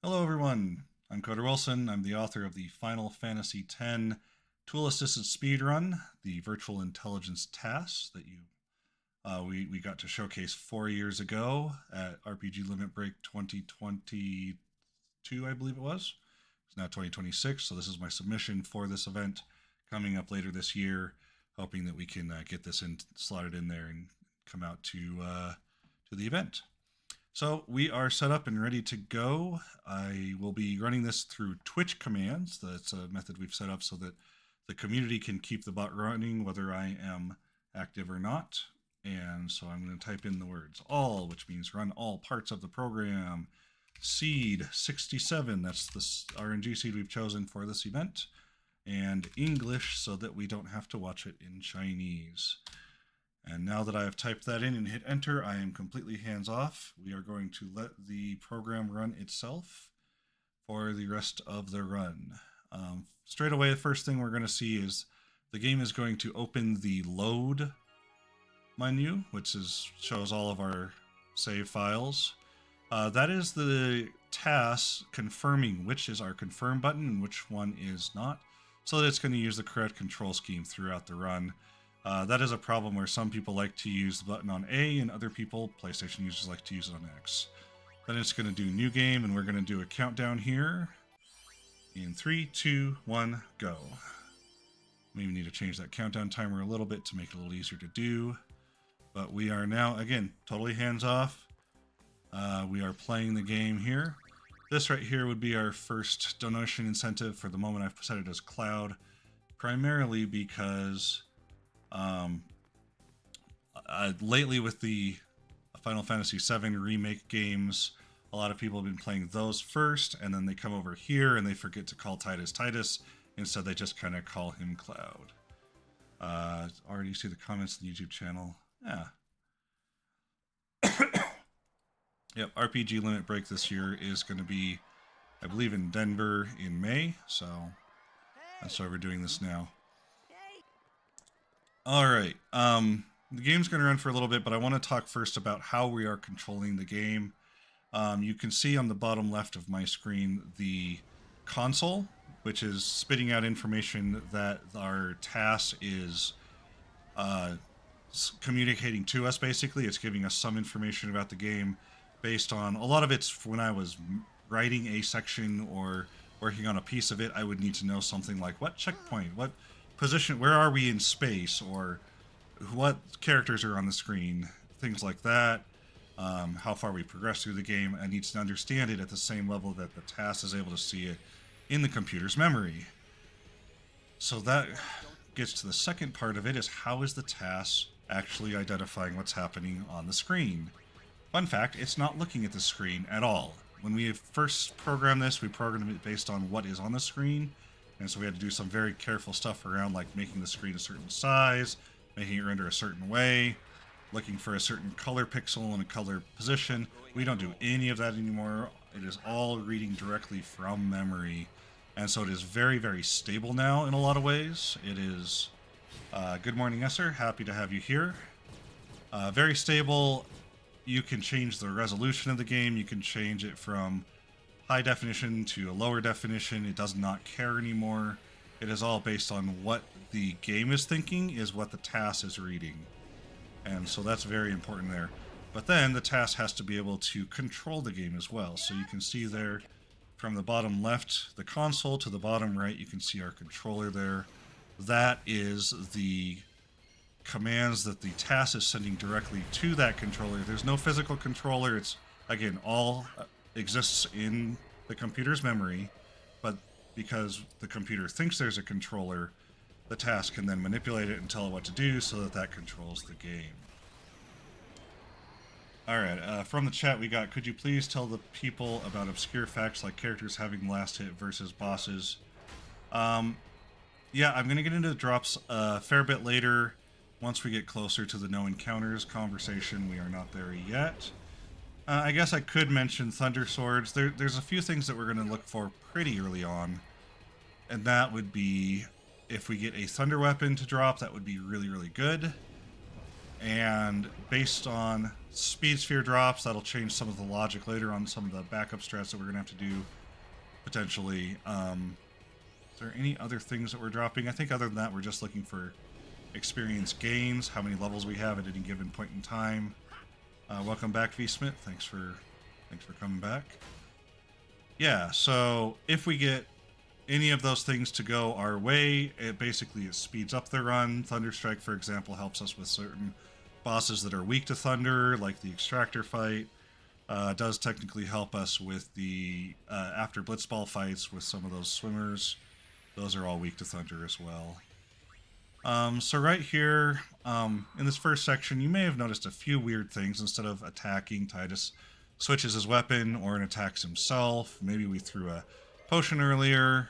Hello, everyone. I'm Coder Wilson. I'm the author of the Final Fantasy X tool-assisted speedrun, the virtual intelligence TAS that we got to showcase 4 years ago at RPG Limit Break 2022, I believe it was. It's now 2026, so this is my submission for this event coming up later this year. Hoping that we can get this slotted in there and come out to the event. So we are set up and ready to go. I will be running this through Twitch commands. That's a method we've set up so that the community can keep the bot running whether I am active or not. And so I'm going to type in the words all, which means run all parts of the program. Seed 67, that's the RNG seed we've chosen for this event. And English so that we don't have to watch it in Chinese. And now that I have typed that in and hit enter, I am completely hands off. We are going to let the program run itself for the rest of the run. Straight away, the first thing we're going to see is the game is going to open the load menu, which shows all of our save files. That is the task confirming which is our confirm button and which one is not, so that it's going to use the correct control scheme throughout the run. That is a problem where some people like to use the button on A and other people, PlayStation users, like to use it on X. Then it's going to do new game, and we're going to do a countdown here. In 3, 2, 1, go. Maybe need to change that countdown timer a little bit to make it a little easier to do. But we are now, again, totally hands off. We are playing the game here. This right here would be our first donation incentive. For the moment, I've set it as Cloud, primarily because lately with the Final Fantasy VII remake games, a lot of people have been playing those first, and then they come over here and they forget to call Titus Titus. Instead, they just kind of call him Cloud. Already see the comments on the YouTube channel. Yeah. Yep, RPG Limit Break this year is going to be, I believe, in Denver in May, so that's why we're doing this now. Alright, the game's going to run for a little bit, but I want to talk first about how we are controlling the game. You can see on the bottom left of my screen the console, which is spitting out information that our task is communicating to us, basically. It's giving us some information about the game based on, a lot of it's when I was writing a section or working on a piece of it, I would need to know something like what checkpoint, what position, where are we in space, or what characters are on the screen, things like that, how far we progress through the game. I need to understand it at the same level that the task is able to see it in the computer's memory. So that gets to the second part of it, is how is the task actually identifying what's happening on the screen? Fun fact, it's not looking at the screen at all. When we first programmed this, we programmed it based on what is on the screen, and so we had to do some very careful stuff around, like making the screen a certain size, making it render a certain way, looking for a certain color pixel and a color position. We don't do any of that anymore. It is all reading directly from memory, and so it is very, very stable now in a lot of ways. It is, good morning, Esser, happy to have you here. Very stable. You can change the resolution of the game. You can change it from high definition to a lower definition. It does not care anymore. It is all based on what the game is thinking is what the task is reading. And so that's very important there. But then the task has to be able to control the game as well. So you can see there from the bottom left, the console, to the bottom right, you can see our controller there. That is the commands that the task is sending directly to that controller. There's no physical controller. It's, again, all exists in the computer's memory, but because the computer thinks there's a controller, the task can then manipulate it and tell it what to do so that that controls the game. Alright, from the chat we got, could you please tell the people about obscure facts like characters having last hit versus bosses? Yeah, I'm going to get into the drops a fair bit later. Once we get closer to the no encounters conversation, we are not there yet. I guess I could mention Thunder Swords. There's a few things that we're going to look for pretty early on. And that would be, if we get a Thunder Weapon to drop, that would be really, really good. and based on speed sphere drops, that'll change some of the logic later on some of the backup strats that we're going to have to do, potentially. Is there any other things that we're dropping? I think other than that, we're just looking for experience gains, how many levels we have at any given point in time. Welcome back, V. Smith. Thanks for coming back. Yeah, so if we get any of those things to go our way, it speeds up the run. Thunderstrike, for example, helps us with certain bosses that are weak to thunder, like the extractor fight. Does technically help us with the after blitzball fights with some of those swimmers. Those are all weak to thunder as well. So right here, in this first section, you may have noticed a few weird things. Instead of attacking, Titus switches his weapon or attacks himself. Maybe we threw a potion earlier.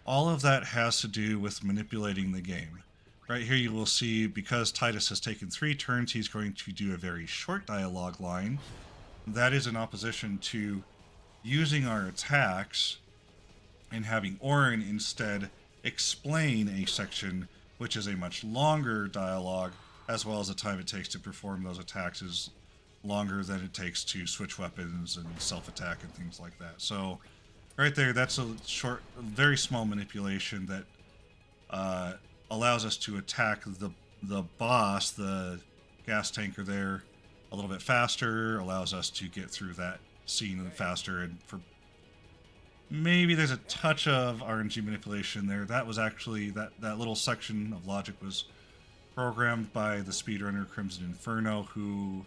All of that has to do with manipulating the game. Right here you will see, because Titus has taken 3 turns, he's going to do a very short dialogue line. That is in opposition to using our attacks and having Orin instead explain a section which is a much longer dialogue, as well as the time it takes to perform those attacks is longer than it takes to switch weapons and self-attack and things like that. So right there, that's a short, very small manipulation that allows us to attack the boss, the gas tanker there, a little bit faster, allows us to get through that scene faster, and for maybe there's a touch of RNG manipulation there. That was actually, that little section of logic was programmed by the speedrunner Crimson Inferno, who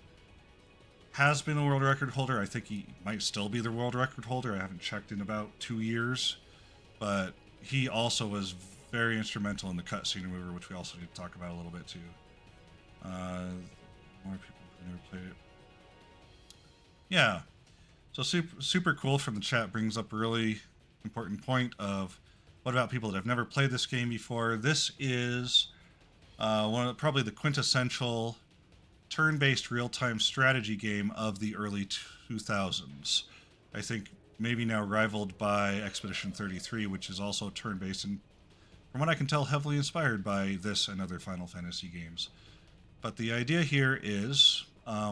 has been a world record holder. I think he might still be the world record holder. I haven't checked in about 2 years, but he also was very instrumental in the cutscene remover, which we also need to talk about a little bit too. More people who never played it. Yeah, so super cool from the chat. Brings up a really important point of, what about people that have never played this game before? This is probably the quintessential turn-based real-time strategy game of the early 2000s. I think maybe now rivaled by Expedition 33, which is also turn-based and, from what I can tell, heavily inspired by this and other Final Fantasy games. But the idea here is,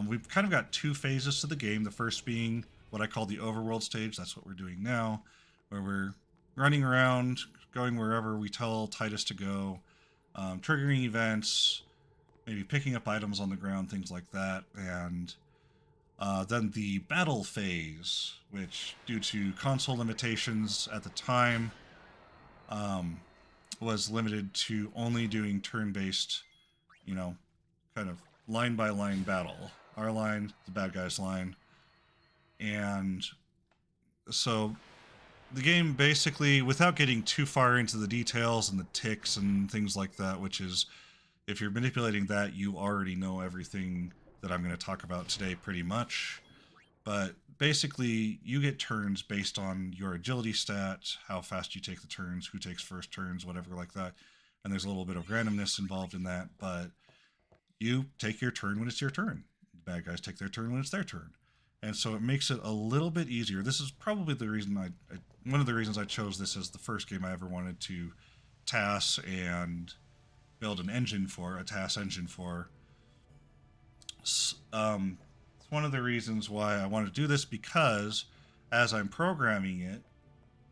we've kind of got 2 phases to the game. The first being what I call the overworld stage. That's what we're doing now, where we're running around, going wherever we tell Titus to go, triggering events, maybe picking up items on the ground, things like that. And then the battle phase, which, due to console limitations at the time, was limited to only doing turn-based, kind of line-by-line battle. Our line, the bad guy's line. And so the game basically, without getting too far into the details and the ticks and things like that, which is, if you're manipulating that, you already know everything that I'm going to talk about today pretty much. But basically, you get turns based on your agility stat, how fast you take the turns, who takes first turns, whatever like that. And there's a little bit of randomness involved in that, but you take your turn when it's your turn. The bad guys take their turn when it's their turn. And so it makes it a little bit easier. This is probably the reason one of the reasons I chose this as the first game I ever wanted to TAS and build an engine for, a TAS engine for. It's one of the reasons why I want to do this, because as I'm programming it,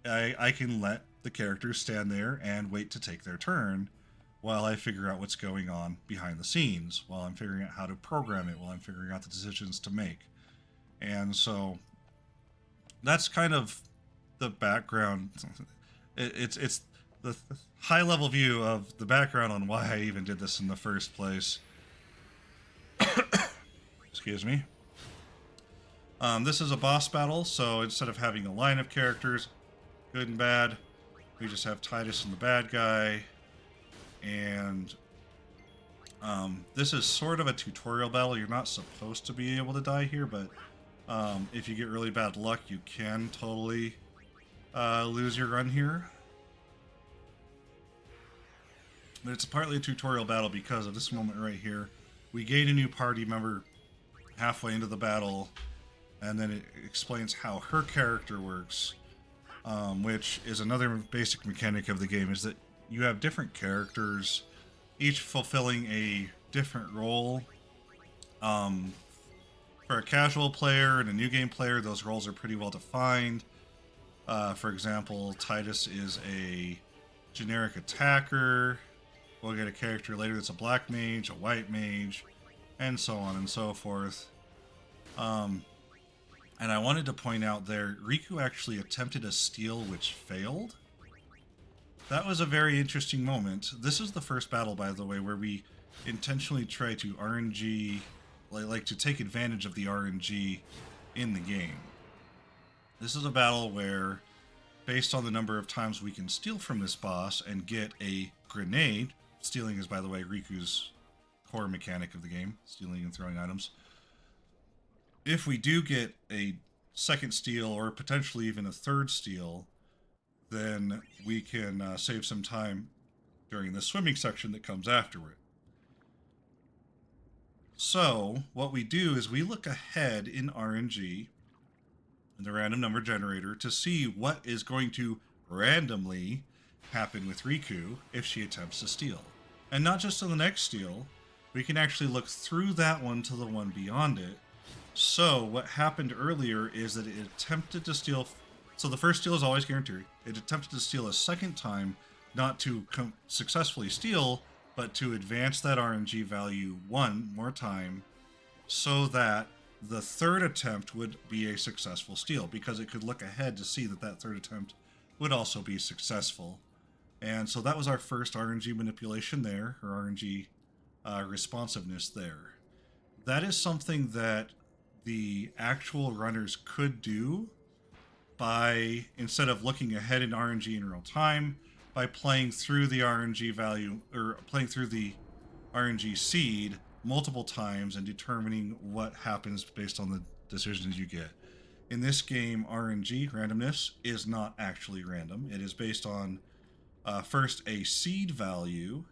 I can let the characters stand there and wait to take their turn while I figure out what's going on behind the scenes, while I'm figuring out how to program it, while I'm figuring out the decisions to make. And so that's kind of the background. It's the high-level view of the background on why I even did this in the first place. Excuse me. This is a boss battle, so instead of having a line of characters, good and bad, we just have Titus and the bad guy. And this is sort of a tutorial battle. You're not supposed to be able to die here, but if you get really bad luck, you can totally lose your run here. But it's partly a tutorial battle because of this moment right here. We gain a new party member halfway into the battle, and then it explains how her character works, which is another basic mechanic of the game, is that you have different characters, each fulfilling a different role Um, for a casual player and a new game player, those roles are pretty well defined. For example, Titus is a generic attacker. We'll get a character later that's a black mage, a white mage, and so on and so forth. And I wanted to point out there, Riku actually attempted a steal which failed. That was a very interesting moment. This is the first battle, by the way, where we intentionally try to RNG, like to take advantage of the RNG in the game. This is a battle where, based on the number of times we can steal from this boss and get a grenade, stealing is, by the way, Riku's core mechanic of the game, stealing and throwing items. If we do get a second steal, or potentially even a third steal, then we can save some time during the swimming section that comes afterward. So, what we do is we look ahead in RNG, in the random number generator, to see what is going to randomly happen with Riku if she attempts to steal. And not just to the next steal, we can actually look through that one to the one beyond it. So, what happened earlier is that it attempted to steal. So, the first steal is always guaranteed. It attempted to steal a second time, not to successfully steal, but to advance that RNG value one more time, so that the third attempt would be a successful steal, because it could look ahead to see that that third attempt would also be successful. And so that was our first RNG manipulation there, or RNG responsiveness there. That is something that the actual runners could do by, instead of looking ahead in RNG in real time, by playing through the RNG value, or playing through the RNG seed multiple times and determining what happens based on the decisions you get. In this game, RNG, randomness, is not actually random. It is based on first a seed value,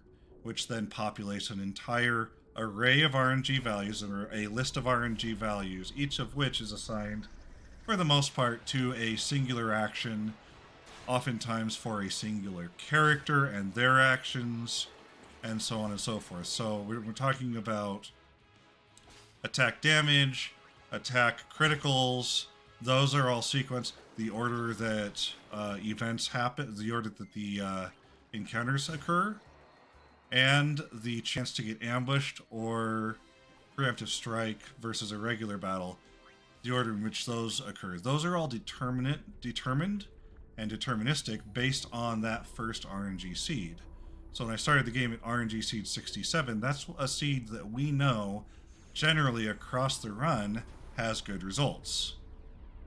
which then populates an entire array of RNG values, or a list of RNG values, each of which is assigned, for the most part, to a singular action, oftentimes for a singular character and their actions, and so on and so forth. So we're talking about attack damage, attack criticals. Those are all sequenced. The order that events happen, the order that the encounters occur, and the chance to get ambushed or preemptive strike versus a regular battle, the order in which those occur. Those are all determined and deterministic based on that first RNG seed. So when I started the game at RNG seed 67, that's a seed that we know generally across the run has good results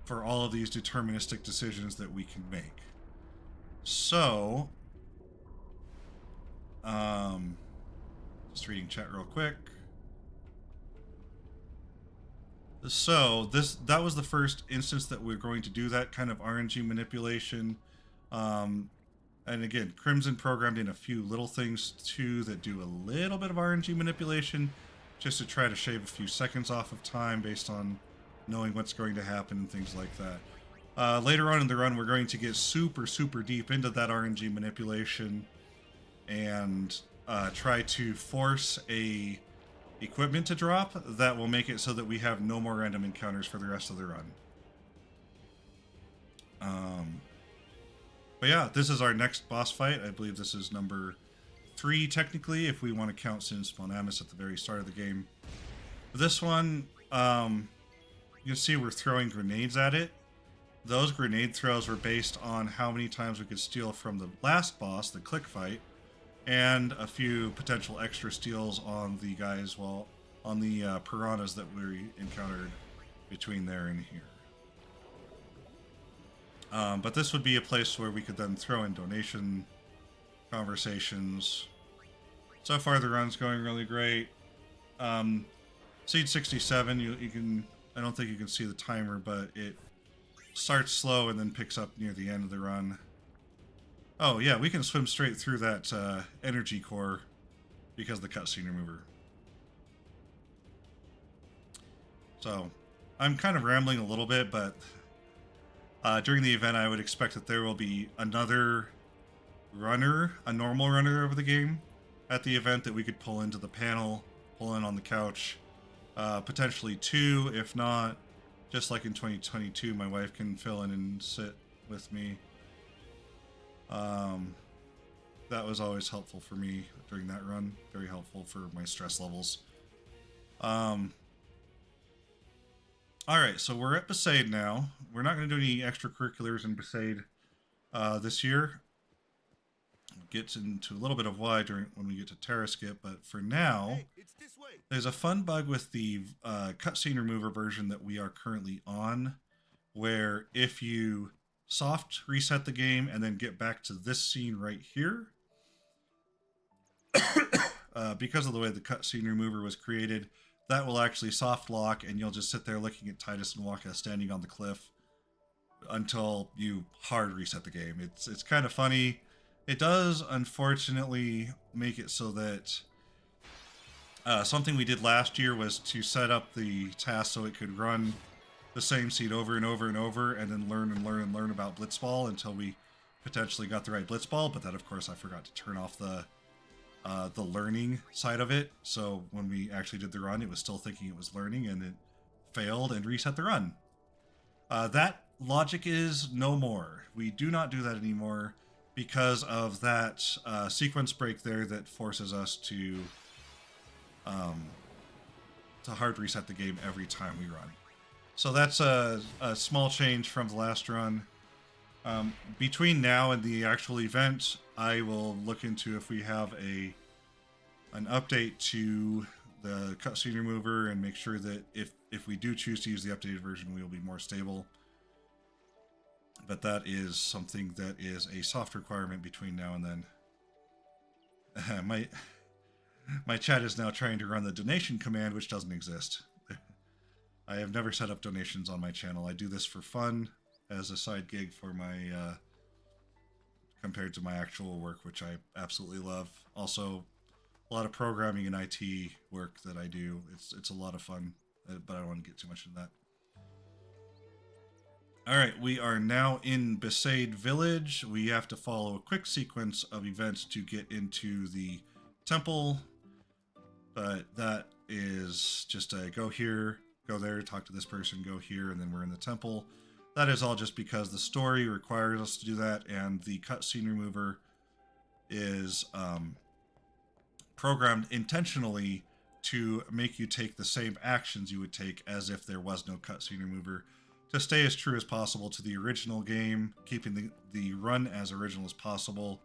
for all of these deterministic decisions that we can make. So, just reading chat real quick. So that was the first instance that we're going to do that kind of RNG manipulation. And again, Crimson programmed in a few little things too that do a little bit of RNG manipulation, just to try to shave a few seconds off of time based on knowing what's going to happen and things like that. Later on in the run, we're going to get super deep into that RNG manipulation and try to force a equipment to drop that will make it so that we have no more random encounters for the rest of the run. But yeah, this is our next boss fight. I believe this is number 3 technically, if we want to count Sin Spawnamus at the very start of the game. This one, you can see we're throwing grenades at it. Those grenade throws were based on how many times we could steal from the last boss, the click fight, and a few potential extra steals on the guys, well, on the piranhas that we encountered between there and here. But this would be a place where we could then throw in donation conversations. So far the run's going really great. Seed 67, you can, I don't think you can see the timer, but it starts slow and then picks up near the end of the run. Oh yeah, we can swim straight through that energy core because of the cutscene remover. So, I'm kind of rambling a little bit, but during the event I would expect that there will be another runner, a normal runner of the game, at the event that we could pull into the panel, pull in on the couch, Potentially 2, if not, just like in 2022, my wife can fill in and sit with me. That was always helpful for me during that run. Very helpful for my stress levels. Alright, so we're at Besaid now. We're not going to do any extracurriculars in Besaid this year. Gets into a little bit of why when we get to Terra Skip, but for now, there's a fun bug with the cutscene remover version that we are currently on, where if you soft reset the game and then get back to this scene right here, because of the way the cutscene remover was created, that will actually soft lock, and you'll just sit there looking at Titus and Waka standing on the cliff until you hard reset the game. It's kind of funny. It does, unfortunately, make it so that something we did last year was to set up the task so it could run the same scene over and over and over, and then learn and learn and learn about Blitzball until we potentially got the right Blitzball. But then, of course, I forgot to turn off the learning side of it. So when we actually did the run, it was still thinking it was learning, and it failed and reset the run. That logic is no more. We do not do that anymore because of that sequence break there that forces us to hard reset the game every time we run. So that's a small change from the last run. Between now and the actual event, I will look into if we have an update to the cutscene remover and make sure that if we do choose to use the updated version, we will be more stable. But that is something that is a soft requirement between now and then. My chat is now trying to run the donation command, which doesn't exist. I have never set up donations on my channel. I do this for fun as a side gig for my compared to my actual work, which I absolutely love. Also, a lot of programming and IT work that I do. It's a lot of fun, but I don't want to get too much into that. Alright, we are now in Besaid Village. We have to follow a quick sequence of events to get into the temple, but that is just a go here, go there, talk to this person, go here, and then we're in the temple. That is all just because the story requires us to do that, and the cutscene remover is programmed intentionally to make you take the same actions you would take as if there was no cutscene remover, to stay as true as possible to the original game, keeping the run as original as possible,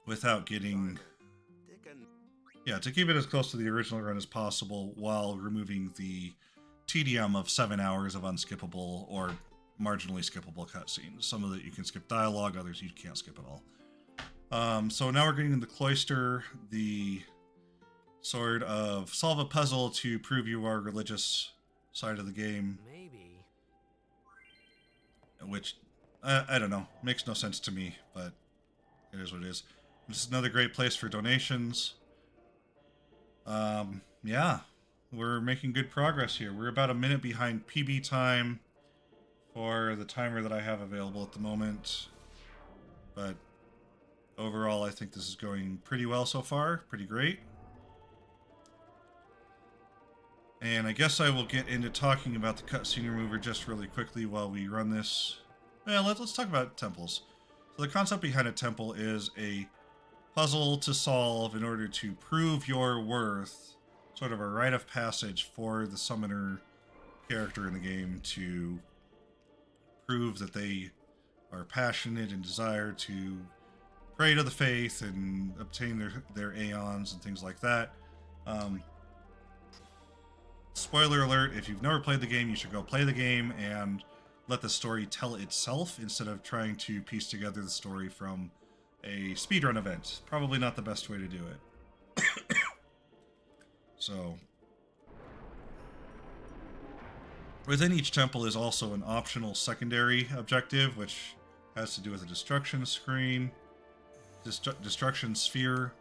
without getting... Yeah, to keep it as close to the original run as possible while removing the tedium of 7 hours of unskippable or marginally skippable cutscenes. Some of it you can skip dialogue, others you can't skip at all. So now we're getting in the cloister, the sort of solve a puzzle to prove you are religious side of the game. Maybe. Which, I don't know, makes no sense to me, but it is what it is. This is another great place for donations. Yeah, we're making good progress here. We're about a minute behind PB time for the timer that I have available at the moment. But overall, I think this is going pretty well so far. Pretty great. And I guess I will get into talking about the cutscene remover just really quickly while we run this. Well, let's talk about temples. So the concept behind a temple is a puzzle to solve in order to prove your worth, sort of a rite of passage for the summoner character in the game to prove that they are passionate and desire to pray to the faith and obtain their aeons and things like that. Spoiler alert, if you've never played the game, you should go play the game and let the story tell itself instead of trying to piece together the story from a speedrun event. Probably not the best way to do it. So, within each temple is also an optional secondary objective, which has to do with a destruction screen, destruction sphere.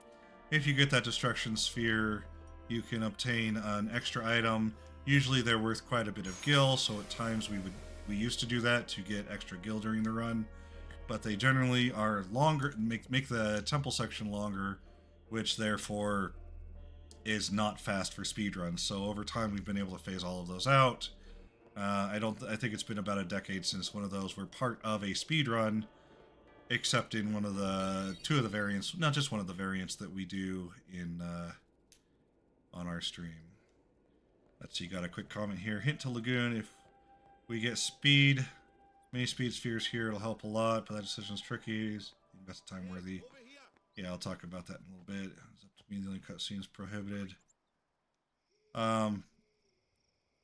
If you get that destruction sphere, you can obtain an extra item. Usually they're worth quite a bit of gil, so at times we used to do that to get extra gil during the run. But they generally are longer, make the temple section longer, which therefore is not fast for speedruns. So over time, we've been able to phase all of those out. I think it's been about a decade since one of those were part of a speedrun, except in two of the variants, not just one of the variants that we do in on our stream. Let's see, got a quick comment here. Hint to Lagoon, if we get speed, many speed spheres here, it'll help a lot, but that decision's tricky. That's time worthy. Yeah, I'll talk about that in a little bit. It's up to me, the only cutscenes prohibited.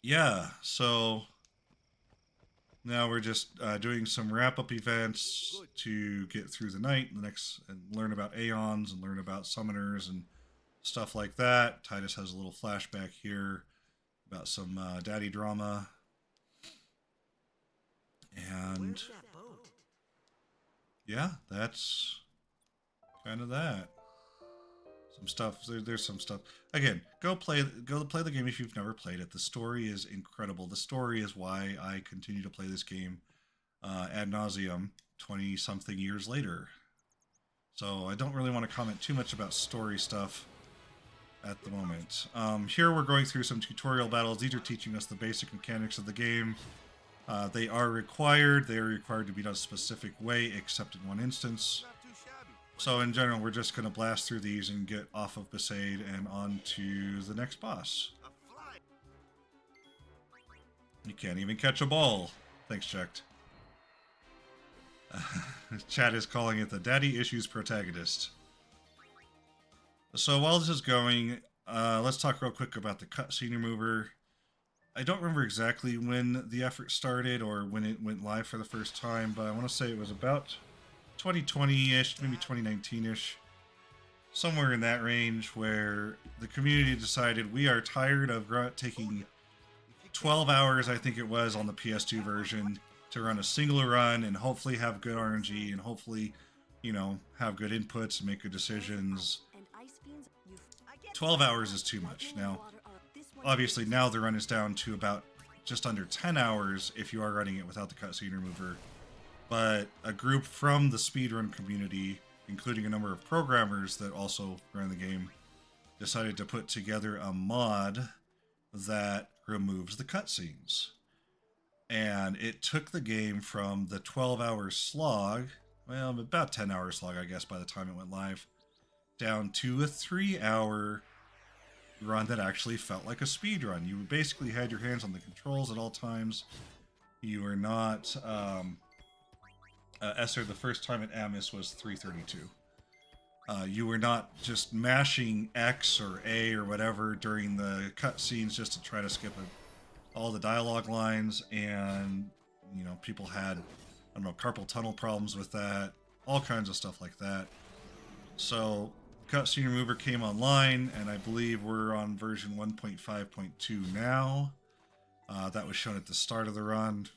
Yeah, so now we're just doing some wrap-up events to get through the night, and learn about Aeons and learn about summoners and stuff like that. Titus has a little flashback here about some daddy drama. And yeah, that's kind of that. Some stuff. There's some stuff. Again, go play the game if you've never played it. The story is incredible. The story is why I continue to play this game ad nauseum 20-something years later. So I don't really want to comment too much about story stuff at the moment. Here we're going through some tutorial battles. These are teaching us the basic mechanics of the game. They are required. They are required to be done a specific way, except in one instance. So in general, we're just going to blast through these and get off of Besaid and on to the next boss. You can't even catch a ball. Thanks, Checked. Chat is calling it the Daddy Issues protagonist. So while this is going, let's talk real quick about the cutscene remover. I don't remember exactly when the effort started or when it went live for the first time, but I want to say it was about 2020-ish, maybe 2019-ish, somewhere in that range, where the community decided we are tired of taking 12 hours, I think it was, on the PS2 version to run a single run and hopefully have good RNG and hopefully, you know, have good inputs and make good decisions. 12 hours is too much. Now, obviously, now the run is down to about just under 10 hours if you are running it without the cutscene remover. But a group from the speedrun community, including a number of programmers that also run the game, decided to put together a mod that removes the cutscenes. And it took the game from the 12-hour slog, well, about 10-hour slog, I guess, by the time it went live, down to a 3-hour run that actually felt like a speed run. You basically had your hands on the controls at all times. You were not Esser, the first time at Amos was 332. You were not just mashing X or A or whatever during the cutscenes just to try to skip all the dialogue lines, and you know, people had, I don't know, carpal tunnel problems with that, all kinds of stuff like that. So cutscene remover came online, and I believe we're on version 1.5.2 now. That was shown at the start of the run,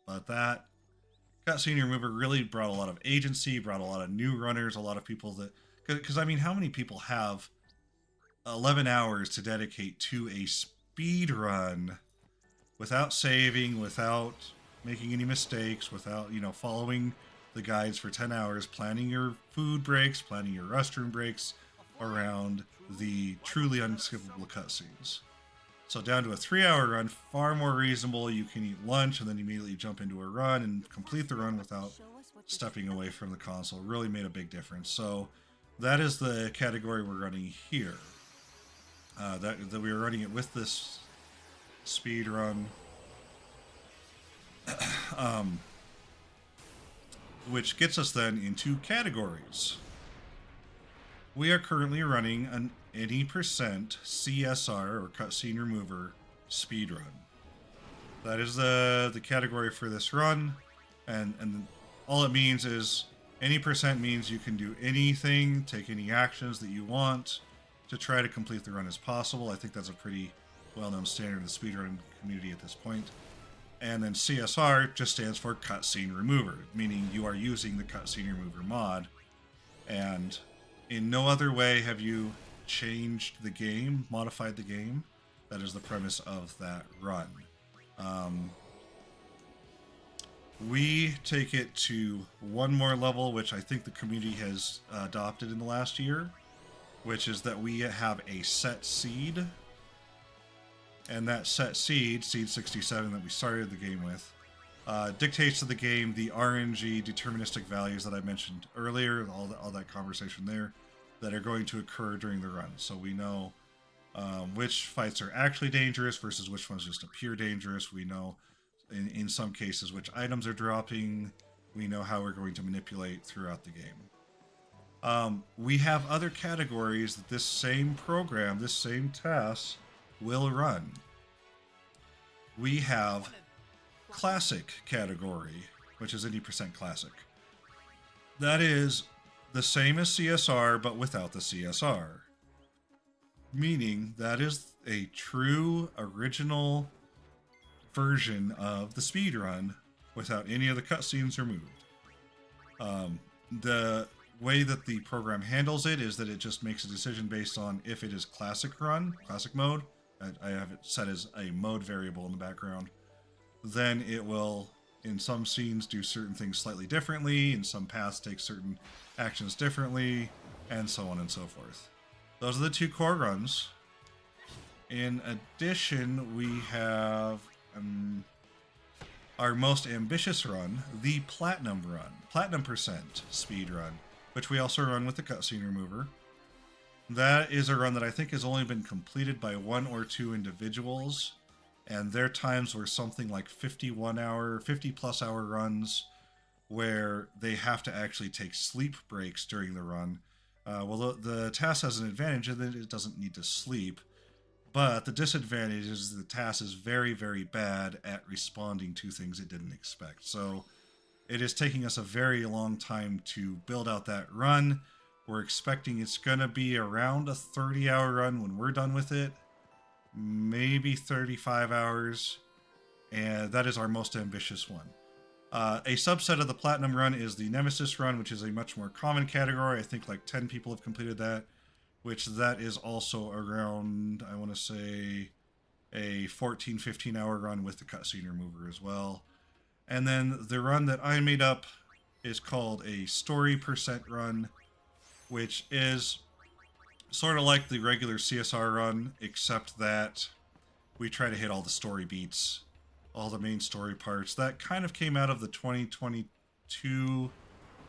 but that cutscene remover really brought a lot of agency, brought a lot of new runners, a lot of people that, because I mean, how many people have 11 hours to dedicate to a speed run without saving, without making any mistakes, without, you know, following the guides for 10 hours, planning your food breaks, planning your restroom breaks around the truly unskippable cutscenes. So down to a 3-hour run, far more reasonable. You can eat lunch and then immediately jump into a run and complete the run without stepping away from the console. Really made a big difference. So that is the category we're running here. That we are running it with this speed run. Which gets us then into categories. We are currently running an any percent CSR, or cutscene remover, speedrun. That is the category for this run, and all it means is any percent means you can do anything, take any actions that you want to try to complete the run as possible. I think that's a pretty well-known standard in the speedrun community at this point. And then CSR just stands for cutscene remover, meaning you are using the cutscene remover mod. And in no other way have you changed the game, modified the game. That is the premise of that run. We take it to one more level, which I think the community has adopted in the last year. which is that we have a set seed, and that set seed, seed 67 that we started the game with, dictates to the game the RNG deterministic values that I mentioned earlier, all that conversation there, that are going to occur during the run. So we know which fights are actually dangerous versus which ones just appear dangerous. We know in some cases which items are dropping. We know how we're going to manipulate throughout the game. We have other categories that this same program, this same TAS, will run. We have classic category, which is any % classic. That is the same as CSR, but without the CSR. Meaning that is a true original version of the speedrun without any of the cutscenes removed. The way that the program handles it is that it just makes a decision based on if it is classic run, classic mode. I have it set as a mode variable in the background. Then it will, in some scenes, do certain things slightly differently, in some paths take certain actions differently, and so on and so forth. Those are the 2 core runs. In addition, we have our most ambitious run, the Platinum run, Platinum % speed run, which we also run with the cutscene remover. That is a run that I think has only been completed by 1 or 2 individuals, and their times were something like 50 plus hour runs where they have to actually take sleep breaks during the run. Well, the TAS has an advantage in that it doesn't need to sleep, but the disadvantage is the TAS is very, very bad at responding to things it didn't expect. So it is taking us a very long time to build out that run. We're expecting it's going to be around a 30-hour run when we're done with it, maybe 35 hours, and that is our most ambitious one. A subset of the Platinum run is the Nemesis run, which is a much more common category. I think like 10 people have completed that, which that is also around, I want to say, a 14, 15-hour run with the cutscene remover as well. And then the run that I made up is called a Story % run, which is sort of like the regular CSR run, except that we try to hit all the story beats, all the main story parts. That kind of came out of the 2022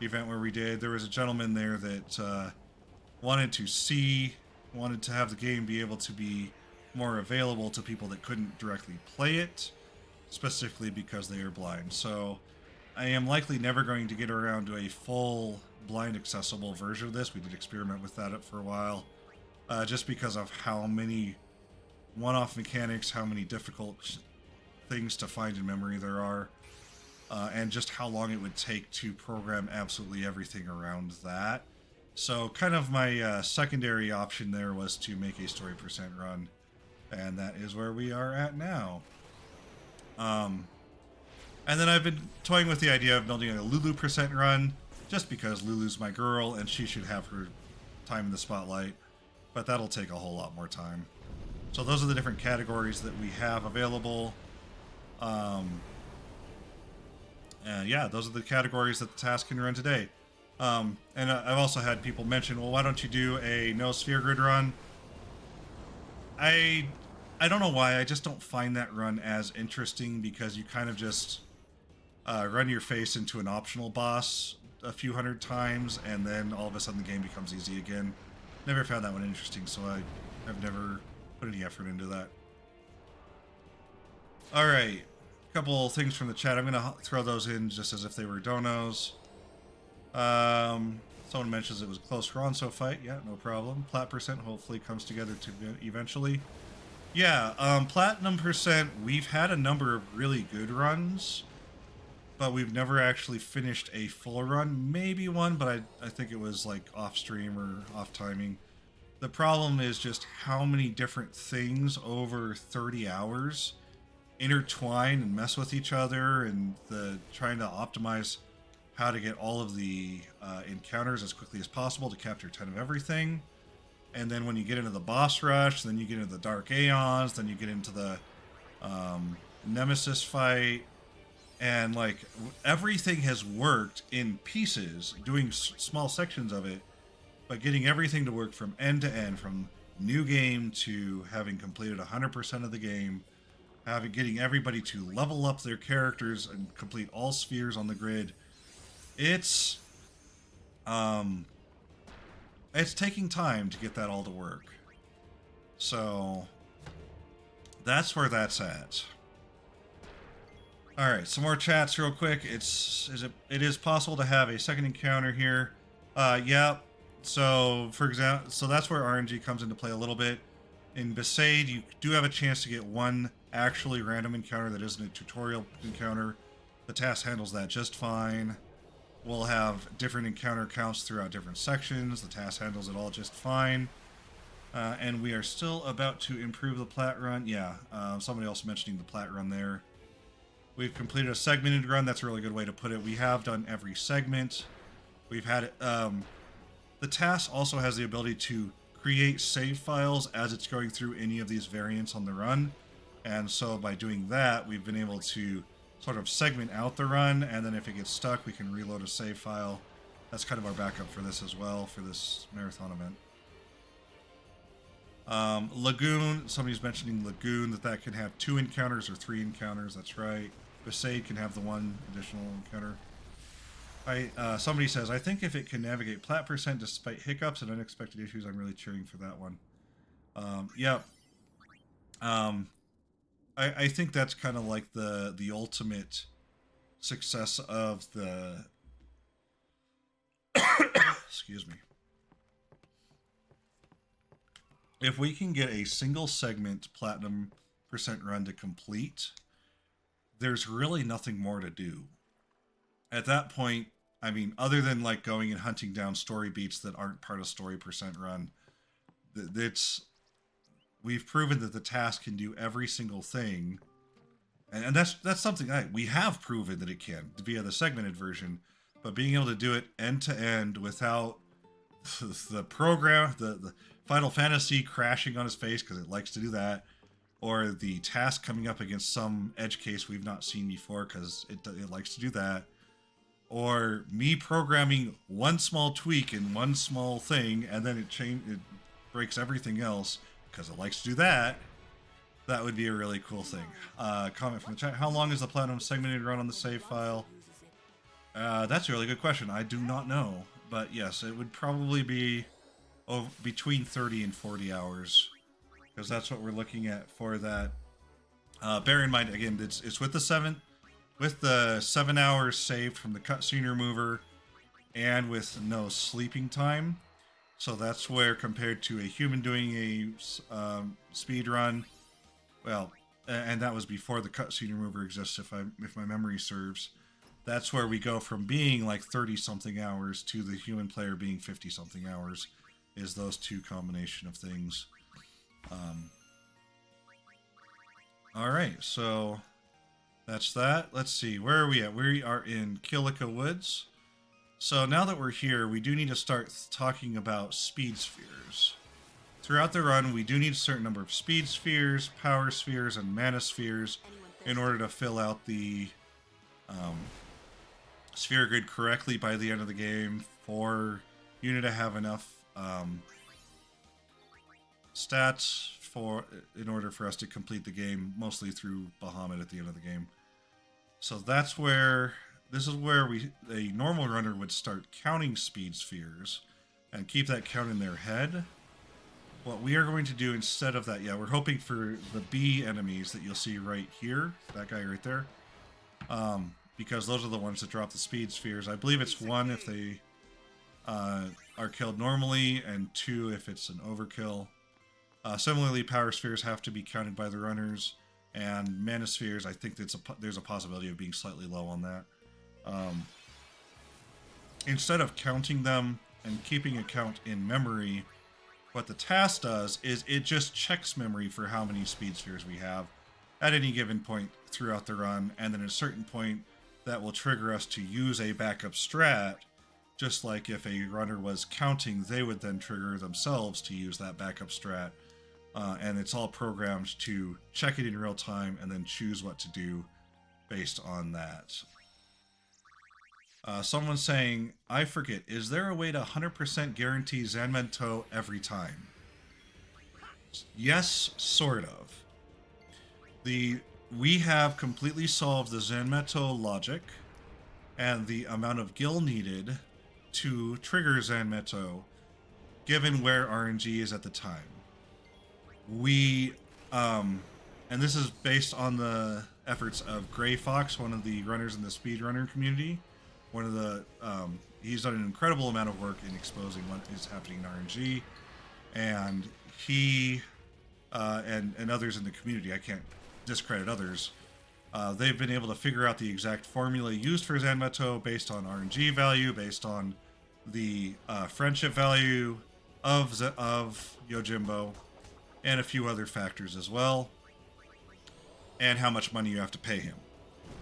event where we did. There was a gentleman there that wanted to have the game be able to be more available to people that couldn't directly play it, specifically because they are blind. So I am likely never going to get around to a full blind accessible version of this. We did experiment with that for a while, just because of how many one-off mechanics, how many difficult things to find in memory there are, and just how long it would take to program absolutely everything around that. So kind of my secondary option there was to make a story % run, and that is where we are at now. And then I've been toying with the idea of building a Lulu % run, just because Lulu's my girl and she should have her time in the spotlight, but that'll take a whole lot more time. So those are the different categories that we have available. And yeah, those are the categories that the TAS can run today. And I've also had people mention, well, why don't you do a no sphere grid run? I don't know why, I just don't find that run as interesting, because you kind of just run your face into an optional boss a few hundred times, and then all of a sudden the game becomes easy again. Never found that one interesting, so I've never put any effort into that. Alright, a couple things from the chat. I'm going to throw those in just as if they were donos. Someone mentions it was a close Ronso fight. Yeah, no problem. Plat % hopefully comes together to eventually. Yeah, Platinum %, we've had a number of really good runs, but we've never actually finished a full run. Maybe one, but I think it was like off stream or off timing. The problem is just how many different things over 30 hours intertwine and mess with each other, and the trying to optimize how to get all of the encounters as quickly as possible to capture 10 of everything. And then when you get into the boss rush, then you get into the Dark Aeons, then you get into the Nemesis fight, and like everything has worked in pieces, doing small sections of it, but getting everything to work from end to end, from new game to having completed 100% of the game, getting everybody to level up their characters and complete all spheres on the grid, it's taking time to get that all to work. So that's where that's at. All right, some more chats real quick. It is possible to have a second encounter here. Yeah. So for example, that's where RNG comes into play a little bit. In Besaid, you do have a chance to get one actually random encounter that isn't a tutorial encounter. The task handles that just fine. We'll have different encounter counts throughout different sections. The task handles it all just fine. And we are still about to improve the plat run. Yeah, somebody else mentioning the plat run there. We've completed a segmented run. That's a really good way to put it. We have done every segment. We've had it. The task also has the ability to create save files as it's going through any of these variants on the run. And so by doing that, we've been able to sort of segment out the run, and then if it gets stuck, we can reload a save file. That's kind of our backup for this as well, for this marathon event. Lagoon, somebody's mentioning Lagoon, that can have 2 encounters or 3 encounters. That's right. Besaid can have the 1 additional encounter. Somebody says, I think if it can navigate plat percent despite hiccups and unexpected issues, I'm really cheering for that one. Yeah. I think that's kind of like the ultimate success of the excuse me. If we can get a single segment platinum percent run to complete, there's really nothing more to do. At that point, I mean, other than like going and hunting down story beats that aren't part of story percent run, we've proven that the task can do every single thing, and that's something we have proven that it can via the segmented version. But being able to do it end to end without the program, the Final Fantasy crashing on his face because it likes to do that, or the task coming up against some edge case we've not seen before because it likes to do that, or me programming one small tweak in one small thing and then it breaks everything else because it likes to do that. That would be a really cool thing. Comment from the chat. How long is the platinum segmented run on the save file? That's a really good question. I do not know. But yes, it would probably be between 30 and 40 hours. Because that's what we're looking at for that. Bear in mind, again, it's with the 7 hours saved from the cutscene remover and with no sleeping time. So that's where, compared to a human doing a speed run, well, and that was before the cutscene remover exists, if my memory serves. That's where we go from being like 30-something hours to the human player being 50-something hours, is those two combination of things. All right, so that's that. Let's see, where are we at? We are in Kilika Woods. So now that we're here, we do need to start talking about speed spheres. Throughout the run, we do need a certain number of speed spheres, power spheres, and mana spheres in order to fill out the sphere grid correctly by the end of the game for you to have enough stats in order for us to complete the game, mostly through Bahamut at the end of the game. So this is where a normal runner would start counting speed spheres and keep that count in their head. What we are going to do instead of that, we're hoping for the B enemies that you'll see right here, that guy right there, because those are the ones that drop the speed spheres. I believe it's 1 if they are killed normally, and 2 if it's an overkill. Similarly, power spheres have to be counted by the runners, and mana spheres, I think there's a possibility of being slightly low on that. Instead of counting them and keeping a count in memory, what the task does is it just checks memory for how many speed spheres we have at any given point throughout the run, and then at a certain point that will trigger us to use a backup strat. Just like if a runner was counting, they would then trigger themselves to use that backup strat. And it's all programmed to check it in real time and then choose what to do based on that. Someone's saying, I forget, is there a way to 100% guarantee Zanmento every time? Yes, sort of. We have completely solved the Zanmento logic and the amount of gil needed to trigger Zanmento, given where RNG is at the time. We, and this is based on the efforts of Gray Fox, one of the runners in the speedrunner community. One of the, he's done an incredible amount of work in exposing what is happening in RNG, and he, and others in the community, I can't discredit others, they've been able to figure out the exact formula used for Zanmento based on RNG value, based on the friendship value of Yojimbo, and a few other factors as well, and how much money you have to pay him.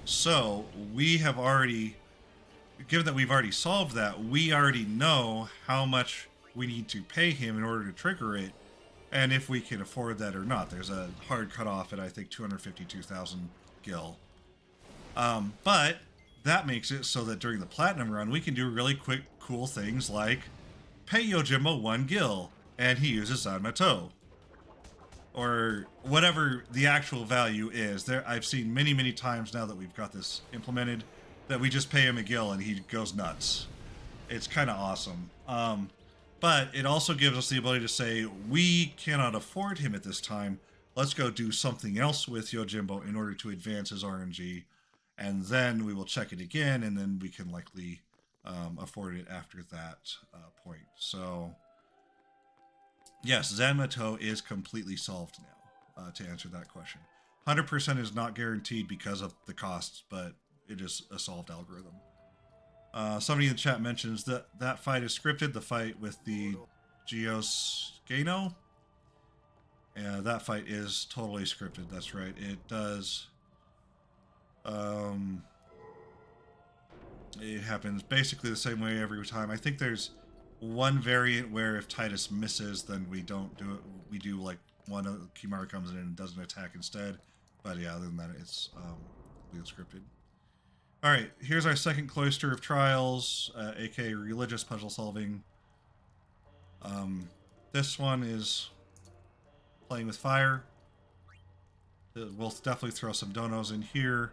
So we have already, given that we've already solved that, we already know how much we need to pay him in order to trigger it, and if we can afford that or not. There's a hard cutoff at, I think, 252,000 gil. But that makes it so that during the Platinum run, we can do really quick, cool things like pay Yojimbo 1 gil, and he uses Zanmato. Or whatever the actual value is. I've seen many, many times now that we've got this implemented that we just pay him a gil and he goes nuts. It's kind of awesome. But it also gives us the ability to say, we cannot afford him at this time. Let's go do something else with Yojimbo in order to advance his RNG. And then we will check it again, and then we can likely afford it after that point. So, yes, Zanmato is completely solved now, to answer that question. 100% is not guaranteed because of the costs, but it is a solved algorithm. Somebody in the chat mentions that that fight is scripted, the fight with the Geos Gano. Yeah, that fight is totally scripted, that's right. It does. It happens basically the same way every time. I think there's one variant where if Titus misses, then we don't do it. We do like one of Kimura comes in and does an attack instead. But yeah, other than that, it's scripted. All right, here's our second cloister of trials, aka religious puzzle solving. This one is playing with fire. We'll definitely throw some donos in here.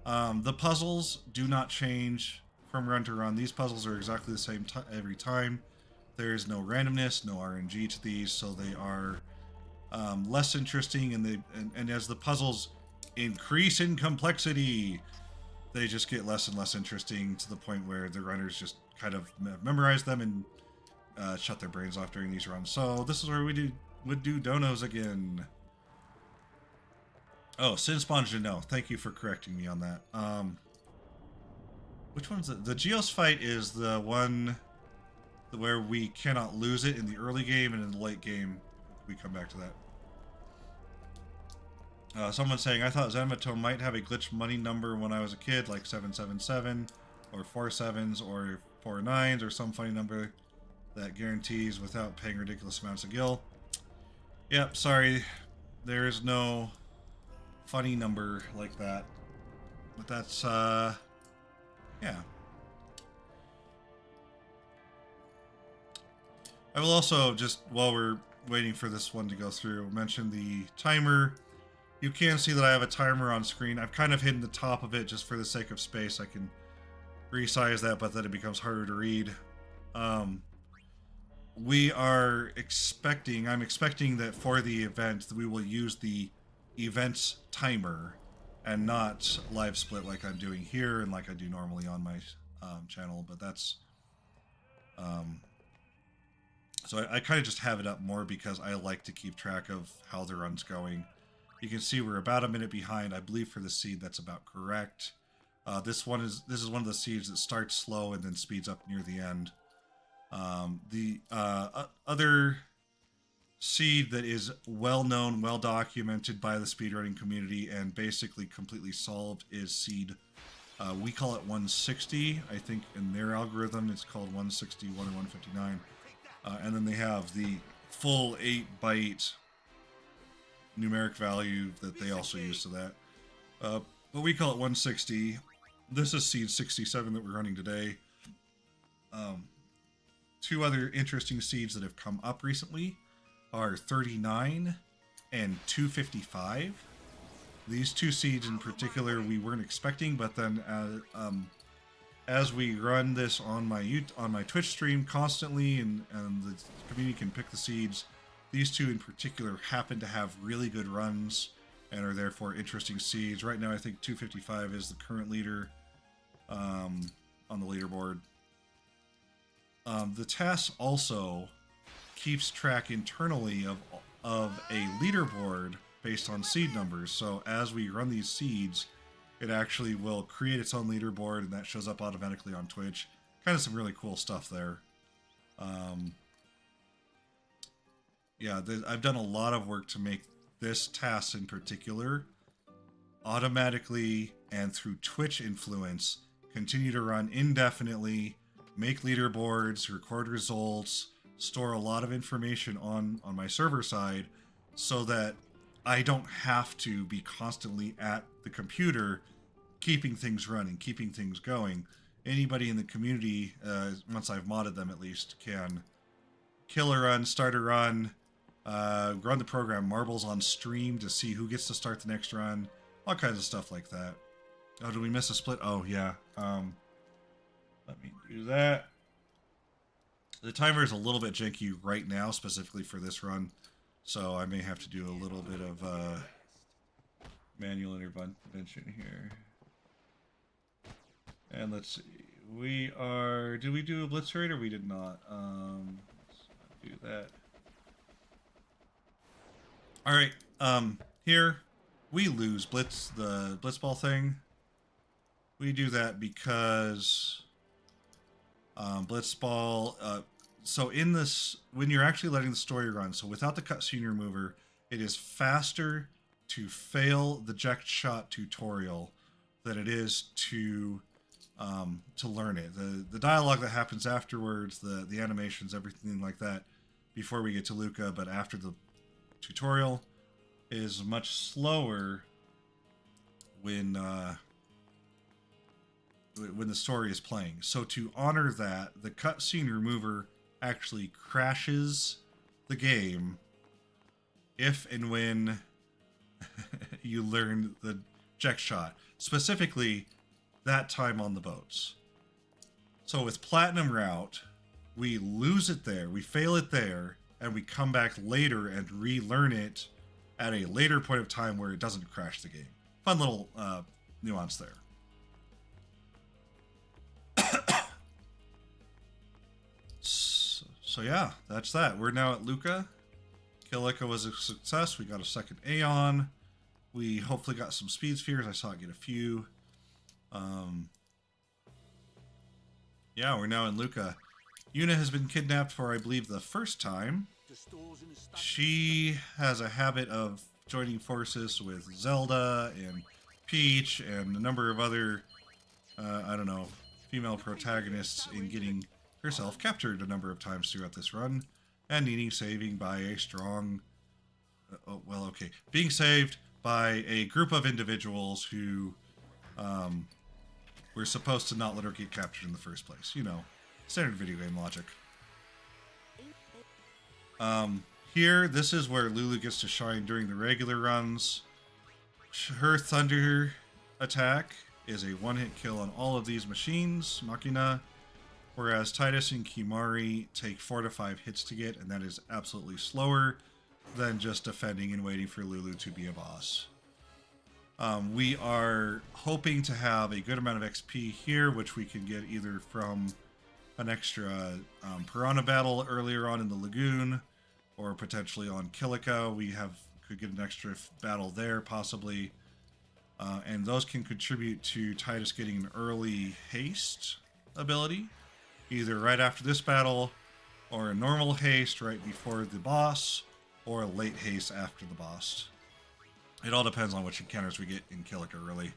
The puzzles do not change from run to run. These puzzles are exactly the same every time. There is no randomness, no RNG to these, so they are less interesting. And as the puzzles increase in complexity, they just get less and less interesting to the point where the runners just kind of memorize them and shut their brains off during these runs. So this is where we would do donos again. Oh, Sin Sponge no. Thank you for correcting me on that. Which one's the Geos fight is the one where we cannot lose it in the early game, and in the late game we come back to that. Someone's saying, I thought Zanmato might have a glitch money number when I was a kid, like 777, or 4 7s, or 4 9s, or some funny number that guarantees without paying ridiculous amounts of gil. Yep, sorry, there is no funny number like that. But that's, yeah. I will also, just while we're waiting for this one to go through, mention the timer. You can see that I have a timer on screen. I've kind of hidden the top of it just for the sake of space. I can resize that, but then it becomes harder to read. We are expecting, I'm expecting that for the event, we will use the events timer and not live split like I'm doing here and like I do normally on my channel, but that's so I kind of just have it up more because I like to keep track of how the run's going. You can see we're about a minute behind. I believe for the seed that's about correct. This is one of the seeds that starts slow and then speeds up near the end. The other seed that is well known, well documented by the speedrunning community and basically completely solved is seed. We call it 160. I think in their algorithm it's called 161 or 159. And then they have the full 8-byte numeric value that they also use to that. But we call it 160. This is seed 67 that we're running today. Two other interesting seeds that have come up recently are 39 and 255. These two seeds in particular we weren't expecting, but then as we run this on my Twitch stream constantly, and the community can pick the seeds, these two in particular happen to have really good runs and are therefore interesting seeds. Right now I think 255 is the current leader on the leaderboard. The TAS also keeps track internally of a leaderboard based on seed numbers. So as we run these seeds, it actually will create its own leaderboard, and that shows up automatically on Twitch. Kind of some really cool stuff there. Yeah, I've done a lot of work to make this TAS in particular automatically and through Twitch influence continue to run indefinitely, make leaderboards, record results, store a lot of information on my server side so that I don't have to be constantly at the computer keeping things running, keeping things going. Anybody in the community, once I've modded them at least, can kill a run, start a run, run the program marbles on stream to see who gets to start the next run, all kinds of stuff like that. Oh, did we miss a split? Oh, yeah. Let me do that. The timer is a little bit janky right now, specifically for this run, so I may have to do a little bit of manual intervention here. And let's see. We are... Did we do a blitz rate or we did not? Let's do that. Alright, here we lose the blitzball thing. We do that because blitzball, so in this, when you're actually letting the story run, so without the cutscene remover, it is faster to fail the eject shot tutorial than it is to learn it. The dialogue that happens afterwards, the animations, everything like that, before we get to Luca, but after the tutorial is much slower when the story is playing. So to honor that, the cutscene remover actually crashes the game if and when you learn the eject shot. Specifically, that time on the boats. So with Platinum Route, we lose it there, we fail it there, and we come back later and relearn it at a later point of time where it doesn't crash the game. Fun little nuance there. So yeah, that's that. We're now at Luca. Kilika was a success. We got a second Aeon. We hopefully got some speed spheres. I saw it get a few. Yeah, we're now in Luca. Yuna has been kidnapped for, I believe, the first time. She has a habit of joining forces with Zelda and Peach and a number of other, I don't know, female protagonists in getting herself captured a number of times throughout this run and needing saving by a strong, being saved by a group of individuals who were supposed to not let her get captured in the first place. You know, standard video game logic. Here, this is where Lulu gets to shine during the regular runs. Her Thunder attack is a one-hit kill on all of these machines, Machina, whereas Titus and Kimari take 4 to 5 hits to get, and that is absolutely slower than just defending and waiting for Lulu to be a boss. We are hoping to have a good amount of XP here, which we can get either from an extra Piranha battle earlier on in the Lagoon, or potentially on Kilika. We could get an extra battle there, possibly. And those can contribute to Titus getting an early haste ability, either right after this battle, or a normal haste right before the boss, or a late haste after the boss. It all depends on which encounters we get in Kilika, really.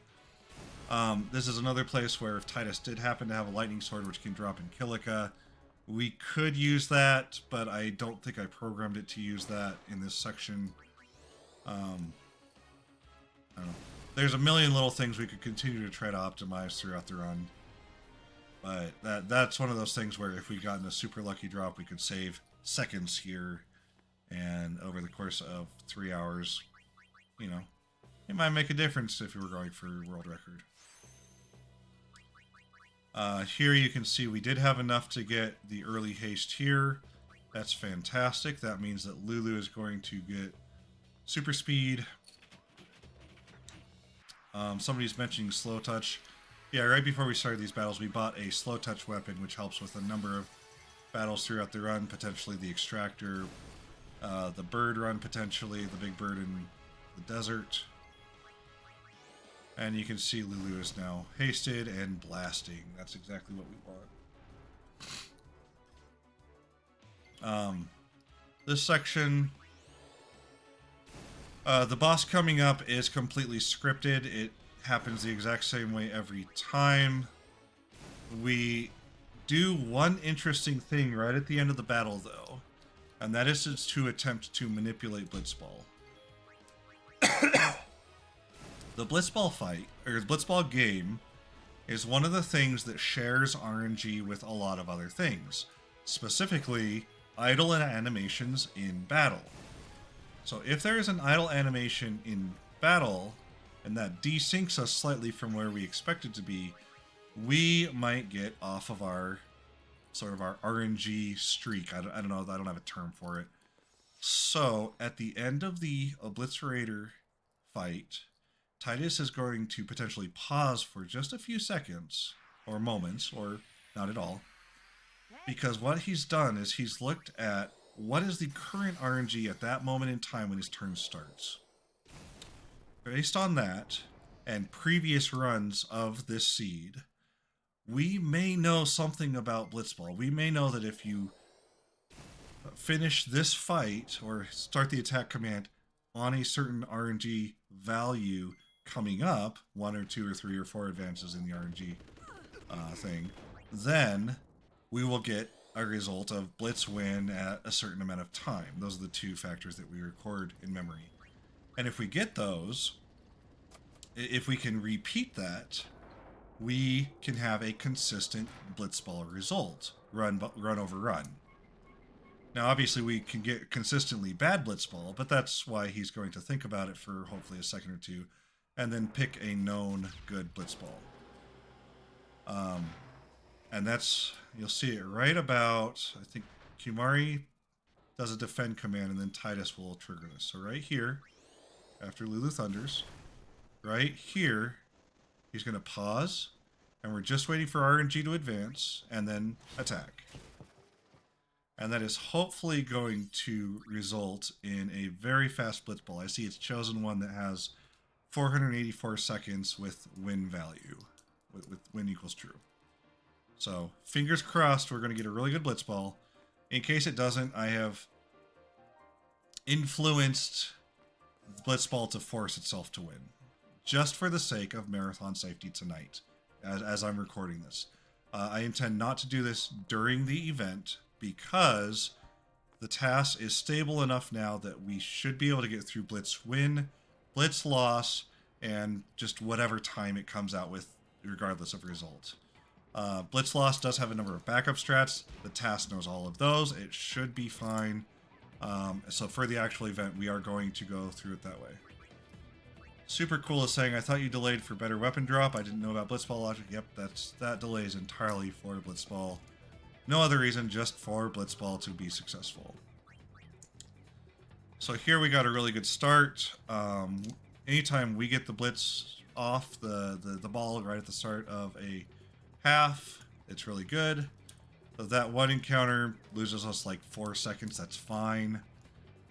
This is another place where if Titus did happen to have a lightning sword, which can drop in Kilika, we could use that, but I don't think I programmed it to use that in this section. I don't know. there's a million little things we could continue to try to optimize throughout the run. But that's one of those things where if we got in a super lucky drop, we could save seconds here. And over the course of 3 hours, you know, it might make a difference if you were going for world record. Here you can see we did have enough to get the early haste here. That's fantastic. That means that Lulu is going to get super speed. Somebody's mentioning slow touch. Yeah, right before we started these battles, we bought a slow touch weapon, which helps with a number of battles throughout the run, potentially the extractor, the bird run, potentially, the big bird in the desert. And you can see Lulu is now hasted and blasting. That's exactly what we want. This section, the boss coming up is completely scripted. It happens the exact same way every time. We do one interesting thing right at the end of the battle, though, and that is to attempt to manipulate Blitzball. The Blitzball fight, or Blitzball game, is one of the things that shares RNG with a lot of other things, specifically idle animations in battle. So if there is an idle animation in battle, and that desyncs us slightly from where we expect it to be, we might get off of our sort of our RNG streak. I don't know, I don't have a term for it. So at the end of the Obliterator fight, Titus is going to potentially pause for just a few seconds, or moments, or not at all, because what he's done is he's looked at what is the current RNG at that moment in time when his turn starts. Based on that, and previous runs of this seed, we may know something about Blitzball. We may know that if you finish this fight, or start the attack command on a certain RNG value coming up, 1 or 2 or 3 or 4 advances in the RNG thing, then we will get a result of Blitz win at a certain amount of time. Those are the two factors that we record in memory. And if we get those, if we can repeat that, we can have a consistent Blitzball result, run over run. Now, obviously, we can get consistently bad Blitzball, but that's why he's going to think about it for hopefully a second or two, and then pick a known good Blitzball. And that's, you'll see it right about, I think Kumari does a defend command, and then Titus will trigger this. So right here, after Lulu Thunders, right here, he's going to pause, and we're just waiting for RNG to advance, and then attack. And that is hopefully going to result in a very fast Blitzball. I see it's chosen one that has 484 seconds with win value, with win equals true. So, fingers crossed we're going to get a really good Blitzball. In case it doesn't, I have influenced Blitzball to force itself to win, just for the sake of marathon safety tonight, as I'm recording this. I intend not to do this during the event, because the TAS is stable enough now that we should be able to get through Blitz win, Blitz loss, and just whatever time it comes out with, regardless of result. Blitz loss does have a number of backup strats. The TAS knows all of those. It should be fine. So for the actual event, we are going to go through it that way. Super Cool is saying, I thought you delayed for better weapon drop. I didn't know about Blitzball logic. Yep, that delay is entirely for Blitzball. No other reason, just for Blitzball to be successful. So here we got a really good start. Anytime we get the Blitz off the ball right at the start of a half, it's really good. So that one encounter loses us like 4 seconds, that's fine.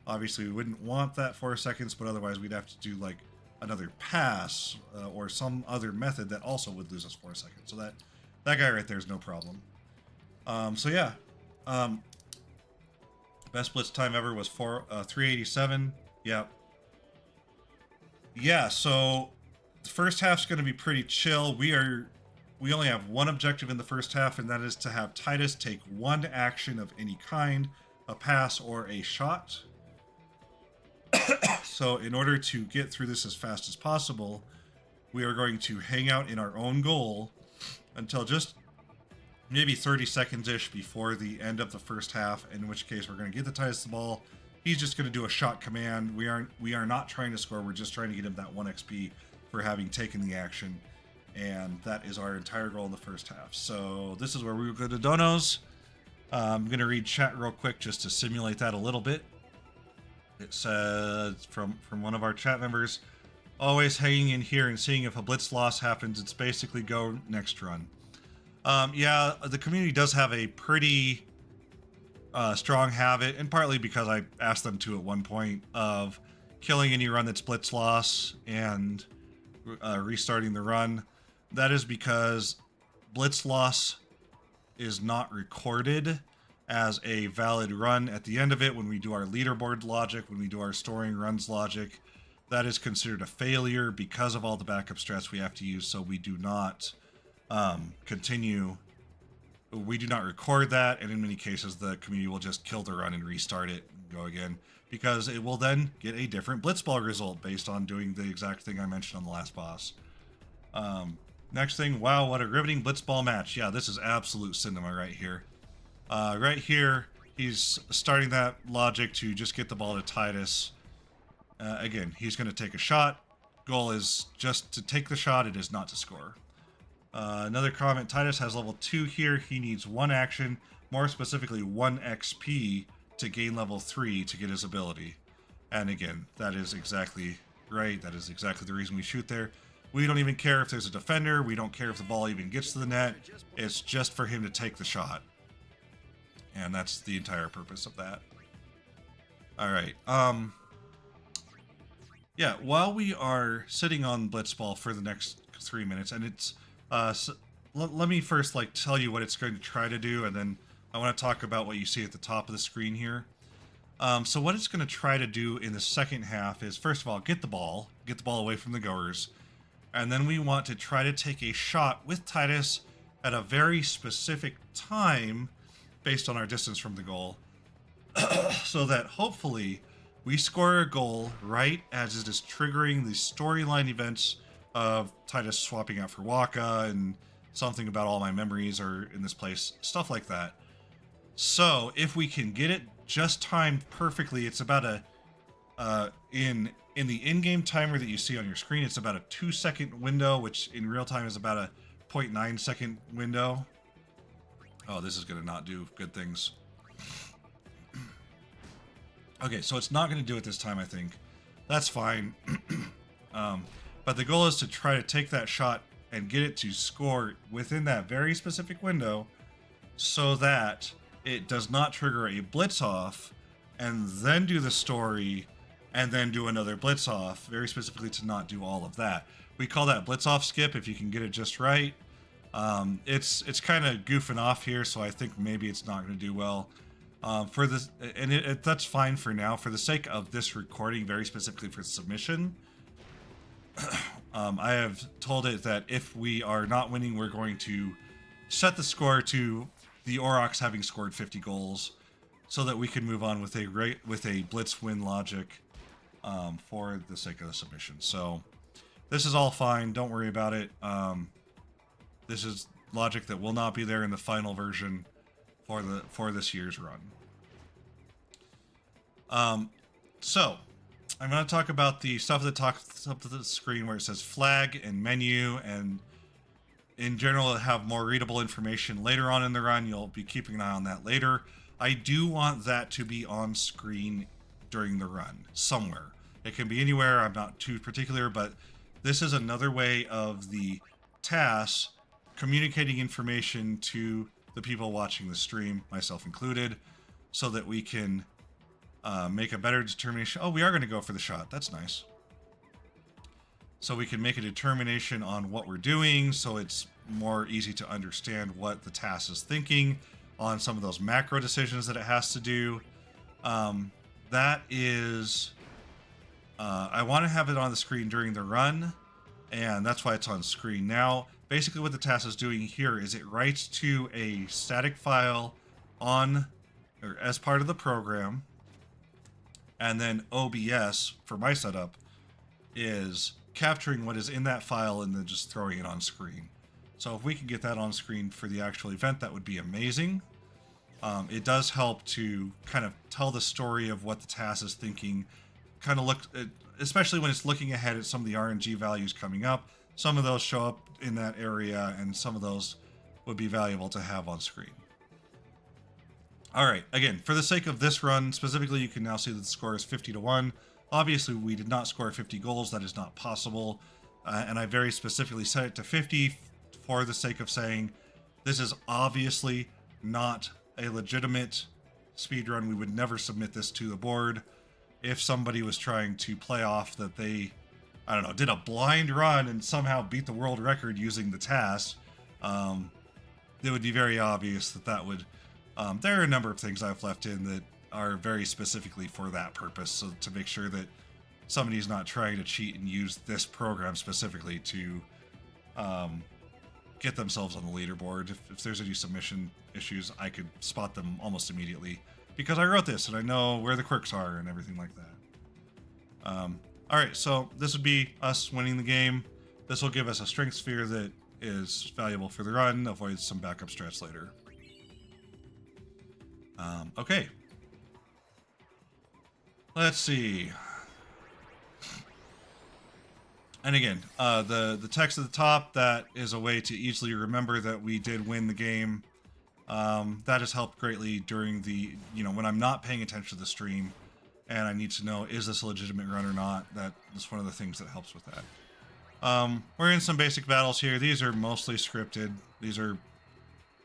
Obviously we wouldn't want that 4 seconds, but otherwise we'd have to do like another pass or some other method that also would lose us 4 seconds. So that guy right there is no problem. So yeah, best Blitz time ever was 387. Yep. Yeah, so the first half's going to be pretty chill. We only have one objective in the first half, and that is to have Titus take one action of any kind, a pass or a shot. So in order to get through this as fast as possible, we are going to hang out in our own goal until just maybe 30 seconds-ish before the end of the first half, in which case we're going to get the Titus the ball. He's just going to do a shot command. We are not trying to score. We're just trying to get him that 1 XP for having taken the action. And that is our entire goal in the first half. So this is where we go to donos. I'm going to read chat real quick just to simulate that a little bit. It says from one of our chat members, always hanging in here and seeing if a blitz loss happens. It's basically go next run. Yeah, the community does have a pretty strong habit, and partly because I asked them to at one point, of killing any run that's blitz loss and restarting the run. That is because blitz loss is not recorded as a valid run at the end of it. When we do our leaderboard logic, when we do our storing runs logic, that is considered a failure because of all the backup strats we have to use. So we do not continue. We do not record that, and in many cases the community will just kill the run and restart it and go again, because it will then get a different blitzball result based on doing the exact thing I mentioned on the last boss. Next thing, wow, what a riveting blitzball match. Yeah, this is absolute cinema right here. Right here, he's starting that logic to just get the ball to Titus. Again, he's going to take a shot. Goal is just to take the shot, it is not to score. Another comment, Titus has level 2 here. He needs 1 action, more specifically 1 XP to gain level 3 to get his ability. And again, that is exactly right. That is exactly the reason we shoot there. We don't even care if there's a defender. We don't care if the ball even gets to the net. It's just for him to take the shot. And that's the entire purpose of that. Alright, yeah, while we are sitting on blitzball for the next 3 minutes, and it's so let me first tell you what it's going to try to do, and then I want to talk about what you see at the top of the screen here. So what it's going to try to do in the second half is, first of all, get the ball away from the goers, and then we want to try to take a shot with Titus at a very specific time based on our distance from the goal, so that hopefully we score a goal right as it is triggering the storyline events of Titus swapping out for Waka and something about all my memories are in this place, stuff like that. So if we can get it just timed perfectly, it's about a in the in-game timer that you see on your screen, it's about a 2-second window, which in real time is about a 0.9-second window. Oh, this is gonna not do good things. Okay, so it's not gonna do it this time, I think. That's fine. But the goal is to try to take that shot and get it to score within that very specific window, so that it does not trigger a blitz off and then do the story and then do another blitz off, very specifically to not do all of that. We call that blitz off skip if you can get it just right. It's kind of goofing off here, so I think maybe it's not going to do well. For this, and that's fine for now. For the sake of this recording, very specifically for submission, I have told it that if we are not winning, we're going to set the score to the Aurochs having scored 50 goals, so that we can move on with a blitz win logic for the sake of the submission. So this is all fine. Don't worry about it. This is logic that will not be there in the final version for this year's run. So I'm going to talk about the stuff that talks up to the screen where it says flag and menu, and in general have more readable information later on in the run. You'll be keeping an eye on that later. I do want that to be on screen during the run somewhere. It can be anywhere. I'm not too particular, but this is another way of the TAS communicating information to the people watching the stream, myself included, so that we can make a better determination. Oh, we are going to go for the shot. That's nice. So we can make a determination on what we're doing, so it's more easy to understand what the TAS is thinking on some of those macro decisions that it has to do. That is... I want to have it on the screen during the run, and that's why it's on screen now. Basically what the TAS is doing here is it writes to a static file on, or as part of the program, and then OBS, for my setup, is capturing what is in that file and then just throwing it on screen. So if we can get that on screen for the actual event, that would be amazing. It does help to kind of tell the story of what the TAS is thinking, kind of look, especially when it's looking ahead at some of the RNG values coming up. Some of those show up in that area, and some of those would be valuable to have on screen. All right, again, for the sake of this run, specifically, you can now see that the score is 50-1. Obviously, we did not score 50 goals. That is not possible. And I very specifically set it to 50 for the sake of saying this is obviously not a legitimate speedrun. We would never submit this to the board. If somebody was trying to play off that they, I don't know, did a blind run and somehow beat the world record using the TAS, it would be very obvious that that would... there are a number of things I've left in that are very specifically for that purpose, so to make sure that somebody's not trying to cheat and use this program specifically to get themselves on the leaderboard. If there's any submission issues, I could spot them almost immediately because I wrote this and I know where the quirks are and everything like that. Alright, so this would be us winning the game. This will give us a strength sphere that is valuable for the run, avoids some backup strats later. Okay. Let's see. And again, the text at the top, that is a way to easily remember that we did win the game. That has helped greatly during the, when I'm not paying attention to the stream and I need to know, is this a legitimate run or not? That is one of the things that helps with that. We're in some basic battles here. These are mostly scripted. The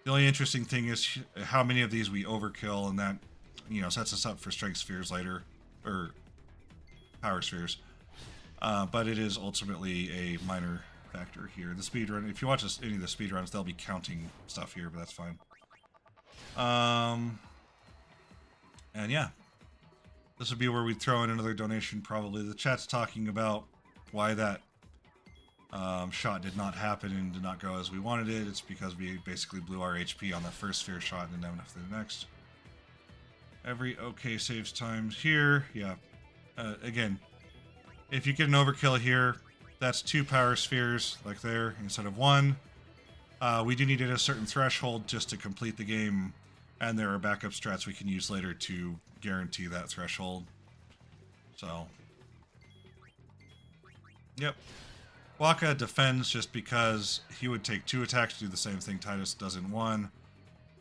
only interesting thing is how many of these we overkill, and that, sets us up for strength spheres later, or power spheres. But it is ultimately a minor factor here. The speedrun, if you watch any of the speedruns, they'll be counting stuff here, but that's fine. And yeah, this would be where we'd throw in another donation probably. The chat's talking about why that shot did not happen and did not go as we wanted it. It's because we basically blew our HP on the first sphere shot and didn't have enough for the next. Every OK saves times here. Yeah. Again, if you get an overkill here, that's 2 power spheres, like there, instead of 1. We do need it at a certain threshold just to complete the game, and there are backup strats we can use later to guarantee that threshold. So, yep. Waka defends just because he would take 2 attacks to do the same thing Titus does in 1.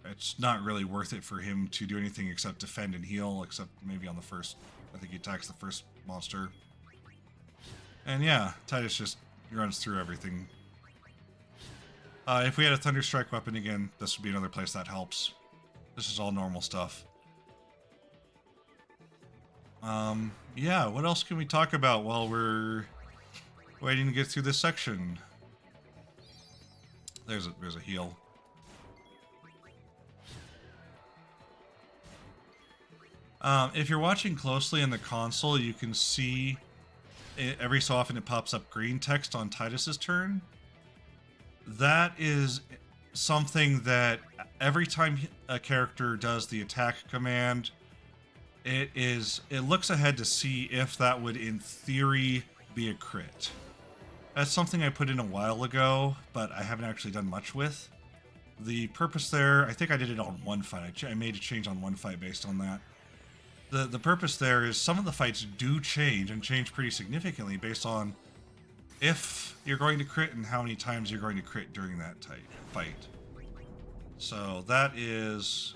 It's not really worth it for him to do anything except defend and heal, except maybe on the first, I think he attacks the first monster. And yeah, Titus just runs through everything. If we had a Thunderstrike weapon again, this would be another place that helps. This is all normal stuff. Yeah, what else can we talk about while we're waiting to get through this section? There's a heal. If you're watching closely in the console, you can see every so often it pops up green text on Titus's turn. That is something that every time a character does the attack command, it looks ahead to see if that would in theory be a crit. That's something I put in a while ago, but I haven't actually done much with. The purpose there, I think I did it on one fight. I made a change on one fight based on that. The purpose there is some of the fights do change, and change pretty significantly based on if you're going to crit and how many times you're going to crit during that fight. So that is...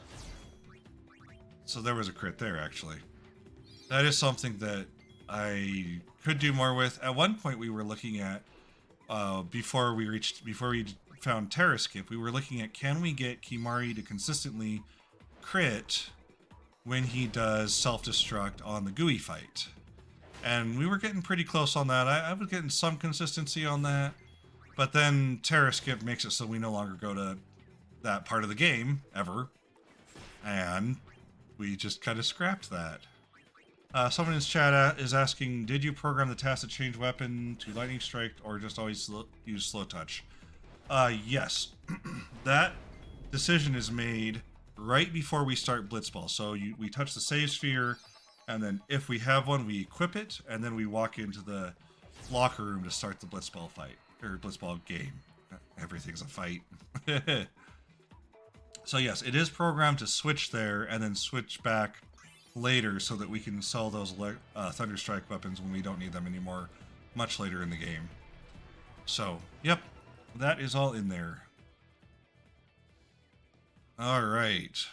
So there was a crit there, actually. That is something that I could do more with. At one point we were looking at, before we found Terra Skip, we were looking at, can we get Kimari to consistently crit when he does self-destruct on the GUI fight? And we were getting pretty close on that. I was getting some consistency on that, but then Terra Skip makes it so we no longer go to that part of the game, ever, and we just kind of scrapped that. Someone in his chat is asking, did you program the TAS to change weapon to Lightning Strike or just always use Slow Touch? Yes. That decision is made right before we start Blitzball. So we touch the save sphere, and then if we have one, we equip it, and then we walk into the locker room to start the blitzball fight, or blitzball game. Everything's a fight. So yes, it is programmed to switch there and then switch back later so that we can sell those Thunderstrike weapons when we don't need them anymore much later in the game. So, yep, that is all in there. Alright.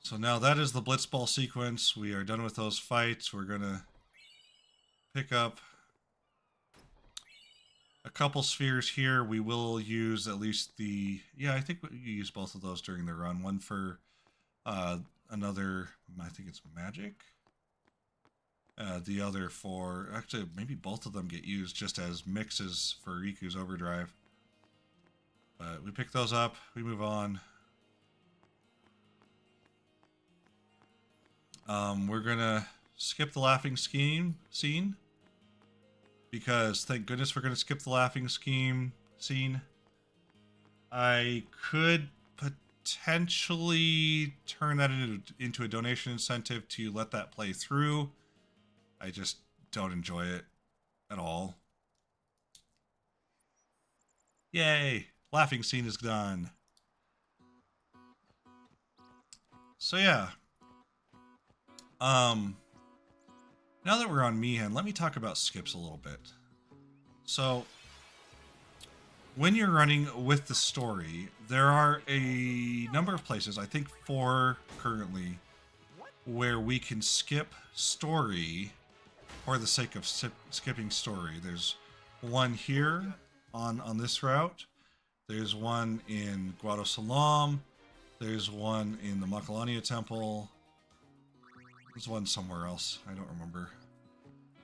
So now that is the blitzball sequence. We are done with those fights. We're going to pick up a couple spheres here. We will use at least the... Yeah, I think we use both of those during the run. One for another... I think it's magic. The other for... Actually, maybe both of them get used just as mixes for Riku's Overdrive. But we pick those up. We move on. We're going to skip the laughing scene. Because thank goodness we're going to skip the laughing scene. I could potentially turn that into a donation incentive to let that play through. I just don't enjoy it at all. Yay! Laughing scene is done. So yeah. Now that we're on Mi'ihen, let me talk about skips a little bit. So, when you're running with the story, there are a number of places, I think 4 currently, where we can skip story for the sake of skipping story. There's one here on this route. There's one in Guado Salam. There's one in the Makalania Temple. There's one somewhere else. I don't remember.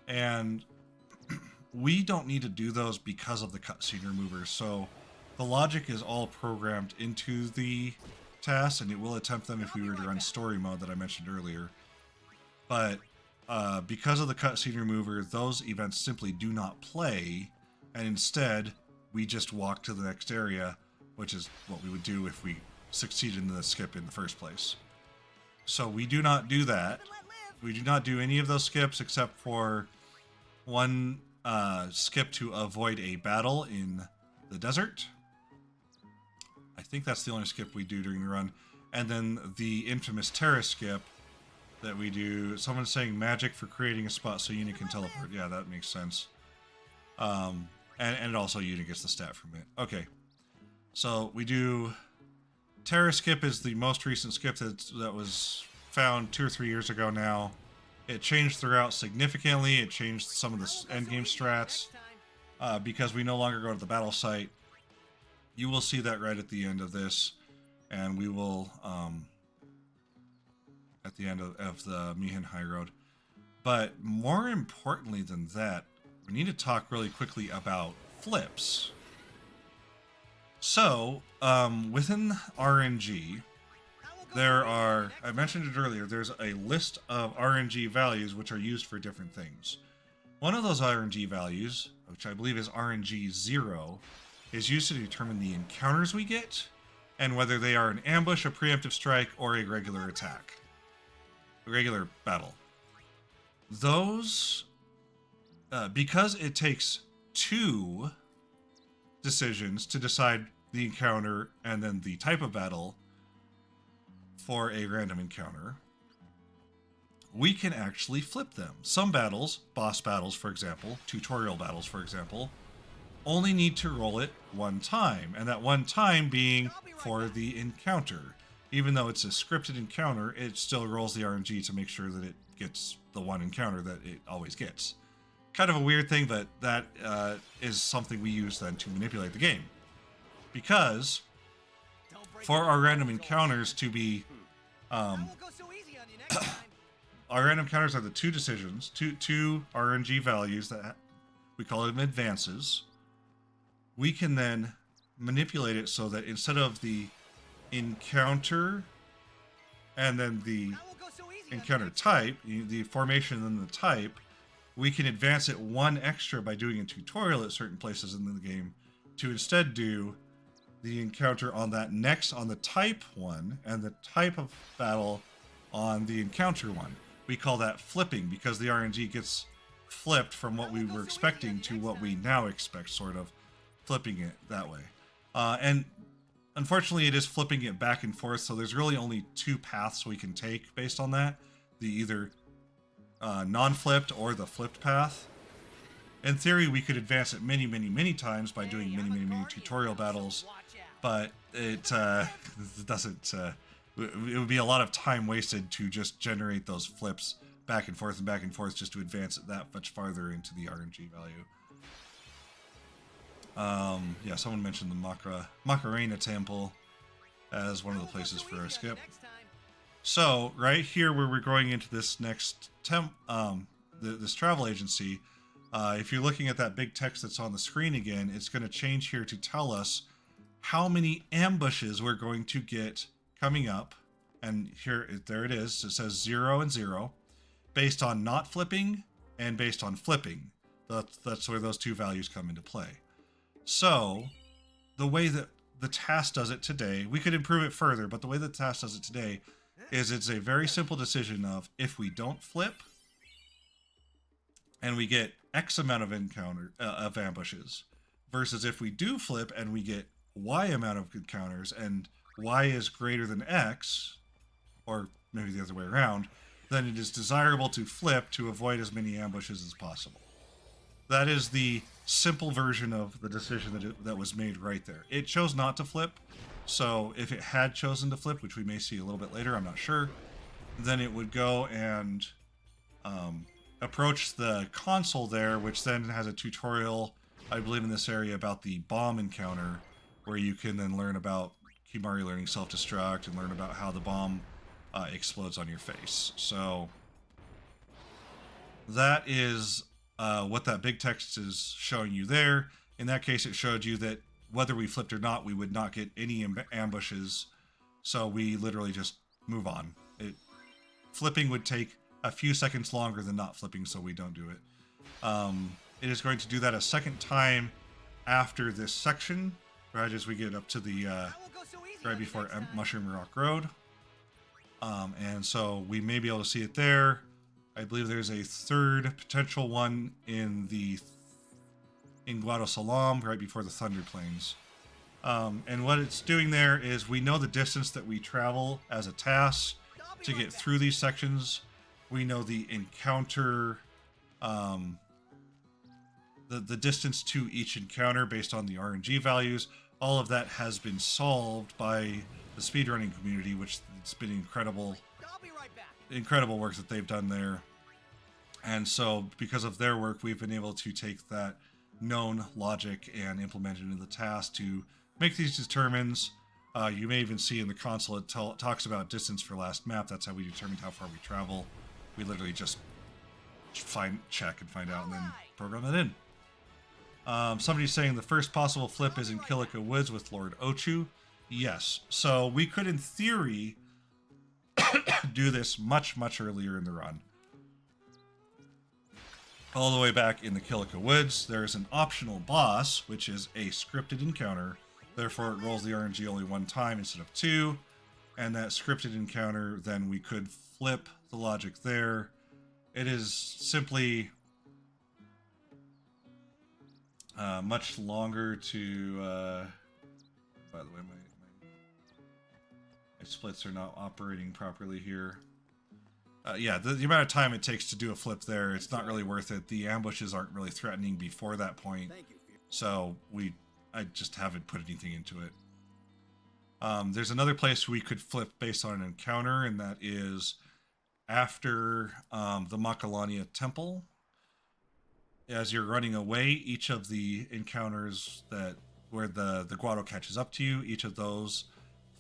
And we don't need to do those because of the cutscene remover. So the logic is all programmed into the tasks, and it will attempt them if we were to run story mode that I mentioned earlier. But because of the cutscene remover, those events simply do not play, and instead we just walk to the next area, which is what we would do if we succeeded in the skip in the first place. So we do not do that. We do not do any of those skips except for one skip to avoid a battle in the desert. I think that's the only skip we do during the run. And then the infamous terrace skip that we do. Someone's saying magic for creating a spot so Unit can teleport. Yeah, that makes sense. And also Unit gets the stat from it. Okay. So we do... Terrace skip is the most recent skip that was found 2 or 3 years ago now. It changed the route significantly. It changed some of the endgame strats because we no longer go to the battle site. You will see that right at the end of this, and we will at the end of the Mi'ihen High Road. But more importantly than that, we need to talk really quickly about flips. So, within RNG, there are, I mentioned it earlier, there's a list of RNG values which are used for different things. One of those RNG values, which I believe is RNG 0, is used to determine the encounters we get, and whether they are an ambush, a preemptive strike, or a regular attack. A regular battle. Those, because it takes 2 decisions to decide the encounter and then the type of battle for a random encounter, we can actually flip them. Some battles, boss battles for example, tutorial battles for example, only need to roll it 1 time, and that 1 time being for the encounter. Even though it's a scripted encounter, it still rolls the RNG to make sure that it gets the 1 encounter that it always gets. Kind of a weird thing, but that is something we use then to manipulate the game. Because for our random encounters to be... our random encounters are the 2 decisions, two RNG values that we call them advances. We can then manipulate it so that instead of the encounter and then the encounter type, the formation and the type, we can advance it 1 extra by doing a tutorial at certain places in the game to instead do the encounter on that next on the type one and the type of battle on the encounter one. We call that flipping because the RNG gets flipped from what we were expecting to what we now expect, sort of flipping it that way. And unfortunately, it is flipping it back and forth, so there's really only two paths we can take based on that. The either non-flipped or the flipped path. In theory, we could advance it many times by doing many tutorial battles, but it doesn't. It would be a lot of time wasted to just generate those flips back and forth just to advance it that much farther into the RNG value. Yeah, someone mentioned the Macarena Temple as one of the places for a skip. So right here, where we're going into this next this travel agency, if you're looking at that big text that's on the screen again, it's going to change here to tell us how many ambushes we're going to get coming up. And there it is. It says 0 and 0, based on not flipping and based on flipping. That's where those two values come into play. So the way that the TAS does it today, we could improve it further, but the way the TAS does it today is it's a very simple decision of if we don't flip and we get X amount of ambushes, versus if we do flip and we get Y amount of encounters and Y is greater than X, or maybe the other way around, then it is desirable to flip to avoid as many ambushes as possible. That is the simple version of the decision that was made right there. It chose not to flip, so if it had chosen to flip, which we may see a little bit later, I'm not sure, then it would go and approach the console there, which then has a tutorial, I believe, in this area about the bomb encounter, where you can then learn about Kimari learning self-destruct and learn about how the bomb explodes on your face. So that is what that big text is showing you there. In that case, it showed you that whether we flipped or not, we would not get any ambushes. So we literally just move on. Flipping would take a few seconds longer than not flipping, so we don't do it. It is going to do that a second time after this section, right as we get up to the right before Mushroom Rock Road. And so we may be able to see it there. I believe there's a third potential one in Guado Salam, right before the Thunder Plains. And what it's doing there is we know the distance that we travel as a TAS to get through these sections. We know the encounter, the distance to each encounter based on the RNG values. All of that has been solved by the speedrunning community, which it's been incredible work that they've done there. And so because of their work, we've been able to take that known logic and implement it into the task to make these determines. You may even see in the console it talks about distance for last map. That's how we determined how far we travel. We literally just check and find out and then program that in. Somebody's saying the first possible flip is in Kilika Woods with Lord Ochu. Yes. So we could, in theory, do this much earlier in the run. All the way back in the Kilika Woods, there's an optional boss, which is a scripted encounter. Therefore, it rolls the RNG only one time instead of two. And that scripted encounter, then we could flip the logic there. It is simply much longer to... by the way, my splits are not operating properly here. Yeah, the amount of time it takes to do a flip there, it's not really worth it. The ambushes aren't really threatening before that point. So I just haven't put anything into it. There's another place we could flip based on an encounter, and that is after the Makalania Temple. As you're running away, each of the encounters where the Guado catches up to you, each of those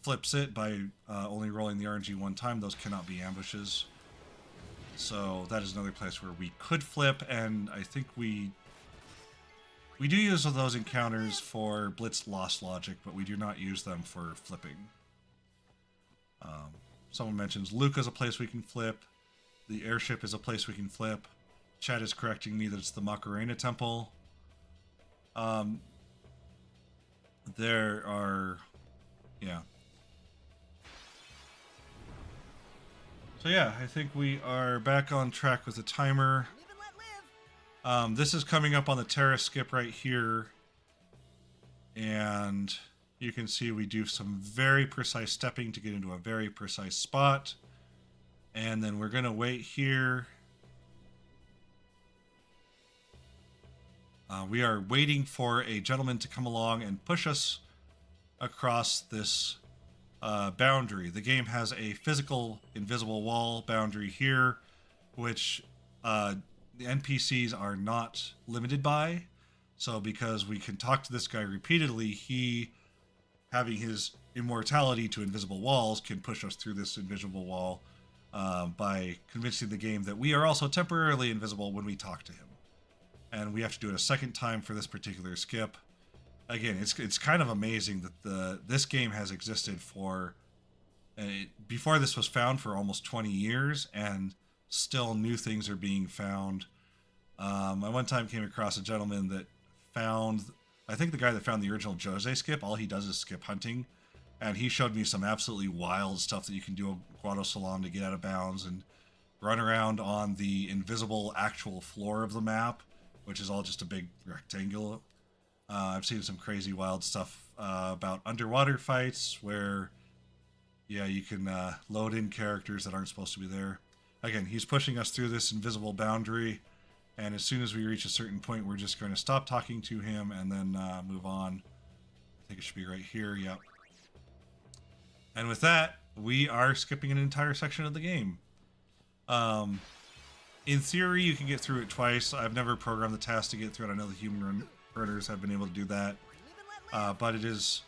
flips it by only rolling the RNG one time. Those cannot be ambushes. So that is another place where we could flip, and I think we do use those encounters for Blitz Lost logic, but we do not use them for flipping. Someone mentions Luca is a place we can flip. The airship is a place we can flip. Chad is correcting me that it's the Macarena Temple. There are... yeah. So yeah, I think we are back on track with the timer. This is coming up on the Terra skip right here. And you can see we do some very precise stepping to get into a very precise spot. And then we're going to wait here. We are waiting for a gentleman to come along and push us across this boundary. The game has a physical invisible wall boundary here, which the NPCs are not limited by. So because we can talk to this guy repeatedly, he, having his immortality to invisible walls, can push us through this invisible wall by convincing the game that we are also temporarily invisible when we talk to him. And we have to do it a second time for this particular skip. Again, it's kind of amazing that this game has existed for before this was found for almost 20 years, and still new things are being found. I one time came across a gentleman that found, I think the guy that found the original Jose skip, all he does is skip hunting, and he showed me some absolutely wild stuff that you can do at Guado Salon to get out of bounds and run around on the invisible actual floor of the map, which is all just a big rectangle. I've seen some crazy wild stuff about underwater fights where, yeah, you can load in characters that aren't supposed to be there. Again, he's pushing us through this invisible boundary, and as soon as we reach a certain point, we're just going to stop talking to him and then move on. I think it should be right here, yep. And with that, we are skipping an entire section of the game. In theory, you can get through it twice. I've never programmed the task to get through it. I know the human runners have been able to do that. But it is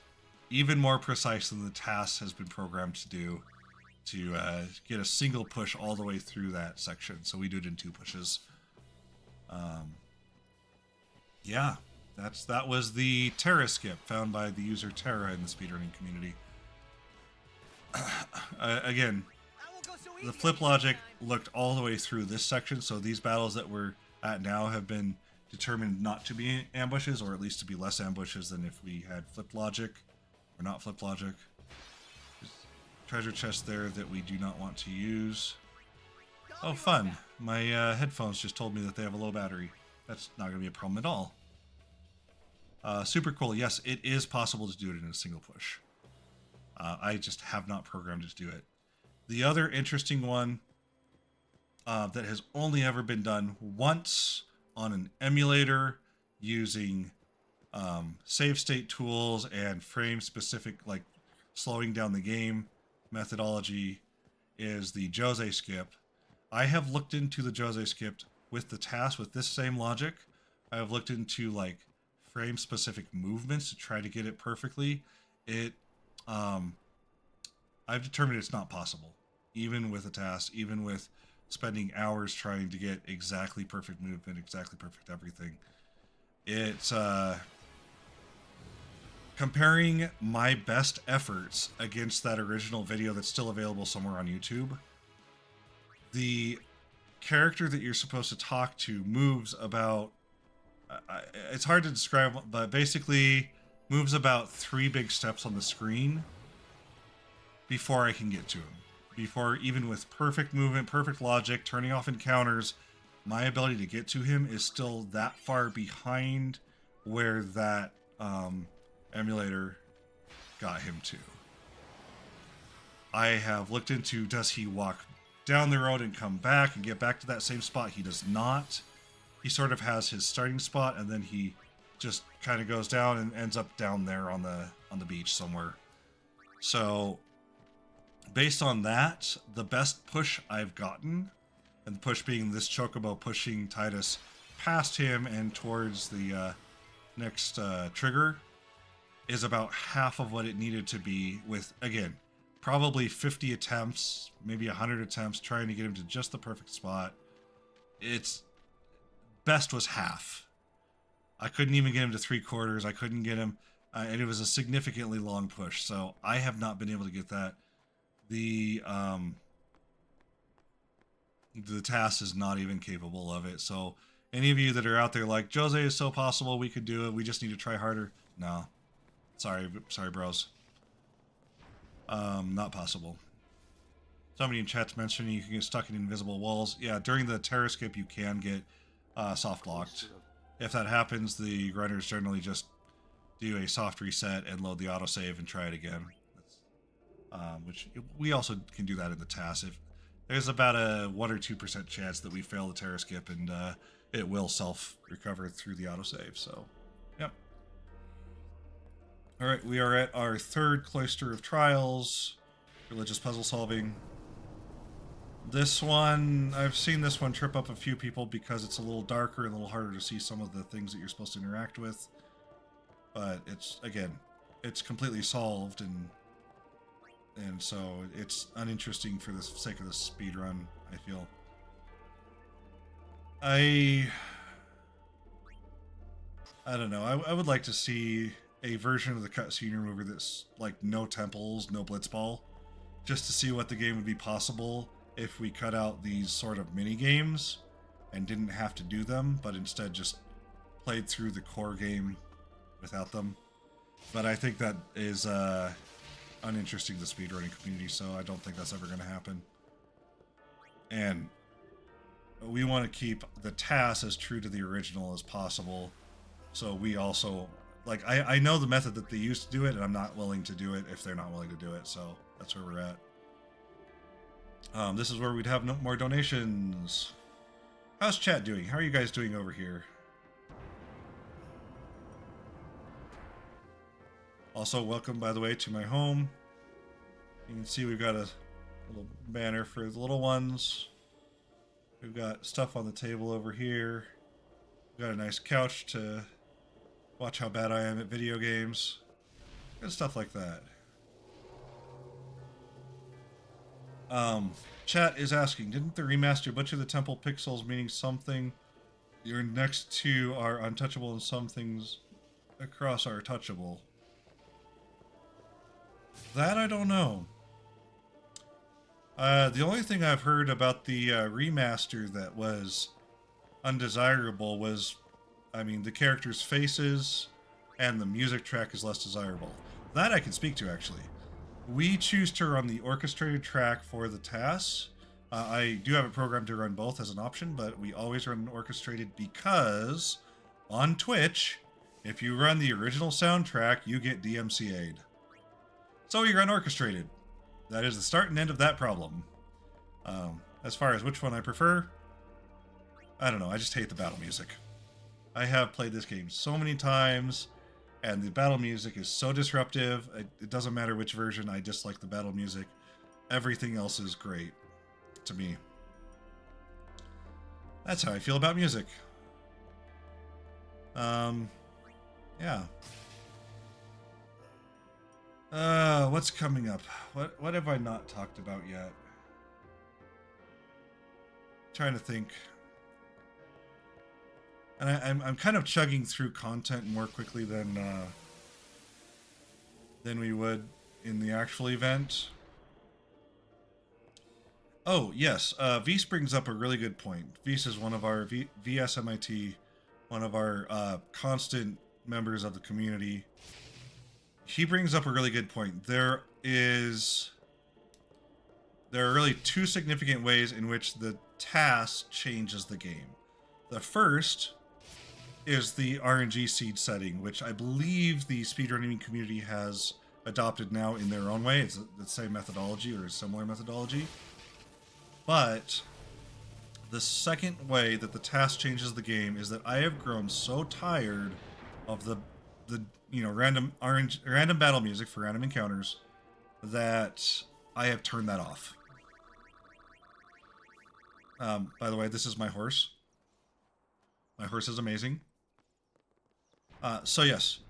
even more precise than the task has been programmed to do, to get a single push all the way through that section. So we do it in 2 pushes. Yeah, that was the Terra skip found by the user Terra in the speedrunning community. Again, the flip logic looked all the way through this section, so these battles that we're at now have been determined not to be ambushes, or at least to be less ambushes than if we had flipped logic, or not flipped logic. There's treasure chest there that we do not want to use. Oh, fun. My headphones just told me that they have a low battery. That's not going to be a problem at all. Super cool. Yes, it is possible to do it in a single push. I just have not programmed it to do it. The other interesting one that has only ever been done once on an emulator using save state tools and frame specific, like slowing down the game methodology, is the Jose skip. I have looked into the Jose skip with the task with this same logic. I have looked into like frame specific movements to try to get it perfectly. I've determined it's not possible, even with a task, even with spending hours trying to get exactly perfect movement, exactly perfect everything. It's comparing my best efforts against that original video that's still available somewhere on YouTube. The character that you're supposed to talk to moves about, it's hard to describe, but basically moves about 3 big steps on the screen before I can get to him. Before, even with perfect movement, perfect logic, turning off encounters, my ability to get to him is still that far behind where that emulator got him to. I have looked into, does he walk down the road and come back and get back to that same spot? He does not. He sort of has his starting spot, and then he just kind of goes down and ends up down there on the beach somewhere. So based on that, the best push I've gotten, and the push being this chocobo pushing Titus past him and towards the next trigger, is about half of what it needed to be, with, again, probably 50 attempts, maybe 100 attempts, trying to get him to just the perfect spot. It's best was half. I couldn't even get him to 3/4. I couldn't get him, and it was a significantly long push, so I have not been able to get that. The task is not even capable of it. So any of you that are out there like, Jose is so possible, we could do it, we just need to try harder. No. Sorry bros. Not possible. Somebody in chat's mentioning you can get stuck in invisible walls. Yeah, during the Terra skip you can get soft locked. If that happens, the runners generally just do a soft reset and load the autosave and try it again. Which we also can do that in the TAS. If there's about a 1 or 2% chance that we fail the terror skip, and it will self-recover through the autosave. So, yep. All right, we are at our third cloister of trials, religious puzzle solving. This one, I've seen this one trip up a few people because it's a little darker and a little harder to see some of the things that you're supposed to interact with. But it's, again, it's completely solved, and so it's uninteresting for the sake of the speed run, I feel. I don't know. I would like to see a version of the cutscene remover that's like no temples, no blitzball, just to see what the game would be possible if we cut out these sort of mini games and didn't have to do them, but instead just played through the core game without them. But I think that is uninteresting to the speedrunning community, so I don't think that's ever going to happen. And we want to keep the TAS as true to the original as possible, so we also, like, I know the method that they used to do it, and I'm not willing to do it if they're not willing to do it, so that's where we're at. This is where we'd have no more donations. How's chat doing? How are you guys doing over here? Also, welcome, by the way, to my home. You can see we've got a little banner for the little ones. We've got stuff on the table over here. We've got a nice couch to watch how bad I am at video games. Good stuff like that. Chat is asking, didn't the remaster butcher the temple pixels, meaning something you're next to are untouchable and some things across are touchable? That I don't know. The only thing I've heard about the remaster that was undesirable was, I mean, the characters' faces and the music track is less desirable. That I can speak to, actually. We choose to run the orchestrated track for the TAS. I do have a program to run both as an option, but we always run orchestrated because on Twitch, if you run the original soundtrack, you get DMCA'd. So we run orchestrated. That is the start and end of that problem. As far as which one I prefer, I don't know. I just hate the battle music. I have played this game so many times, and the battle music is so disruptive. It doesn't matter which version, I dislike the battle music. Everything else is great to me. That's how I feel about music. Yeah. What's coming up? What have I not talked about yet? Trying to think. And I'm kind of chugging through content more quickly than we would in the actual event. Oh, yes. Vs brings up a really good point. Vs is one of our VSMIT, one of our constant members of the community. He brings up a really good point. There are really two significant ways in which the TAS changes the game. The first is the RNG seed setting, which I believe the speedrunning community has adopted now in their own way. It's the same methodology or a similar methodology. But the second way that the TAS changes the game is that I have grown so tired of the random battle music for random encounters that I have turned that off. By the way, this is my horse. My horse is amazing. So yes,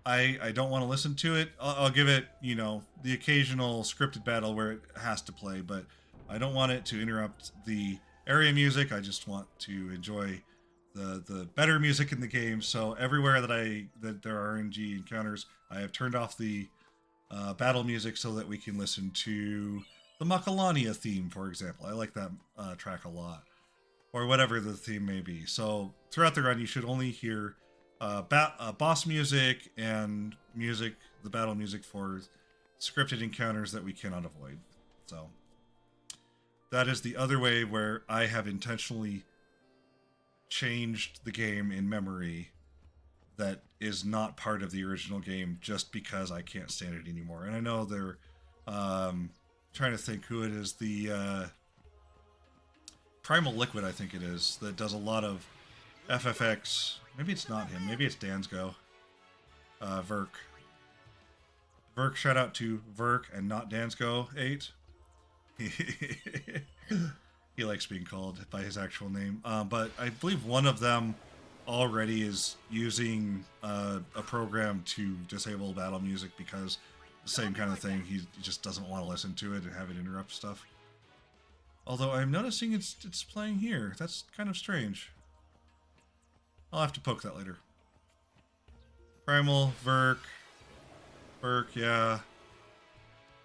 I don't want to listen to it. I'll give it, the occasional scripted battle where it has to play, but I don't want it to interrupt the area music. I just want to enjoy the better music in the game. So everywhere that there are RNG encounters, I have turned off the battle music so that we can listen to the Makalania theme, for example. I like that track a lot, or whatever the theme may be. So throughout the run, you should only hear boss music and the battle music for scripted encounters that we cannot avoid. So that is the other way where I have intentionally changed the game in memory that is not part of the original game just because I can't stand it anymore. And I know they're trying to think who it is. The Primal Liquid, I think it is, that does a lot of FFX. Maybe it's not him. Maybe it's Dansgo. Verk. Verk, shout out to Verk and not Dansgo 8. He likes being called by his actual name. But I believe one of them already is using a program to disable battle music because the same kind of thing. He just doesn't want to listen to it and have it interrupt stuff. Although I'm noticing it's playing here. That's kind of strange. I'll have to poke that later. Primal, Verk, yeah.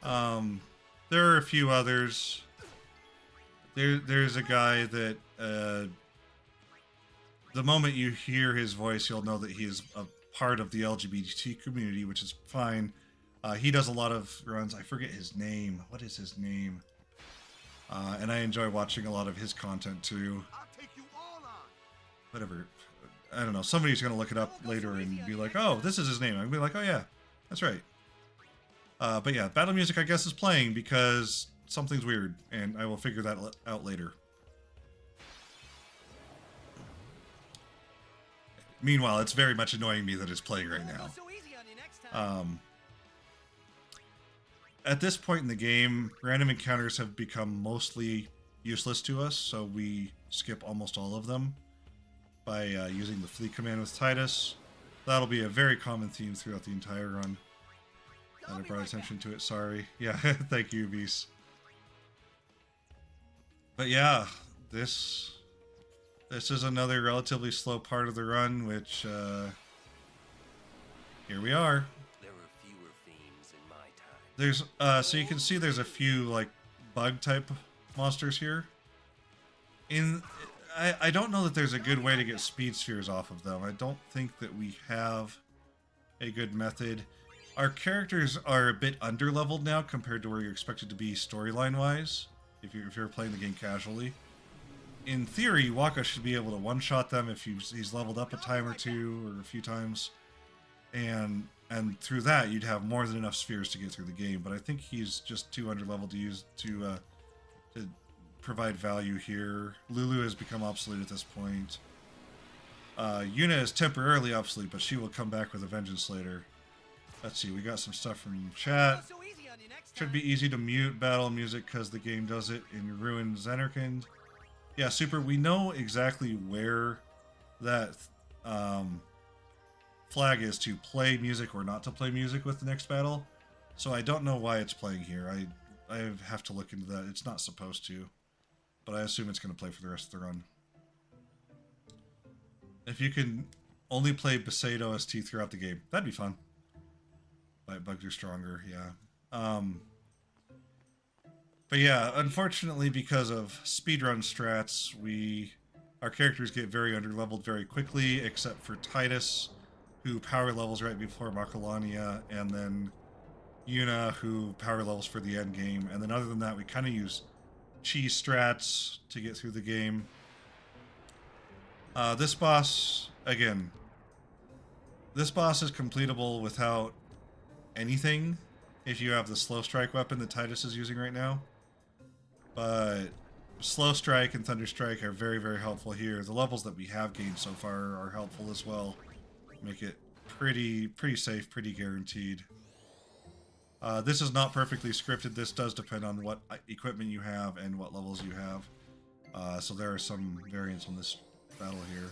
There are a few others. There's a guy that the moment you hear his voice, you'll know that he is a part of the LGBT community, which is fine. He does a lot of runs. I forget his name. What is his name? And I enjoy watching a lot of his content too. Whatever. I don't know. Somebody's going to look it up later and be like, oh, this is his name. I'm going to be like, oh yeah, that's right. But yeah, battle music, I guess, is playing because something's weird, and I will figure that out later. Meanwhile, it's very much annoying me that it's playing right now. At this point in the game, random encounters have become mostly useless to us, so we skip almost all of them by using the flee command with Titus. That'll be a very common theme throughout the entire run. That I brought attention to it, sorry. Yeah, thank you, Beast. But yeah, this is another relatively slow part of the run, which, here we are. There were fewer themes in my time. There's, so you can see there's a few, like, bug-type monsters here. I don't know that there's a good way to get speed spheres off of them. I don't think that we have a good method. Our characters are a bit underleveled now compared to where you're expected to be storyline-wise, if you're playing the game casually. In theory, Waka should be able to one-shot them if he's leveled up a time or two, or a few times. And through that, you'd have more than enough spheres to get through the game. But I think he's just too underleveled to use to provide value here. Lulu has become obsolete at this point. Yuna is temporarily obsolete, but she will come back with a vengeance later. Let's see, we got some stuff from chat. Should be easy to mute battle music because the game does it in Ruined Zenerkind. Yeah, Super, we know exactly where that flag is to play music or not to play music with the next battle. So I don't know why it's playing here. I have to look into that. It's not supposed to. But I assume it's going to play for the rest of the run. If you can only play Besaid OST throughout the game, that'd be fun. Bugs are stronger, yeah. But yeah, unfortunately, because of speedrun strats, our characters get very underleveled very quickly, except for Titus, who power levels right before Makalania, and then Yuna, who power levels for the end game. And then other than that, we kind of use cheese strats to get through the game. This boss, again, this boss is completable without anything if you have the slow strike weapon that Titus is using right now. But slow strike and thunder strike are very, very helpful here. The levels that we have gained so far are helpful as well. Make it pretty safe, pretty guaranteed. This is not perfectly scripted. This does depend on what equipment you have and what levels you have. So there are some variants on this battle here.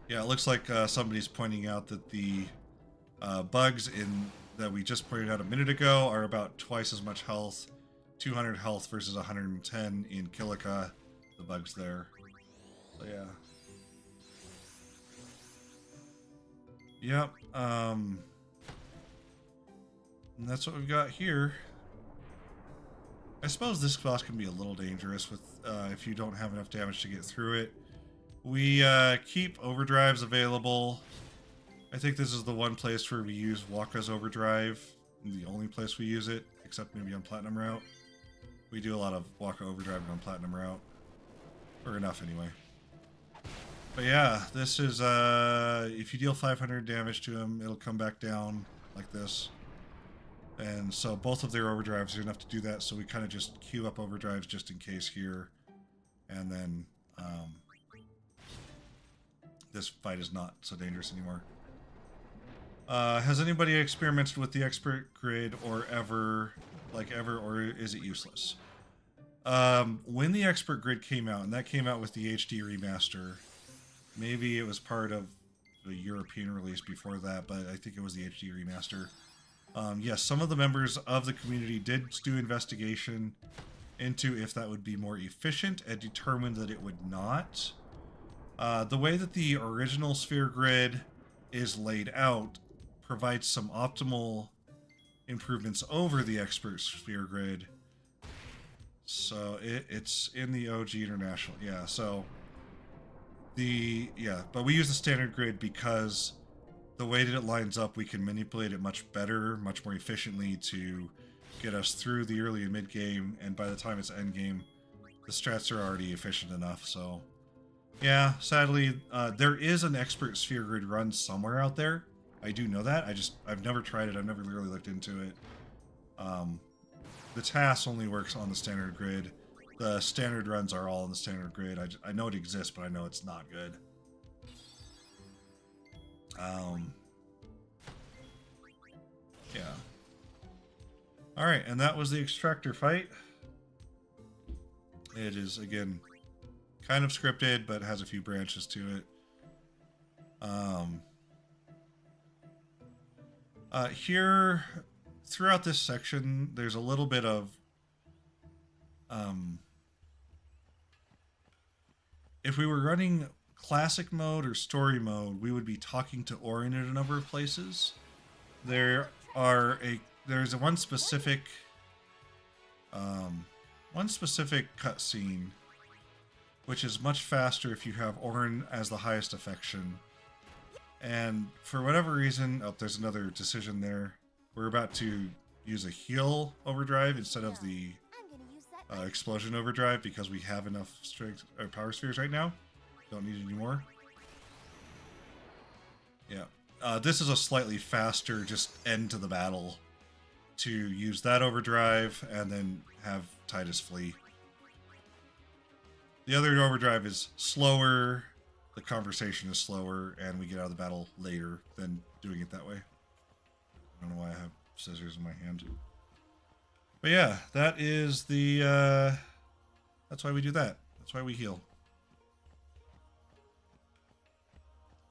Yeah, it looks like somebody's pointing out that the bugs that we just pointed out a minute ago are about twice as much health, 200 health versus 110 in Kilika, the bugs there. So yeah. Yep, and that's what we've got here. I suppose this boss can be a little dangerous with if you don't have enough damage to get through it. We keep overdrives available. I think this is the one place where we use Waka's overdrive, the only place we use it, except maybe on Platinum Route. We do a lot of Waka overdrive on Platinum Route. Or enough anyway. But yeah, this is, if you deal 500 damage to him, it'll come back down like this. And so both of their overdrives are enough to do that, so we kind of just queue up overdrives just in case here. And then this fight is not so dangerous anymore. Has anybody experimented with the expert grid or ever, or is it useless? When the expert grid came out, and that came out with the HD remaster, maybe it was part of the European release before that, but I think it was the HD remaster. Yes, some of the members of the community did do investigation into if that would be more efficient and determined that it would not. The way that the original sphere grid is laid out provides some optimal improvements over the expert sphere grid. So it's in the OG International. Yeah, so but we use the standard grid because the way that it lines up, we can manipulate it much better, much more efficiently to get us through the early and mid game, and by the time it's end game, the strats are already efficient enough. So yeah, sadly, there is an expert sphere grid run somewhere out there. I do know that. I've never tried it. I've never really looked into it. The TAS only works on the standard grid. The standard runs are all on the standard grid. I know it exists, but I know it's not good. Yeah. Alright, and that was the extractor fight. It is, again, kind of scripted, but has a few branches to it. Here, throughout this section, there's a little bit of if we were running classic mode or story mode, we would be talking to Orin in a number of places. There's one specific cutscene which is much faster if you have Orin as the highest affection. And for whatever reason, there's another decision there. We're about to use a heal overdrive instead of the explosion overdrive because we have enough strength or power spheres right now. Don't need any more. Yeah. This is a slightly faster just end to the battle to use that overdrive and then have Titus flee. The other overdrive is slower, the conversation is slower, and we get out of the battle later than doing it that way. I don't know why I have scissors in my hand. But yeah, that is the, that's why we do that. That's why we heal.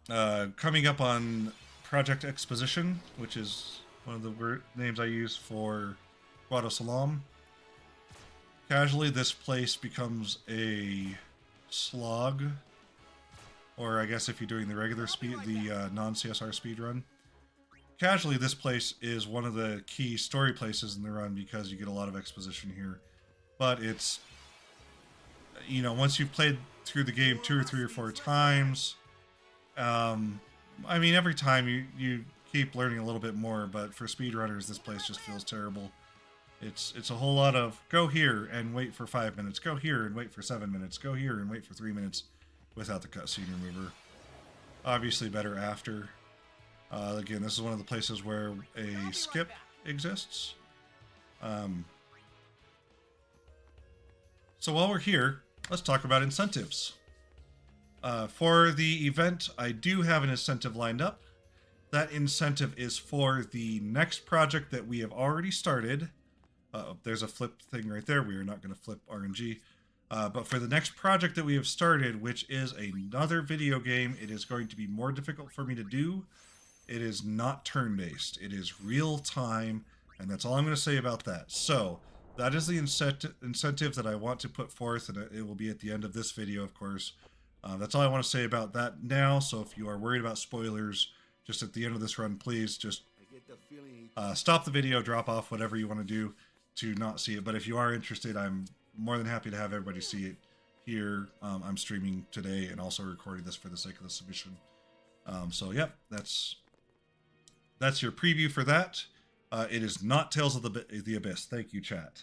Coming up on Project Exposition, which is one of the names I use for Guado Salam. Casually, this place becomes a slog, or I guess if you're doing the regular speed, the non-CSR speed run. Casually, this place is one of the key story places in the run because you get a lot of exposition here. But it's, you know, once you've played through the game 2 or 3 or 4 times, I mean, every time you keep learning a little bit more, but for speedrunners, this place just feels terrible. It's a whole lot of go here and wait for 5 minutes, go here and wait for 7 minutes, go here and wait for 3 minutes without the cutscene remover. Obviously better after. Again, this is one of the places where a skip exists. So while we're here, let's talk about incentives. For the event, I do have an incentive lined up. That incentive is for the next project that we have already started. There's a flip thing right there. We are not going to flip RNG. But for the next project that we have started, which is another video game, it is going to be more difficult for me to do. It is not turn-based. It is real-time, and that's all I'm going to say about that. So, that is the incentive that I want to put forth, and it will be at the end of this video, of course. That's all I want to say about that now, so if you are worried about spoilers, just at the end of this run, please just stop the video, drop off, whatever you want to do to not see it. But if you are interested, I'm more than happy to have everybody see it here. I'm streaming today and also recording this for the sake of the submission. So, yep, that's your preview for that. It is not Tales of the Abyss. Thank you, chat.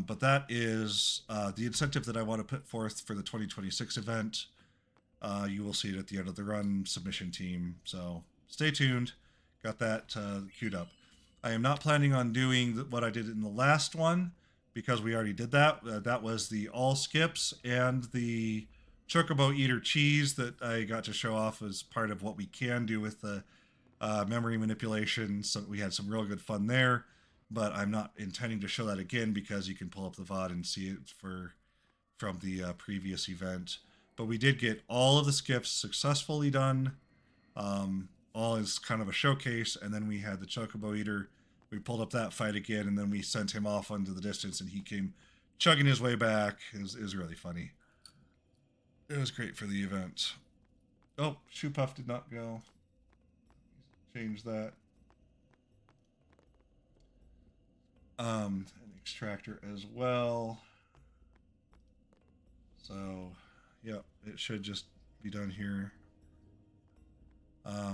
But that is the incentive that I want to put forth for the 2026 event. You will see it at the end of the run, submission team. So stay tuned. Got that queued up. I am not planning on doing what I did in the last one because we already did that. That was the all skips and the Chocobo Eater cheese that I got to show off as part of what we can do with the memory manipulation. So we had some real good fun there. But I'm not intending to show that again because you can pull up the VOD and see it from the previous event. But we did get all of the skips successfully done. All is kind of a showcase, and then we had the Chocobo Eater. We pulled up that fight again, and then we sent him off into the distance, and he came chugging his way back. It was really funny. It was great for the event. Oh, Shoe Puff did not go. Change that. An extractor as well. So, yeah, it should just be done here.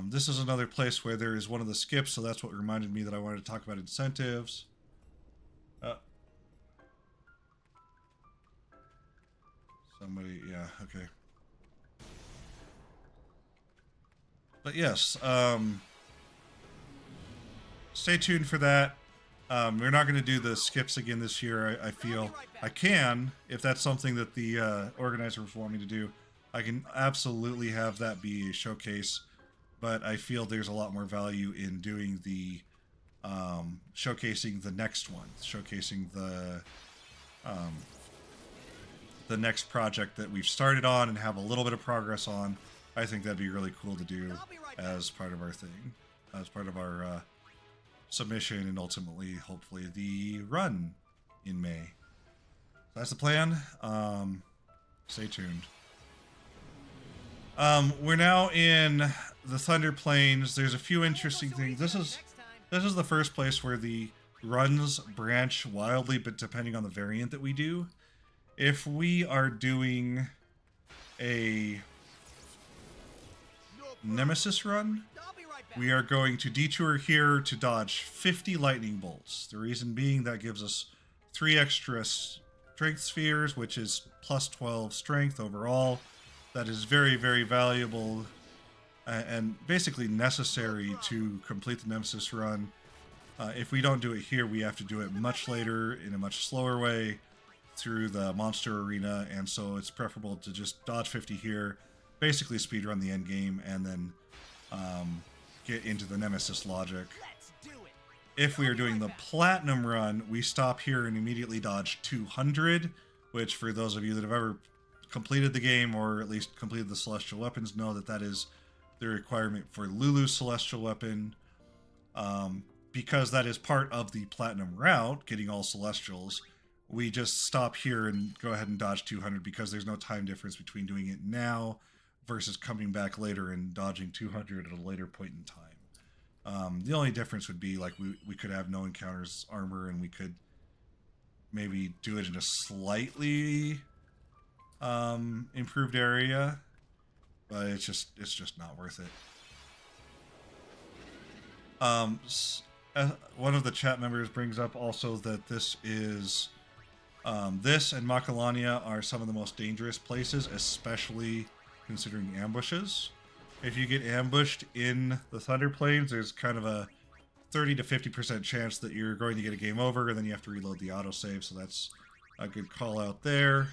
This is another place where there is one of the skips, so that's what reminded me that I wanted to talk about incentives. Somebody, yeah, okay. But yes, stay tuned for that. We're not going to do the skips again this year. I feel I can, if that's something that the organizers want me to do. I can absolutely have that be a showcase, but I feel there's a lot more value in doing the showcasing the next one, showcasing the next project that we've started on and have a little bit of progress on. I think that'd be really cool to do as part of our thing, as part of our submission, and ultimately, hopefully, the run in May. So that's the plan. Stay tuned. We're now in the Thunder Plains. There's a few interesting things. This is the first place where the runs branch wildly, but depending on the variant that we do. If we are doing a Nemesis run, we are going to detour here to dodge 50 lightning bolts. The reason being that gives us 3 extra strength spheres, which is plus 12 strength overall. That is very, very valuable and basically necessary to complete the Nemesis run. If we don't do it here, we have to do it much later in a much slower way through the monster arena, and so it's preferable to just dodge 50 here, basically speedrun the end game, and then get into the Nemesis logic. If we are doing the Platinum run, we stop here and immediately dodge 200, which for those of you that have ever completed the game, or at least completed the Celestial Weapons, know that that is the requirement for Lulu's Celestial Weapon. Because that is part of the Platinum route, getting all Celestials, we just stop here and go ahead and dodge 200 because there's no time difference between doing it now versus coming back later and dodging 200 at a later point in time. The only difference would be like we could have no encounters armor, and we could maybe do it in a slightly improved area, but it's just not worth it. One of the chat members brings up also that this is this and Macalania are some of the most dangerous places, especially considering ambushes. If you get ambushed in the Thunder Plains, there's kind of a 30 to 50% chance that you're going to get a game over, and then you have to reload the autosave, so that's a good call out there.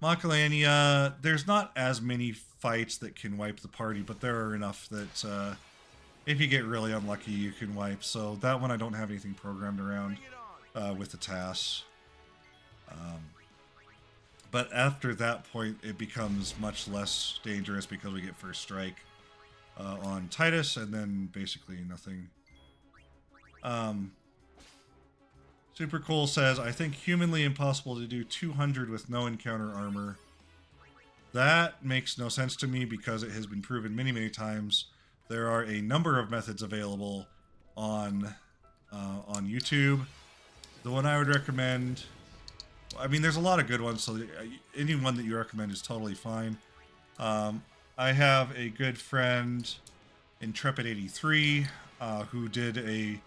Macalania, there's not as many fights that can wipe the party, but there are enough that if you get really unlucky, you can wipe. So that one I don't have anything programmed around with the TAS. But after that point, it becomes much less dangerous because we get first strike on Titus, and then basically nothing. Super Cool says, I think humanly impossible to do 200 with no encounter armor. That makes no sense to me because it has been proven many, many times. There are a number of methods available on YouTube. The one I would recommend, I mean, there's a lot of good ones, so any one that you recommend is totally fine. I have a good friend, Intrepid83, who did a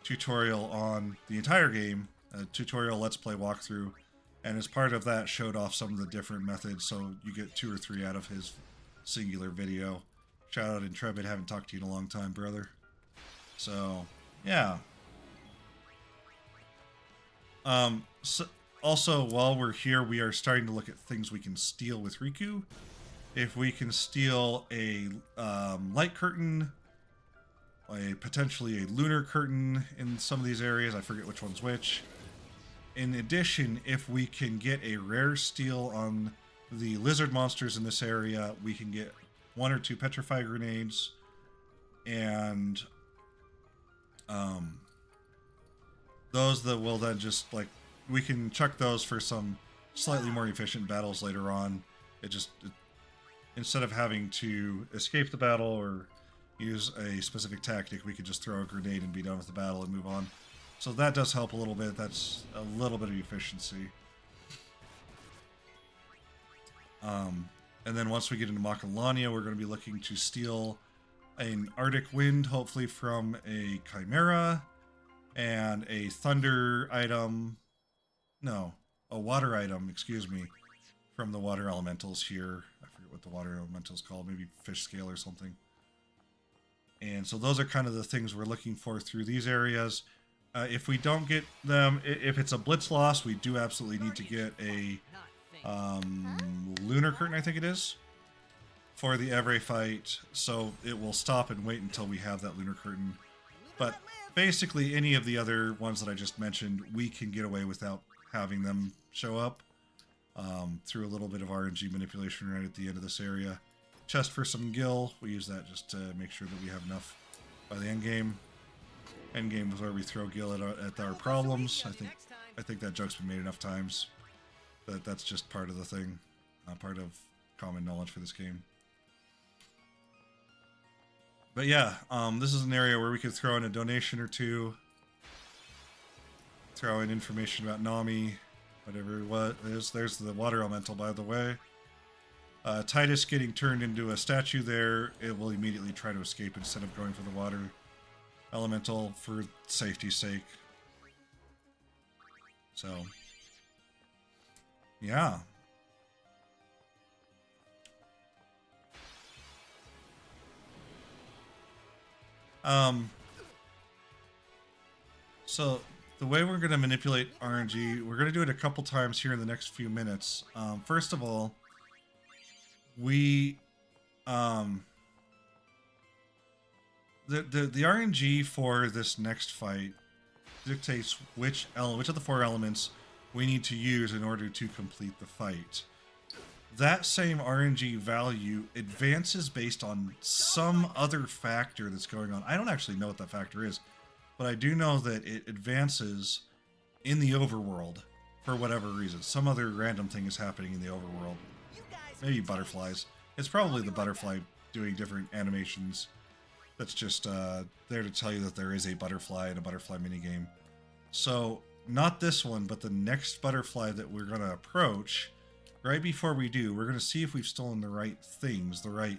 tutorial on the entire game a tutorial let's play walkthrough, and as part of that showed off some of the different methods, so you get 2 or 3 out of his singular video. Shout out Intrepid, haven't talked to you in a long time, brother. So, yeah. So also, while we're here, we are starting to look at things we can steal with Riku. If we can steal a light curtain, potentially a lunar curtain in some of these areas, I forget which one's which. In addition, if we can get a rare steal on the lizard monsters in this area, we can get 1 or 2 petrify grenades, and those that will then just, like, we can chuck those for some slightly more efficient battles later on. Instead of having to escape the battle or use a specific tactic, we could just throw a grenade and be done with the battle and move on. So that does help a little bit. That's a little bit of efficiency. And then once we get into Makalania, we're going to be looking to steal an Arctic Wind, hopefully from a Chimera, and a Thunder item. No, a Water item, excuse me, from the Water Elementals here. I forget what the Water Elemental's called, maybe Fish Scale or something. And so those are kind of the things we're looking for through these areas. If we don't get them, if it's a Blitz loss, we do absolutely need to get a Lunar Curtain, I think it is, for the Evray fight. So it will stop and wait until we have that Lunar Curtain. But basically, any of the other ones that I just mentioned, we can get away without having them show up through a little bit of RNG manipulation right at the end of this area. Chest for some gil. We use that just to make sure that we have enough by the end game. End game is where we throw gil at our problems. I think that joke's been made enough times. That's just part of the thing, part of common knowledge for this game. But yeah, this is an area where we could throw in a donation or 2. Throw in information about Nami, whatever it is. There's the Water Elemental, by the way. Titus getting turned into a statue there, it will immediately try to escape instead of going for the Water Elemental for safety's sake. So, yeah. So the way we're going to manipulate RNG, we're going to do it a couple times here in the next few minutes. First of all, we the RNG for this next fight dictates which of the 4 elements we need to use in order to complete the fight. That same RNG value advances based on some other factor that's going on. I don't actually know what that factor is, but I do know that it advances in the overworld for whatever reason. Some other random thing is happening in the overworld. Maybe butterflies. It's probably the butterfly doing different animations. That's just there to tell you that there is a butterfly in a butterfly minigame. So, not this one, but the next butterfly that we're going to approach, right before we do, we're going to see if we've stolen the right things, the right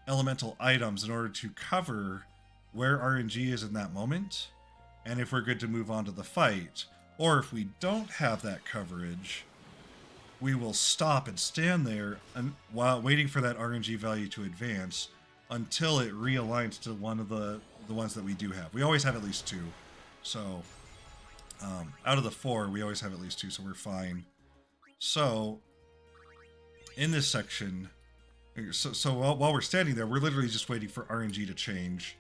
elemental items in order to cover where RNG is in that moment, and if we're good to move on to the fight. Or if we don't have that coverage, we will stop and stand there while waiting for that RNG value to advance until it realigns to one of the ones that we do have. We always have at least 2. So, out of the 4, we always have at least 2, so we're fine. So, in this section, so while we're standing there, we're literally just waiting for RNG to change.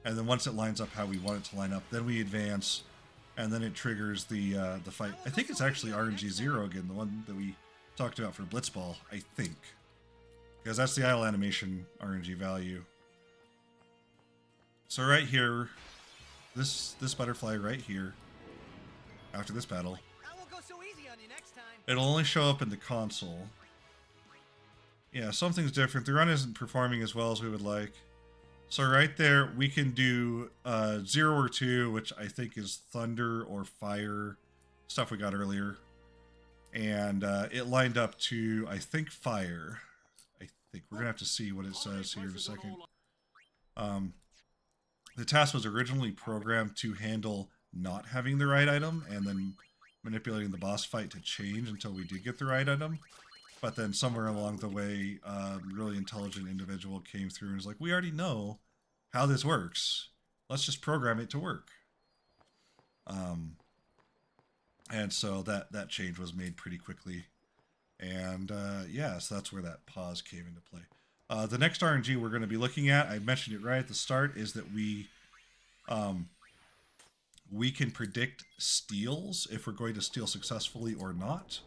And then once it lines up how we want it to line up, then we advance, and then it triggers the fight. I think it's actually RNG 0 again, the one that we talked about for Blitzball, I think. Because that's the idle animation RNG value. So right here, this butterfly right here, after this battle, it'll only show up in the console. Yeah, something's different. The run isn't performing as well as we would like. So right there, we can do 0 or 2, which I think is thunder or fire, stuff we got earlier. And it lined up to, I think, fire. I think we're going to have to see what it says here in a second. The task was originally programmed to handle not having the right item and then manipulating the boss fight to change until we did get the right item. But then somewhere along the way, a really intelligent individual came through and was like, we already know how this works. Let's just program it to work. And so that change was made pretty quickly. And yeah, so that's where that pause came into play. The next RNG we're going to be looking at, I mentioned it right at the start, is that we can predict steals, if we're going to steal successfully or not.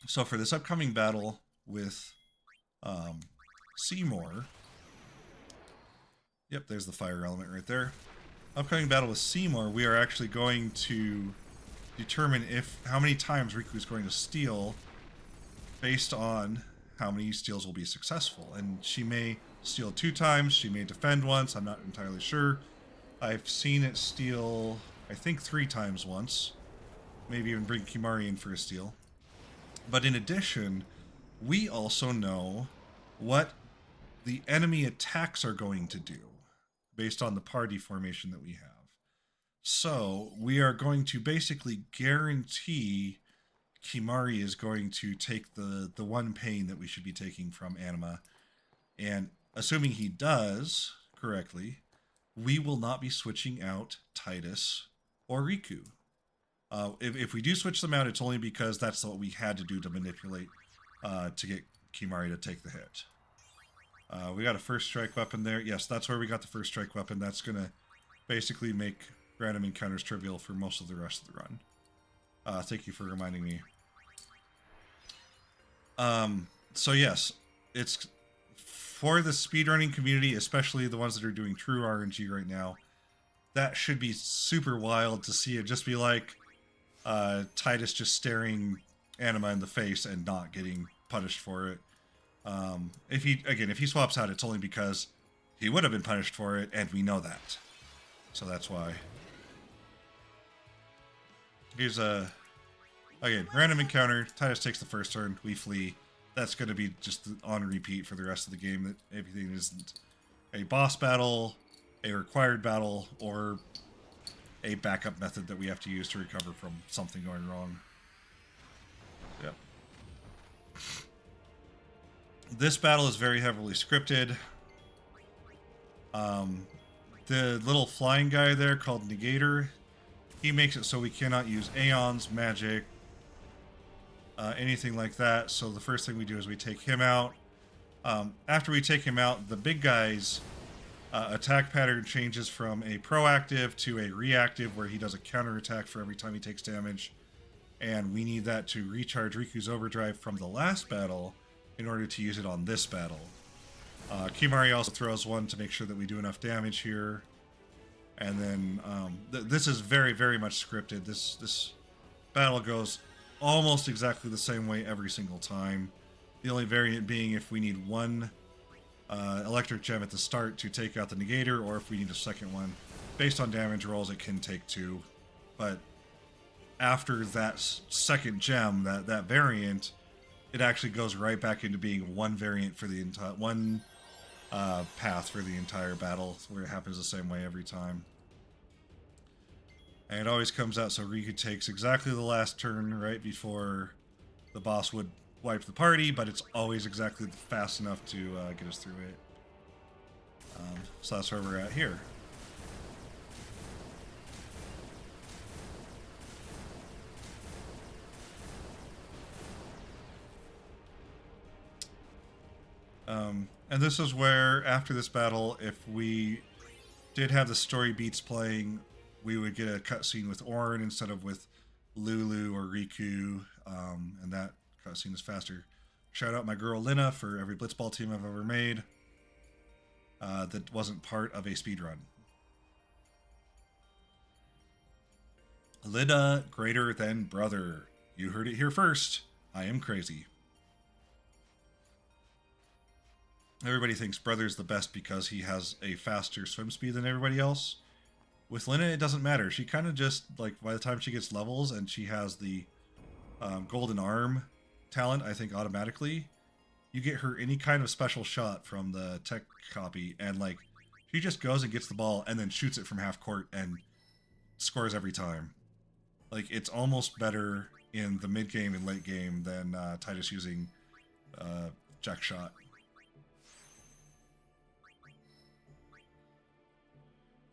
So for this upcoming battle with Seymour, yep, there's the fire element right there. Upcoming battle with Seymour, we are actually going to determine how many times Riku is going to steal based on how many steals will be successful. And she may steal 2 times, she may defend once, I'm not entirely sure. I've seen it steal, I think 3 times once. Maybe even bring Kimahri in for a steal. But in addition, we also know what the enemy attacks are going to do based on the party formation that we have. So we are going to basically guarantee Kimahri is going to take the 1 pain that we should be taking from Anima. And assuming he does correctly, we will not be switching out Titus or Riku. If we do switch them out, it's only because that's what we had to do to manipulate to get Kimahri to take the hit. We got a first strike weapon there. Yes, that's where we got the first strike weapon. That's going to basically make random encounters trivial for most of the rest of the run. Thank you for reminding me. So yes, it's for the speedrunning community, especially the ones that are doing true RNG right now. That should be super wild to see it just be like Titus just staring Anima in the face and not getting punished for it. If he swaps out, it's only because he would have been punished for it, and we know that. So that's why. Here's again, random encounter. Titus takes the first turn. We flee. That's going to be just on repeat for the rest of the game. That everything isn't a boss battle, a required battle, or a backup method that we have to use to recover from something going wrong. Yep. This battle is very heavily scripted. The little flying guy there called Negator, he makes it so we cannot use Aeons, magic, anything like that. So the first thing we do is we take him out. After we take him out, the big guy's attack pattern changes from a proactive to a reactive, where he does a counterattack for every time he takes damage. And we need that to recharge Riku's overdrive from the last battle in order to use it on this battle. Kimahri also throws one to make sure that we do enough damage here. And then this is very, very much scripted. This battle goes almost exactly the same way every single time. The only variant being if we need 1 electric gem at the start to take out the Negator, or if we need a second one. Based on damage rolls, it can take 2. But after that second gem, that variant, it actually goes right back into being 1 variant for the entire path for the entire battle, where it happens the same way every time. And it always comes out so Riku takes exactly the last turn right before the boss would wipe the party, but it's always exactly fast enough to get us through it. So that's where we're at here. And this is where, after this battle, if we did have the story beats playing, we would get a cutscene with Auron instead of with Lulu or Riku, and that cutscene is faster. Shout out my girl Lina for every blitzball team I've ever made that wasn't part of a speedrun. Lina greater than brother. You heard it here first. I am crazy. Everybody thinks Brother's the best because he has a faster swim speed than everybody else. With Lina, it doesn't matter. She kind of just, like, by the time she gets levels and she has the golden arm talent, I think automatically, you get her any kind of special shot from the tech copy, and, like, She just goes and gets the ball and then shoots it from half court and scores every time. Like, it's almost better in the mid game and late game than Titus using jack shot.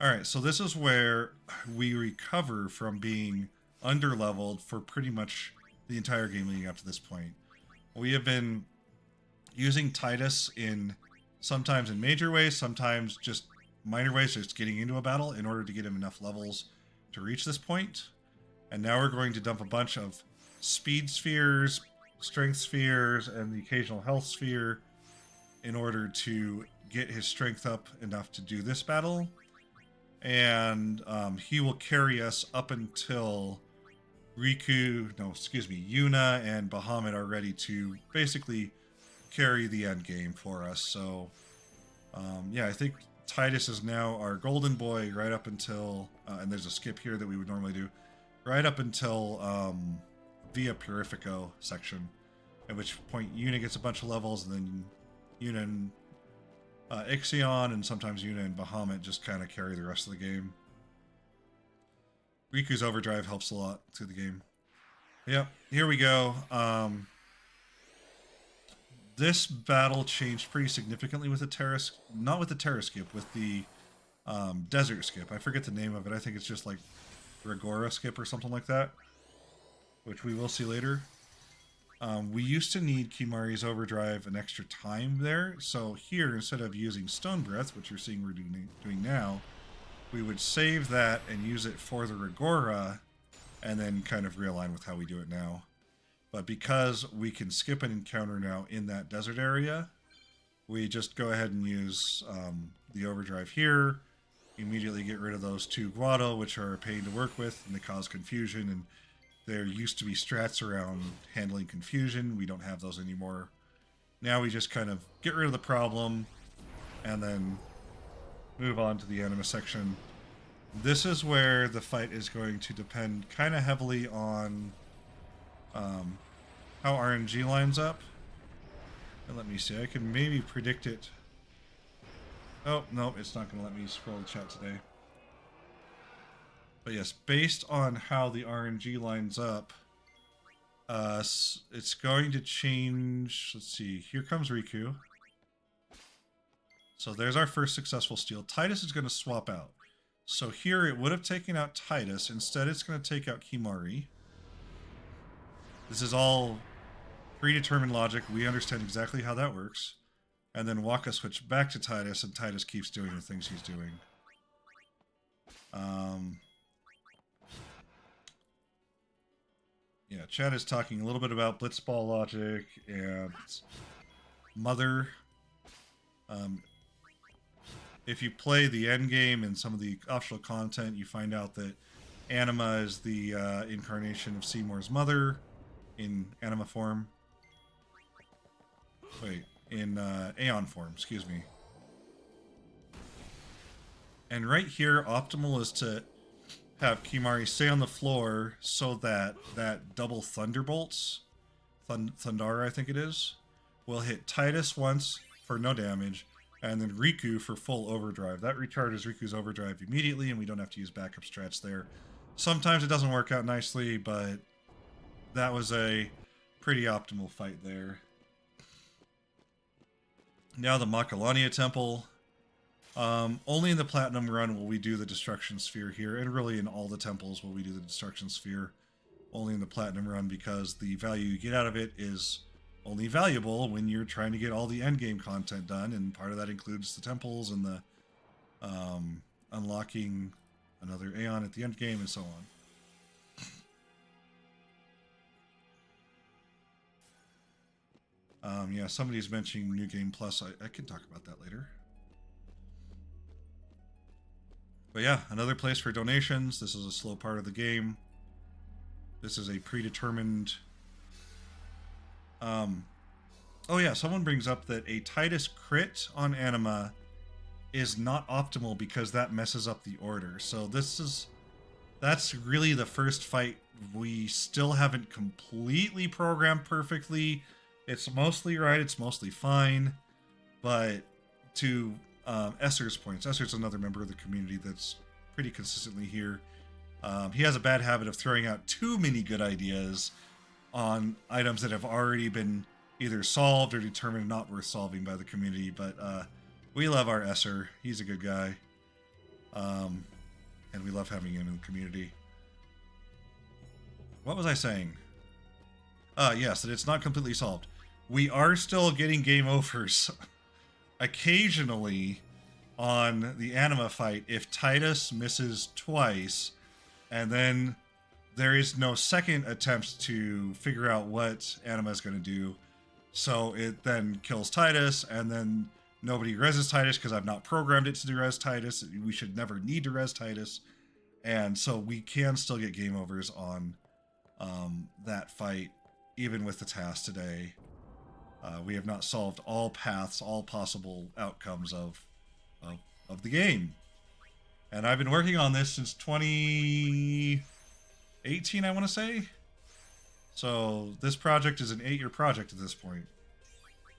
Alright, so this is where we recover from being under-leveled for pretty much the entire game leading up to this point. We have been using Titus sometimes in major ways, sometimes just minor ways, just getting into a battle in order to get him enough levels to reach this point. And now we're going to dump a bunch of speed spheres, strength spheres, and the occasional health sphere in order to get his strength up enough to do this battle. And he will carry us up until Yuna and Bahamut are ready to basically carry the end game for us. So, yeah, I think Titus is now our golden boy right up until, and there's a skip here that we would normally do, right up until Via Purifico section, at which point Yuna gets a bunch of levels, and then Yuna and Ixion, and sometimes Yuna and Bahamut just kind of carry the rest of the game. Riku's overdrive helps a lot through the game. Yep, here we go. This battle changed pretty significantly with the Terra, not with the Terra skip, with the desert skip. I forget the name of it. I think it's just like Regora skip or something like that, which we will see later. We used to need Kimari's overdrive an extra time there, so here, instead of using Stone Breath, which you're seeing we're doing now, we would save that and use it for the Regora, and then kind of realign with how we do it now. But because we can skip an encounter now in that desert area, we just go ahead and use the overdrive here, immediately get rid of those two Guado, which are a pain to work with, and they cause confusion, and there used to be strats around handling confusion. We don't have those anymore. Now we just kind of get rid of the problem and then move on to the anima section. This is where the fight is going to depend kind of heavily on how RNG lines up. And let me see, I can maybe predict it. Oh, no, it's not going to let me scroll the chat today. But yes, based on how the RNG lines up, it's going to change. Let's see, here comes Riku. So there's our first successful steal. Titus is going to swap out. So here it would have taken out Titus. Instead, it's going to take out Kimari. This is all predetermined logic. We understand exactly how that works. And then Waka switch back to Titus, and Titus keeps doing the things he's doing. Yeah, Chad is talking a little bit about Blitzball logic and Mother. If you play the end game and some of the optional content, you find out that Anima is the incarnation of Seymour's mother in Anima form. Wait, in Aeon form, excuse me. And right here, optimal is to have Kimari stay on the floor so that that double Thunderbolts, Thundara I think it is, will hit Titus once for no damage, and then Riku for full overdrive. That recharges Riku's overdrive immediately, and we don't have to use backup strats there. Sometimes it doesn't work out nicely, but that was a pretty optimal fight there. Now the Makalania Temple. Only in the Platinum run will we do the Destruction Sphere here, and really in all the temples will we do the Destruction Sphere. Only in the Platinum run, because the value you get out of it is only valuable when you're trying to get all the endgame content done, and part of that includes the temples and the unlocking another Aeon at the end game and so on. Yeah, somebody's mentioning New Game Plus. I can talk about that later. But yeah, another place for donations. This is a slow part of the game. This is a predetermined... Oh yeah, someone brings up that a Titus crit on Anima is not optimal because that messes up the order. So that's really the first fight we still haven't completely programmed perfectly. It's mostly right, it's mostly fine, but to Esser's points. Esser's another member of the community that's pretty consistently here. He has a bad habit of throwing out too many good ideas on items that have already been either solved or determined not worth solving by the community, but we love our Esser. He's a good guy. And we love having him in the community. What was I saying? Yes, that it's not completely solved. We are still getting game overs occasionally on the Anima fight if Titus misses twice, and then there is no second attempt to figure out what Anima is going to do. So it then kills Titus, and then nobody reses Titus because I've not programmed it to do res Titus. We should never need to res Titus. And so we can still get game overs on that fight, even with the task today. We have not solved all paths, all possible outcomes of the game. And I've been working on this since 2018, I want to say. So this project is an 8-year project at this point,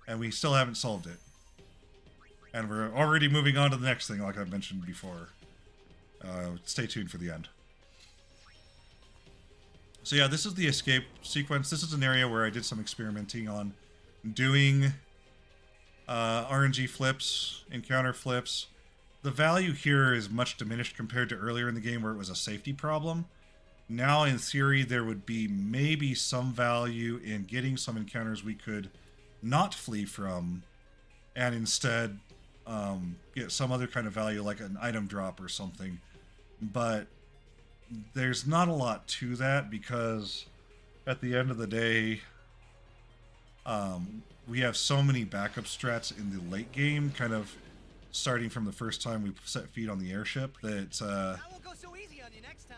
and we still haven't solved it. And we're already moving on to the next thing, like I've mentioned before. Stay tuned for the end. So yeah, this is the escape sequence. This is an area where I did some experimenting on doing RNG flips, encounter flips. The value here is much diminished compared to earlier in the game where it was a safety problem. Now, in theory, there would be maybe some value in getting some encounters we could not flee from, and instead get some other kind of value like an item drop or something. But there's not a lot to that because at the end of the day, we have so many backup strats in the late game, kind of starting from the first time we set feet on the airship, that I won't go so easy on you next time.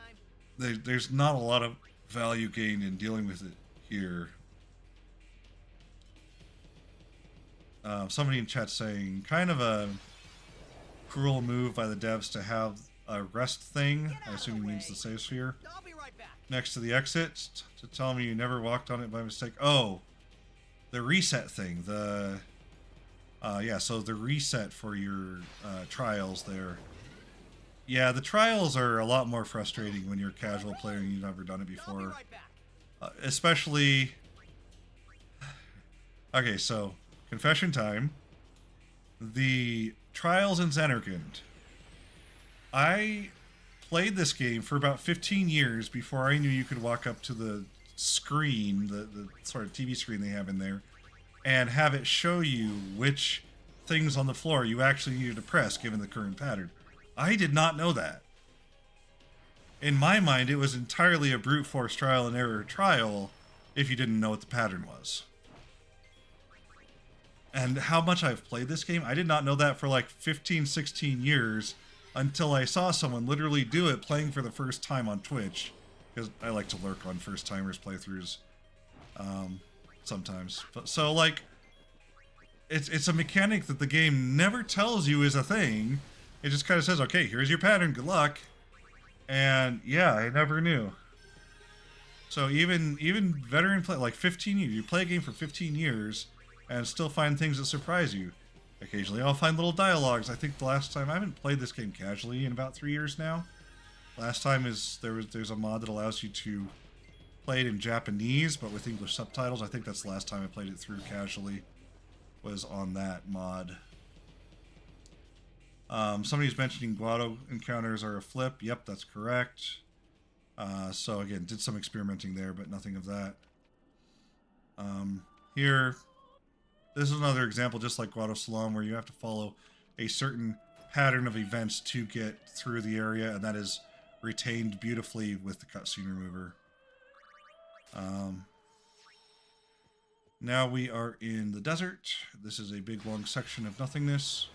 there's not a lot of value gained in dealing with it here. Somebody in chat saying, kind of a cruel move by the devs to have a rest thing, I assume he means the save sphere, I'll be right back. next to the exit to tell me you never walked on it by mistake. Oh, the reset thing. So the reset for your trials there. Yeah, the trials are a lot more frustrating when you're a casual player and you've never done it I'll be before. right back. Especially... Okay, so, confession time. The trials in Xenergund. I played this game for about 15 years before I knew you could walk up to the screen, the sort of TV screen they have in there, and have it show you which things on the floor you actually needed to press given the current pattern. I did not know that. In my mind, it was entirely a brute force trial and error trial if you didn't know what the pattern was. And how much I've played this game, I did not know that for like 15, 16 years until I saw someone literally do it playing for the first time on Twitch. Because I like to lurk on first-timers playthroughs sometimes. But, so, like, it's a mechanic that the game never tells you is a thing. It just kind of says, okay, here's your pattern, good luck. And, yeah, I never knew. So even veteran play, like 15 years, you play a game for 15 years and still find things that surprise you. Occasionally I'll find little dialogues. I think the last time, I haven't played this game casually in about 3 years now. Last time there's a mod that allows you to play it in Japanese, but with English subtitles. I think that's the last time I played it through casually, was on that mod. Somebody's mentioning Guado encounters are a flip. Yep, that's correct. So again, did some experimenting there, but nothing of that. Here, this is another example, just like Guado Salam, where you have to follow a certain pattern of events to get through the area, and that is retained beautifully with the cutscene remover. Now we are in the desert. This is a big long section of nothingness.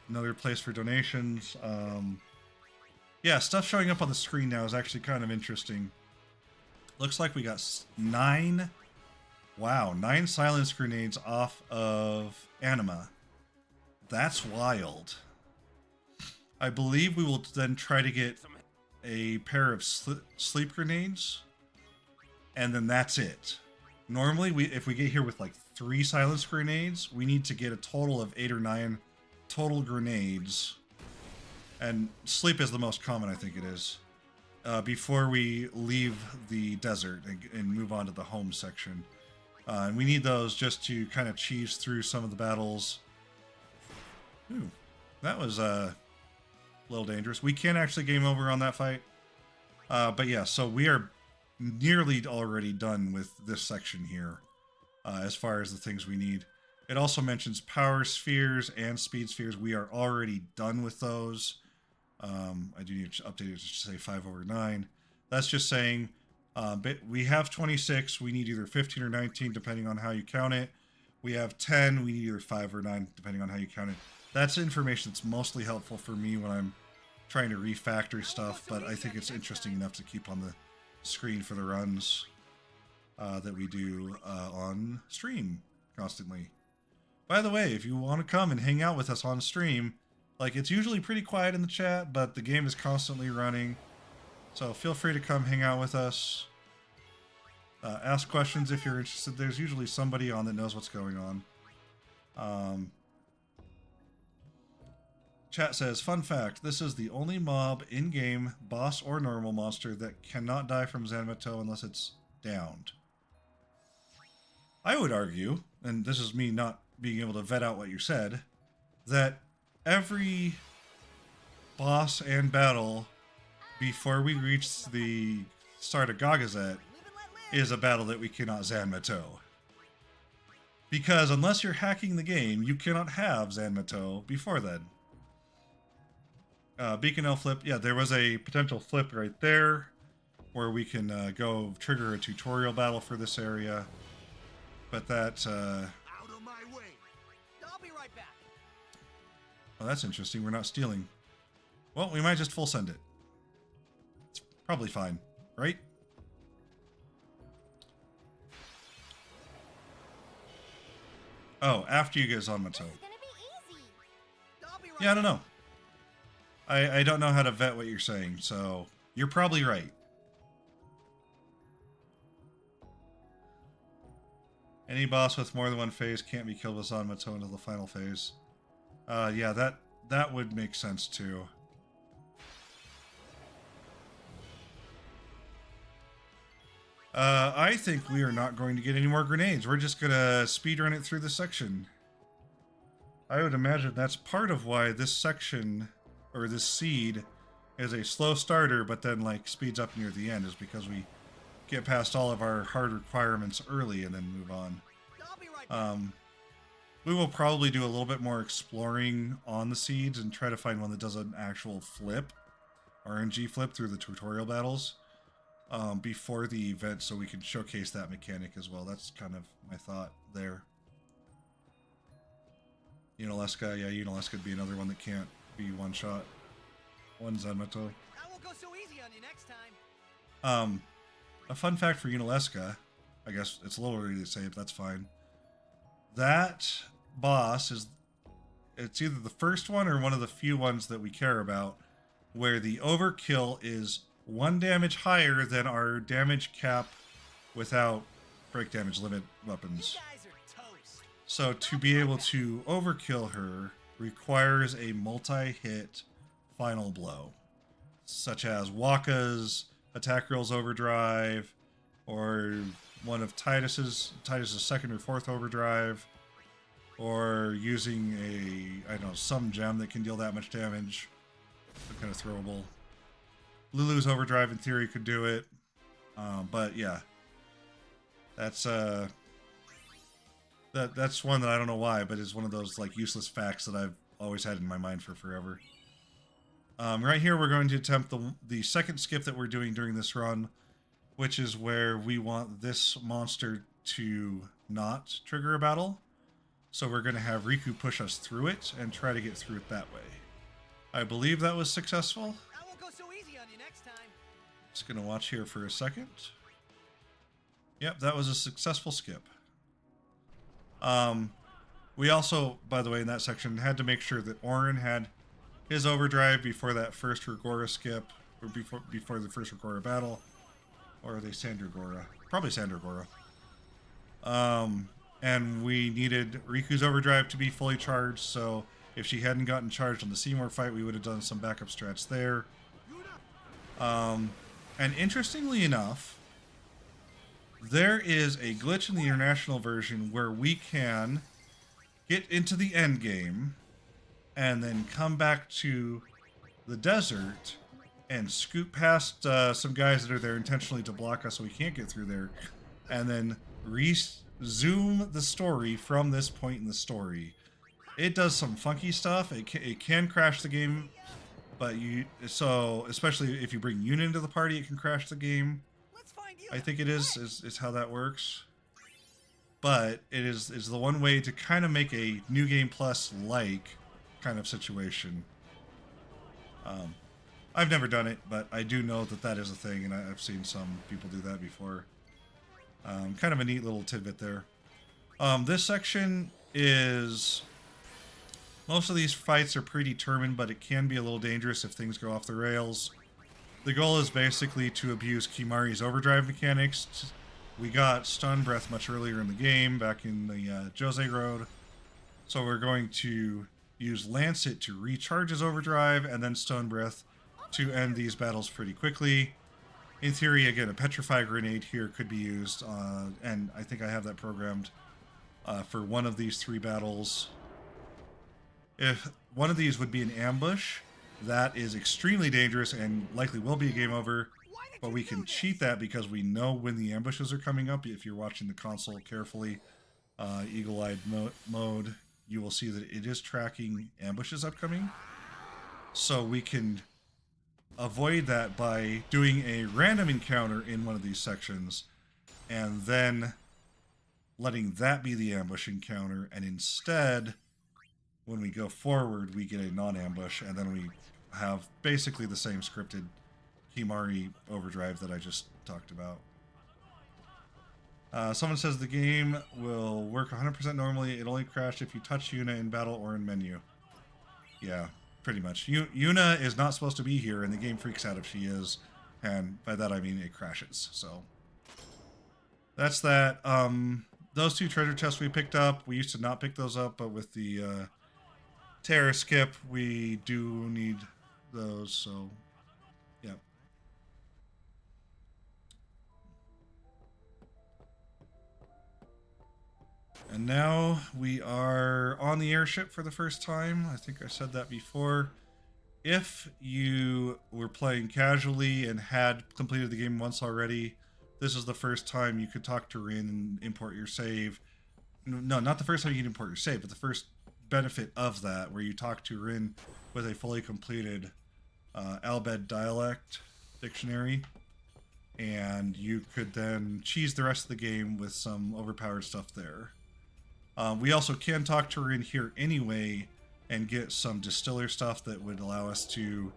Another place for donations. Yeah, stuff showing up on the screen now is actually kind of interesting. Looks like we got 9 silence grenades off of Anima. That's wild. I believe we will then try to get a pair of sleep grenades, and then that's it. Normally, if we get here with like 3 silence grenades, we need to get a total of 8 or 9 total grenades, and sleep is the most common, I think it is, before we leave the desert and move on to the home section. And we need those just to kind of cheese through some of the battles. Ooh, that was a little dangerous. We can actually game over on that fight. But yeah, so we are nearly already done with this section here, as far as the things we need. It also mentions power spheres and speed spheres. We are already done with those. I do need to update it to say 5/9. That's just saying we have 26. We need either 15 or 19, depending on how you count it. We have 10. We need either 5 or 9, depending on how you count it. That's information that's mostly helpful for me when I'm trying to refactor stuff, but I think it's interesting enough to keep on the screen for the runs that we do on stream constantly. By the way, if you want to come and hang out with us on stream, like, it's usually pretty quiet in the chat, but the game is constantly running, so feel free to come hang out with us. Ask questions if you're interested. There's usually somebody on that knows what's going on. Chat says, fun fact, this is the only mob in-game, boss or normal monster, that cannot die from Zanmato unless it's downed. I would argue, and this is me not being able to vet out what you said, that every boss and battle before we reach the start of Gagazet is a battle that we cannot Zanmato. Because unless you're hacking the game, you cannot have Zanmato before then. Beacon L flip, yeah, there was a potential flip right there where we can go trigger a tutorial battle for this area. But that, Out of my way. I'll be right back. oh, that's interesting. We're not stealing. Well, we might just full send it. It's probably fine, right? Oh, after you get Zanmato. This is gonna be easy. I'll be right Yeah, I don't back. know. I don't know how to vet what you're saying, so you're probably right. Any boss with more than one phase can't be killed with Zanmato until the final phase. Yeah, that would make sense too. I think we are not going to get any more grenades. We're just gonna speedrun it through this section. I would imagine that's part of why this section, or this seed, is a slow starter, but then like speeds up near the end, is because we get past all of our hard requirements early and then move on. I'll be right back. We will probably do a little bit more exploring on the seeds and try to find one that does an actual flip, RNG flip through the tutorial battles before the event, so we can showcase that mechanic as well. That's kind of my thought there. Unileska, yeah, Unileska would be another one that can't be one shot. One Zanmato. I won't go so easy on you next time. A fun fact for Unileska, I guess it's a little early to say, but that's fine. That boss it's either the first one or one of the few ones that we care about where the overkill is 1 damage higher than our damage cap without break damage limit weapons. You guys are toast. So to be able to overkill her requires a multi-hit final blow, such as Waka's Attack Girl's Overdrive, or one of Titus's second or fourth overdrive, or using some gem that can deal that much damage. So kind of throwable. Lulu's overdrive in theory could do it, but yeah, that's that's one that I don't know why, but is one of those like useless facts that I've always had in my mind for forever. Right here, we're going to attempt the second skip that we're doing during this run, which is where we want this monster to not trigger a battle. So we're going to have Riku push us through it and try to get through it that way. I believe that was successful. I won't go so easy on you next time. Just going to watch here for a second. Yep, that was a successful skip. We also, by the way, in that section, had to make sure that Orin had his overdrive before that first Rigora skip, or before the first Rigora battle. Or are they Sandragora? Probably Sandragora. And we needed Riku's overdrive to be fully charged, so If she hadn't gotten charged on the Seymour fight, we would have done some backup strats there. And interestingly enough, there is a glitch in the international version where we can get into the end game and then come back to the desert and scoot past some guys that are there intentionally to block us so we can't get through there, and then resume the story from this point in the story. It does some funky stuff. It can crash the game, but especially if you bring Yuna into the party, it can crash the game. Let's find you. I think it is how that works. But it is the one way to kind of make a New Game Plus like kind of situation. I've never done it, but I do know that is a thing, and I've seen some people do that before. Kind of a neat little tidbit there. This section is... Most of these fights are predetermined, but it can be a little dangerous if things go off the rails. The goal is basically to abuse Kimari's overdrive mechanics. We got stun breath much earlier in the game, back in the Jose Road. So we're going to use Lancet to recharge his overdrive, and then stun breath to end these battles pretty quickly. In theory, again, a Petrify Grenade here could be used, and I think I have that programmed for one of these 3 battles. If one of these would be an ambush, that is extremely dangerous and likely will be a game over, but we can cheat that because we know when the ambushes are coming up. If you're watching the console carefully, eagle-eyed mode, you will see that it is tracking ambushes upcoming. So we can avoid that by doing a random encounter in one of these sections and then letting that be the ambush encounter, and instead, when we go forward, we get a non-ambush, and then we have basically the same scripted Kimari overdrive that I just talked about. Someone says the game will work 100% normally. It only crashed if you touch Yuna in battle or in menu. Yeah, pretty much. Yuna is not supposed to be here, and the game freaks out if she is, and by that I mean it crashes. So that's that. Those 2 treasure chests we picked up, we used to not pick those up, but with the Terra skip, we do need those, so yeah. And now we are on the airship for the first time. I think I said that before. If you were playing casually and had completed the game once already, this is the first time you could talk to Rin and import your save. No, not the first time you can import your save, but the first benefit of that, where you talk to Rin with a fully completed Albed dialect dictionary, and you could then cheese the rest of the game with some overpowered stuff there. We also can talk to Rin here anyway and get some distiller stuff that would allow us to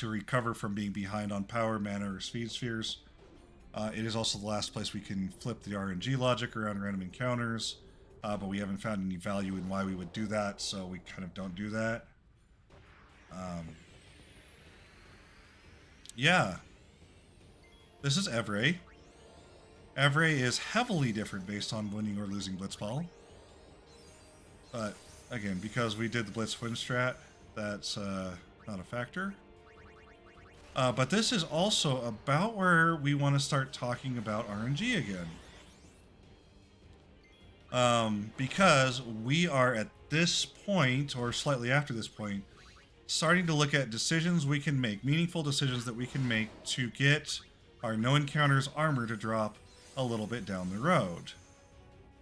recover from being behind on power, mana, or speed spheres. It is also the last place we can flip the RNG logic around random encounters, but we haven't found any value in why we would do that, so we kind of don't do that. Yeah. This is Evray. Evray is heavily different based on winning or losing Blitzball. But, again, because we did the Blitz win strat, that's not a factor. But this is also about where we want to start talking about RNG again. Because we are at this point, or slightly after this point, starting to look at decisions we can make, meaningful decisions that we can make to get our no encounters armor to drop a little bit down the road.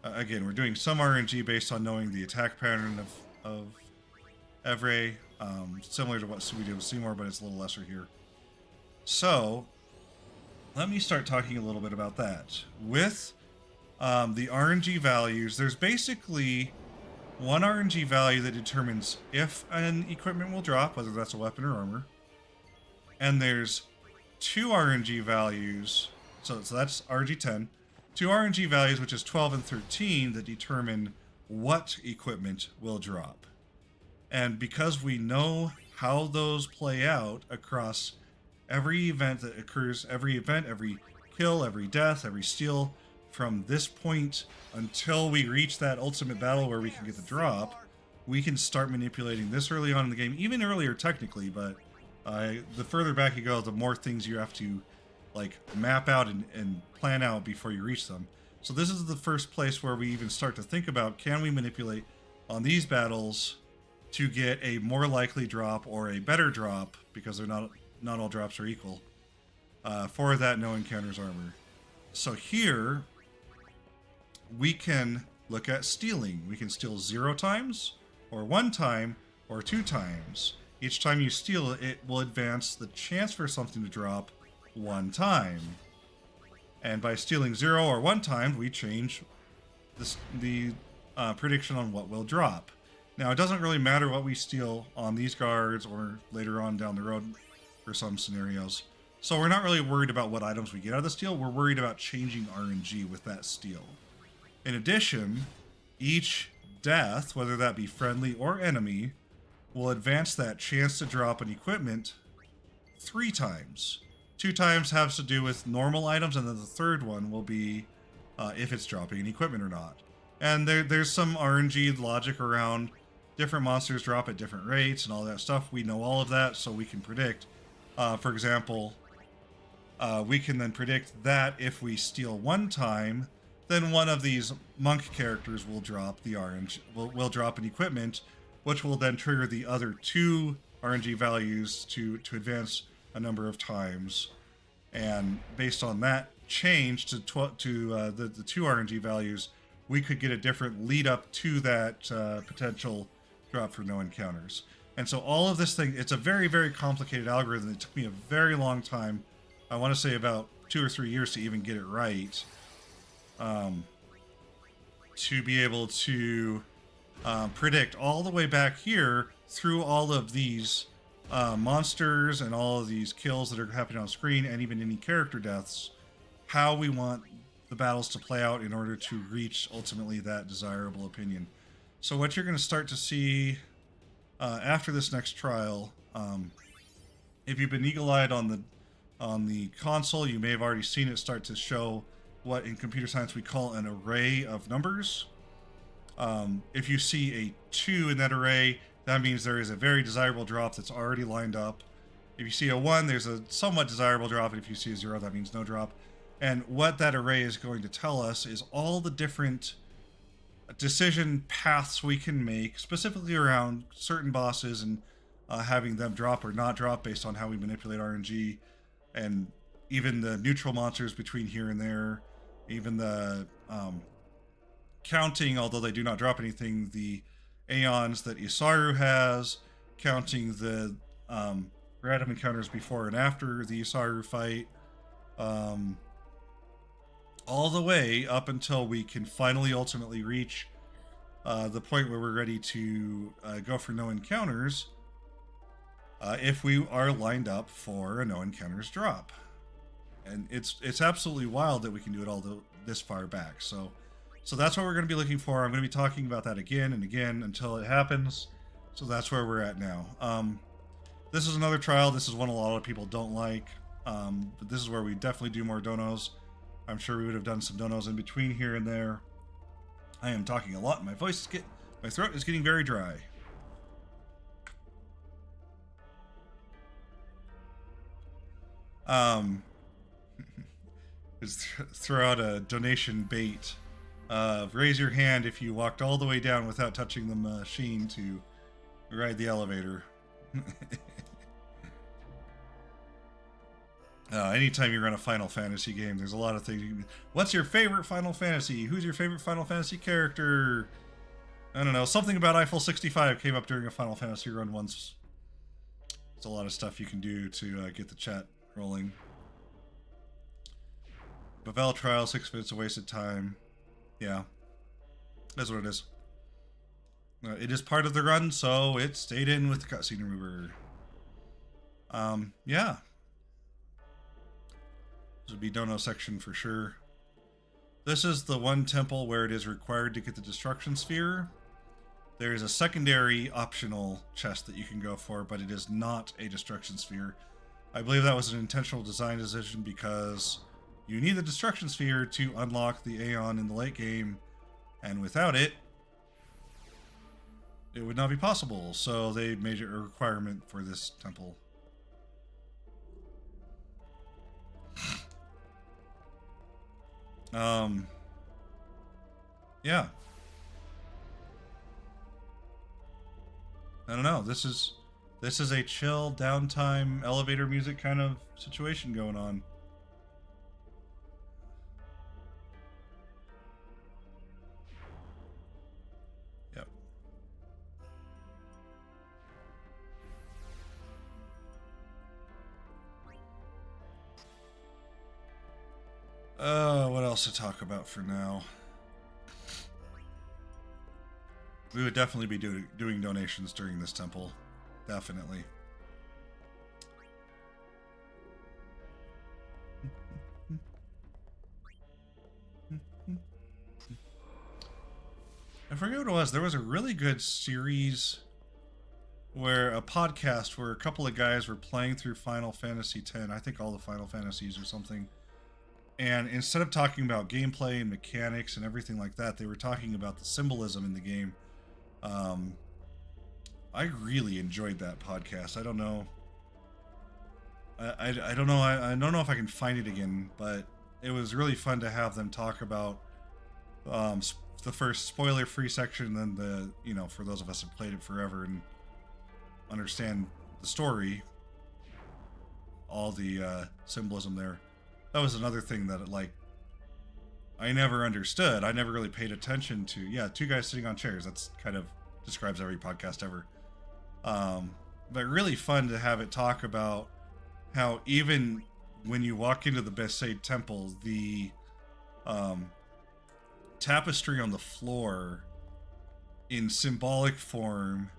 Again, we're doing some RNG based on knowing the attack pattern of Evray, similar to what we did with Seymour, but it's a little lesser here. So, let me start talking a little bit about that. With the RNG values, there's basically one RNG value that determines if an equipment will drop, whether that's a weapon or armor. And there's 2 RNG values, so that's RNG10. 2 RNG values, which is 12 and 13, that determine what equipment will drop. And because we know how those play out across every event that occurs, every event, every kill, every death, every steal, from this point until we reach that ultimate battle where we can get the drop, we can start manipulating this early on in the game, even earlier technically, but the further back you go, the more things you have to like map out and plan out before you reach them. So this is the first place where we even start to think about, can we manipulate on these battles to get a more likely drop or a better drop, because they're not all drops are equal, for that no encounters armor. So here we can look at stealing. We can steal 0 times, or 1 time, or 2 times. Each time you steal it, it will advance the chance for something to drop 1 time. And by stealing 0 or 1 time, we change the prediction on what will drop. Now, it doesn't really matter what we steal on these guards or later on down the road for some scenarios. So we're not really worried about what items we get out of the steal. We're worried about changing RNG with that steal. In addition, each death, whether that be friendly or enemy, will advance that chance to drop an equipment 3 times. 2 times has to do with normal items, and then the third one will be if it's dropping an equipment or not. And there's some RNG logic around different monsters drop at different rates and all that stuff. We know all of that, so we can predict. For example, we can then predict that if we steal 1 time, then one of these monk characters will drop the RNG, will drop an equipment, which will then trigger the other 2 RNG values to advance a number of times. And based on that change to the 2 RNG values, we could get a different lead up to that potential drop for no encounters. And so all of this thing, it's a very, very complicated algorithm. It took me a very long time. I want to say about 2 or 3 years to even get it right. To be able to predict all the way back here through all of these monsters and all of these kills that are happening on screen, and even any character deaths, how we want the battles to play out in order to reach ultimately that desirable opinion. So what you're going to start to see after this next trial, if you've been eagle-eyed on the console, you may have already seen it start to show what in computer science we call an array of numbers. If you see a 2 in that array, that means there is a very desirable drop that's already lined up. If you see a 1, there's a somewhat desirable drop, and if you see a 0, that means no drop. And what that array is going to tell us is all the different decision paths we can make, specifically around certain bosses and having them drop or not drop based on how we manipulate RNG, and even the neutral monsters between here and there, even the counting, although they do not drop anything, the Aeons that Isaru has, counting the random encounters before and after the Isaru fight, all the way up until we can finally ultimately reach the point where we're ready to go for no encounters, if we are lined up for a no encounters drop. And it's absolutely wild that we can do it all this far back. So that's what we're going to be looking for. I'm going to be talking about that again and again until it happens. So that's where we're at now. This is another trial. This is one a lot of people don't like. But this is where we definitely do more donos. I'm sure we would have done some donos in between here and there. I am talking a lot. My throat is getting very dry. Just throw out a donation bait. Raise your hand if you walked all the way down without touching the machine to ride the elevator. Anytime you run a Final Fantasy game, there's a lot of things. What's your favorite Final Fantasy? Who's your favorite Final Fantasy character? I don't know. Something about Eiffel 65 came up during a Final Fantasy run once. There's a lot of stuff you can do to get the chat rolling. Bavel trial, 6 minutes of wasted time. Yeah. That's what it is. It is part of the run, so it stayed in with the cutscene remover. Yeah. This would be dono section for sure. This is the one temple where it is required to get the destruction sphere. There is a secondary optional chest that you can go for, but it is not a destruction sphere. I believe that was an intentional design decision because you need the destruction sphere to unlock the Aeon in the late game, and without it, it would not be possible. So they made it a requirement for this temple. Yeah. I don't know. This is a chill, downtime, elevator music kind of situation going on. Yep. What else to talk about for now? We would definitely be doing donations during this temple. Definitely. I forget what it was. There was a really good series where a podcast where a couple of guys were playing through Final Fantasy X. I think all the Final Fantasies or something. And instead of talking about gameplay and mechanics and everything like that, they were talking about the symbolism in the game. I really enjoyed that podcast. I don't know. I don't know. I don't know if I can find it again, but it was really fun to have them talk about the first spoiler-free section, and then the, you know, for those of us who played it forever and understand the story, all the symbolism there. That was another thing that, like, I never understood. I never really paid attention to. Yeah, two guys sitting on chairs. That's kind of describes every podcast ever. But really fun to have it talk about how even when you walk into the Besaid Temple, the tapestry on the floor in symbolic form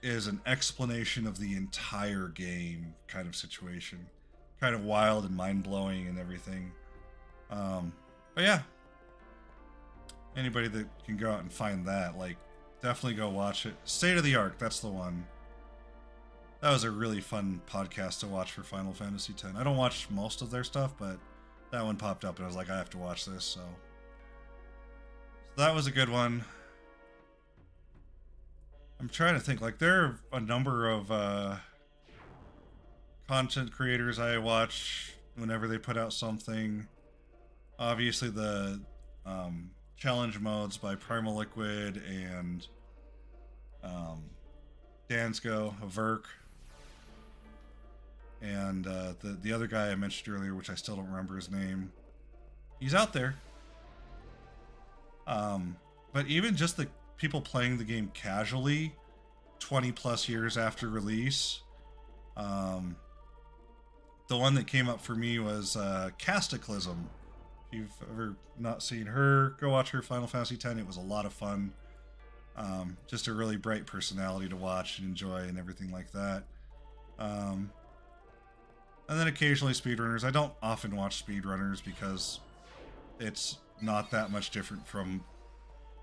is an explanation of the entire game kind of situation. Kind of wild and mind-blowing and everything. But yeah, anybody that can go out and find that, like, definitely go watch it. State of the Arc, that's the one. That was a really fun podcast to watch for Final Fantasy X. I don't watch most of their stuff, but that one popped up and I was like, I have to watch this, so that was a good one. I'm trying to think, like, there are a number of content creators I watch whenever they put out something. Obviously the challenge modes by Primal Liquid and Dansko, Verk, and the other guy I mentioned earlier, which I still don't remember his name. He's out there. But even just the people playing the game casually 20 plus years after release, the one that came up for me was Cataclysm. If you've ever not seen her, go watch her Final Fantasy X. It was a lot of fun. Just a really bright personality to watch and enjoy and everything like that. And then occasionally speedrunners. I don't often watch speedrunners because it's not that much different from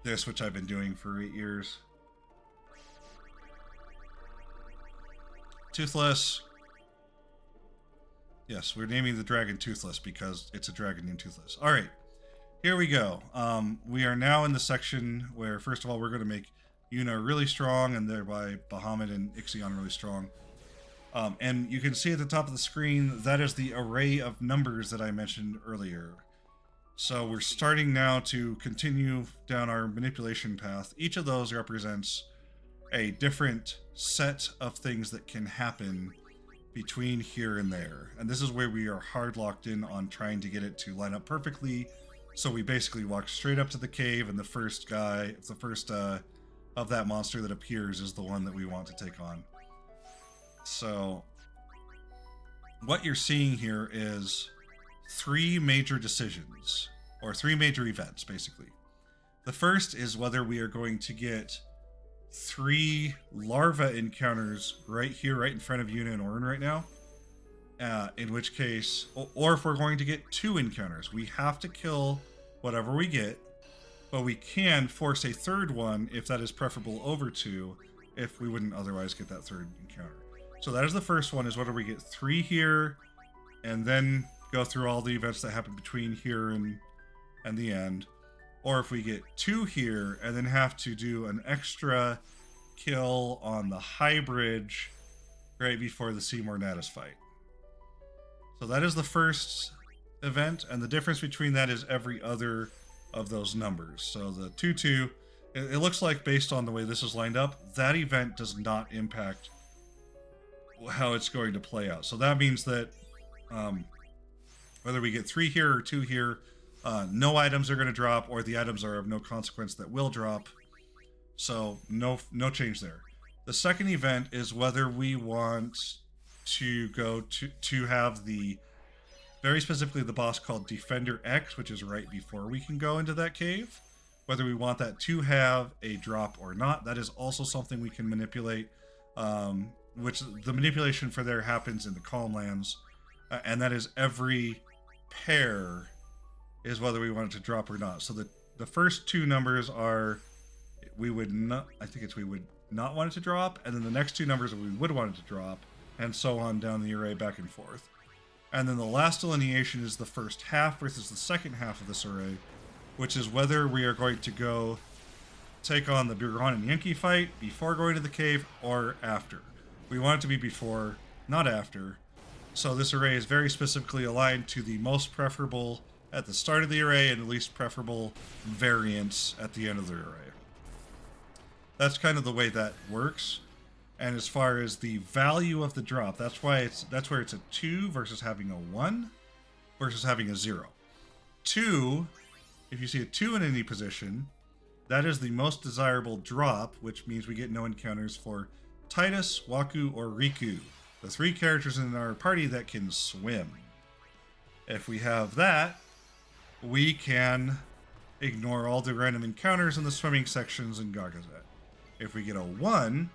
this, which I've been doing for 8 years. Toothless. Yes, we're naming the dragon Toothless because it's a dragon named Toothless. All right, here we go. We are now in the section where, first of all, we're going to make Yuna really strong, and thereby Bahamut and Ixion really strong. And you can see at the top of the screen, that is the array of numbers that I mentioned earlier. So we're starting now to continue down our manipulation path. Each of those represents a different set of things that can happen between here and there. And this is where we are hard locked in on trying to get it to line up perfectly. So we basically walk straight up to the cave, and the first of that monster that appears is the one that we want to take on. So what you're seeing here is 3 major decisions, or 3 major events, basically. The first is whether we are going to get 3 larva encounters right here, right in front of Yuna and Orin right now. In which case, or if we're going to get 2 encounters. We have to kill whatever we get, but we can force a 3rd one if that is preferable over 2, if we wouldn't otherwise get that 3rd encounter. So that is the first one, is whether we get 3 here, and then go through all the events that happen between here and the end, or if we get 2 here and then have to do an extra kill on the high bridge right before the Seymour Natus fight. So that is the first event, and the difference between that is every other of those numbers. So the 2-2, it looks like based on the way this is lined up, that event does not impact how it's going to play out. So that means that whether we get 3 here or 2 here, no items are going to drop, or the items are of no consequence that will drop. So no change there. The second event is whether we want to go to have the, very specifically the boss called Defender X, which is right before we can go into that cave. Whether we want that to have a drop or not, that is also something we can manipulate, which the manipulation for there happens in the Calm Lands, and that is every pair is whether we want it to drop or not. So the first 2 numbers are we would not, I think it's we would not want it to drop, and then the next 2 numbers are we would want it to drop, and so on down the array back and forth. And then the last delineation is the first half versus the second half of this array, which is whether we are going to go take on the Burhan and Yankee fight before going to the cave or after. We want it to be before, not after. So this array is very specifically aligned to the most preferable at the start of the array and the least preferable variants at the end of the array. That's kind of the way that works. And as far as the value of the drop, that's where it's a 2 versus having a 1 versus having a 0. 2, if you see a 2 in any position, that is the most desirable drop, which means we get no encounters for Titus, Waku, or Riku, the 3 characters in our party that can swim. If we have that, we can ignore all the random encounters in the swimming sections in Gagazet. If we get a 1,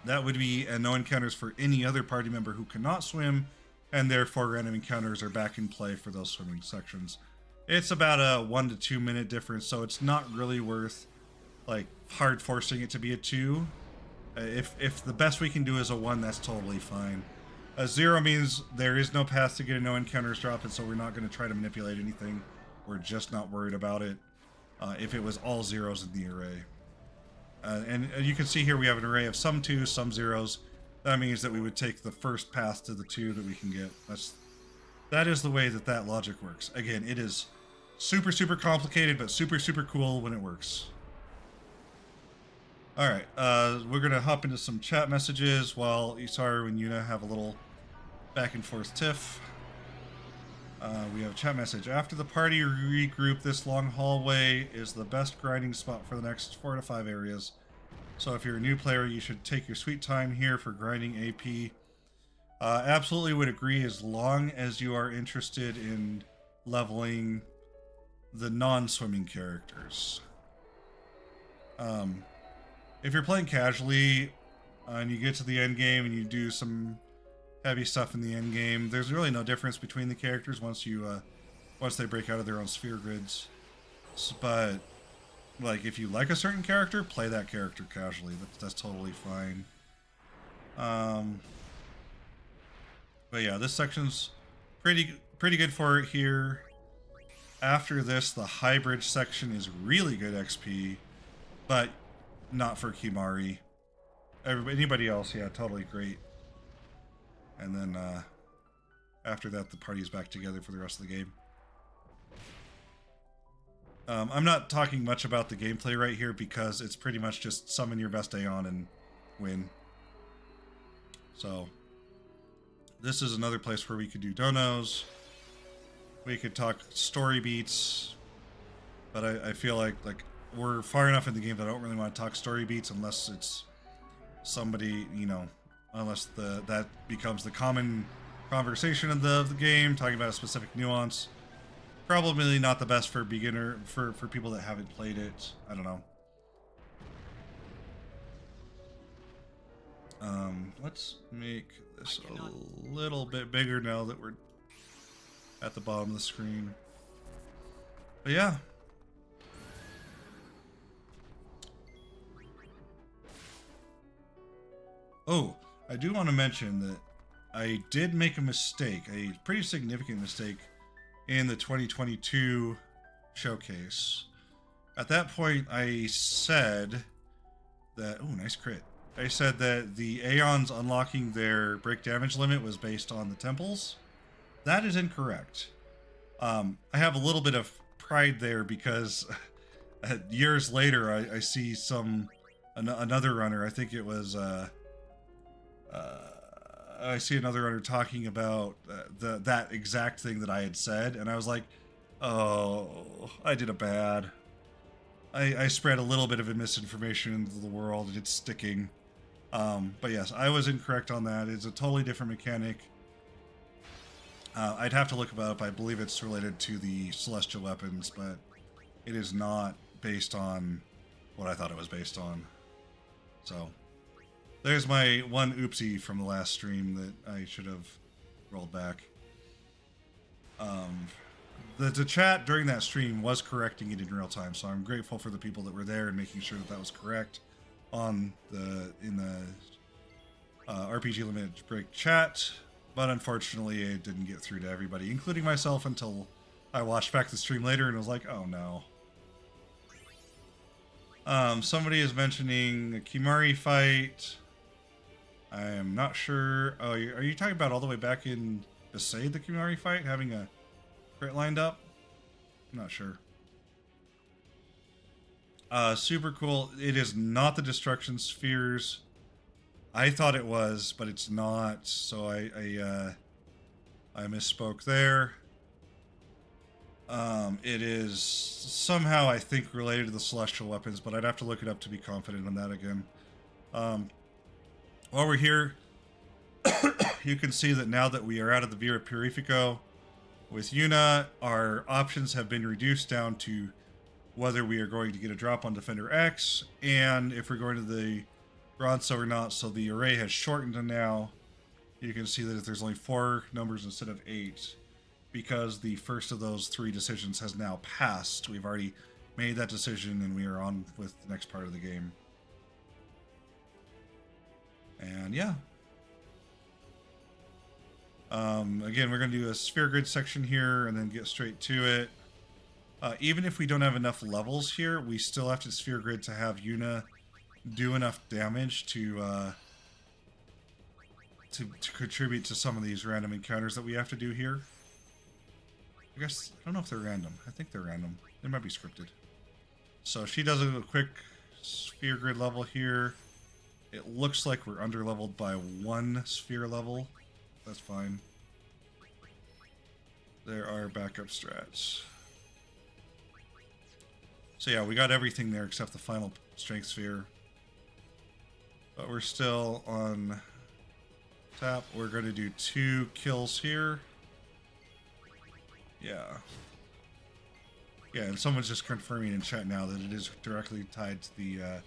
that would be no encounters for any other party member who cannot swim, and therefore random encounters are back in play for those swimming sections. It's about a 1 to 2 minute difference, so it's not really worth like hard forcing it to be a 2. If the best we can do is a 1, that's totally fine. A 0 means there is no path to get a no encounters drop, and so we're not going to try to manipulate anything. We're just not worried about it. If it was all 0s in the array. And you can see here we have an array of some 2s, some 0s. That means that we would take the first path to the 2 that we can get. That is the way that logic works. Again, it is super, super complicated, but super, super cool when it works. Alright, we're going to hop into some chat messages while Isaru and Yuna have a little back and forth tiff. We have a chat message. After the party regroup, this long hallway is the best grinding spot for the next 4 to 5 areas. So if you're a new player, you should take your sweet time here for grinding AP. Absolutely would agree, as long as you are interested in leveling the non-swimming characters. If you're playing casually and you get to the end game and you do some heavy stuff in the end game, there's really no difference between the characters once they break out of their own sphere grids. But like, if you like a certain character, play that character casually. That's totally fine. But yeah, this section's pretty good for it here. After this, the high bridge section is really good XP, but not for Kimari. Anybody else, yeah, totally great. And then after that, the party's back together for the rest of the game. I'm not talking much about the gameplay right here because it's pretty much just summon your best Aeon and win. So this is another place where we could do donos. We could talk story beats, but I feel like we're far enough in the game that I don't really want to talk story beats unless it's somebody, unless that becomes the common conversation of the game, talking about a specific nuance. Probably not the best for for people that haven't played it. I don't know. Let's make this a little bit bigger now that we're at the bottom of the screen. But yeah. Oh, I do want to mention that I did make a mistake, a pretty significant mistake, in the 2022 showcase. At that point, I said that... Oh, nice crit. I said that the Aeons unlocking their break damage limit was based on the temples. That is incorrect. I have a little bit of pride there because years later I see another runner, I think it was... I see another runner talking about that exact thing that I had said, and I was like, oh, I did a bad. I spread a little bit of misinformation into the world, and it's sticking. But yes, I was incorrect on that. It's a totally different mechanic. I'd have to look it up. I believe it's related to the celestial weapons, but it is not based on what I thought it was based on. So... there's my one oopsie from the last stream that I should have rolled back. The chat during that stream was correcting it in real time, so I'm grateful for the people that were there and making sure that that was correct in the RPG Limited Break chat. But unfortunately, it didn't get through to everybody, including myself, until I watched back the stream later and was like, oh no. Somebody is mentioning a Kimari fight. I am not sure. Oh, are you talking about all the way back in Besaid, the Kimari fight, having a crit lined up? I'm not sure. Super cool. It is not the Destruction Spheres. I thought it was, but it's not. So I misspoke there. It is somehow, I think, related to the Celestial Weapons, but I'd have to look it up to be confident on that again. While we're here, you can see that now that we are out of the Vira Purifico with Yuna, our options have been reduced down to whether we are going to get a drop on Defender X, and if we're going to the Bronze or not, so the array has shortened to now. You can see that there's only 4 numbers instead of 8, because the first of those 3 decisions has now passed. We've already made that decision, and we are on with the next part of the game. And yeah. Again, we're going to do a sphere grid section here and then get straight to it. Even if we don't have enough levels here, we still have to sphere grid to have Yuna do enough damage to contribute to some of these random encounters that we have to do here. I guess, I don't know if they're random. I think they're random. They might be scripted. So she does a quick sphere grid level here. It looks like we're under-leveled by 1 sphere level. That's fine. There are backup strats. So yeah, we got everything there except the final strength sphere. But we're still on tap. We're going to do 2 kills here. Yeah. Yeah, and someone's just confirming in chat now that it is directly tied to the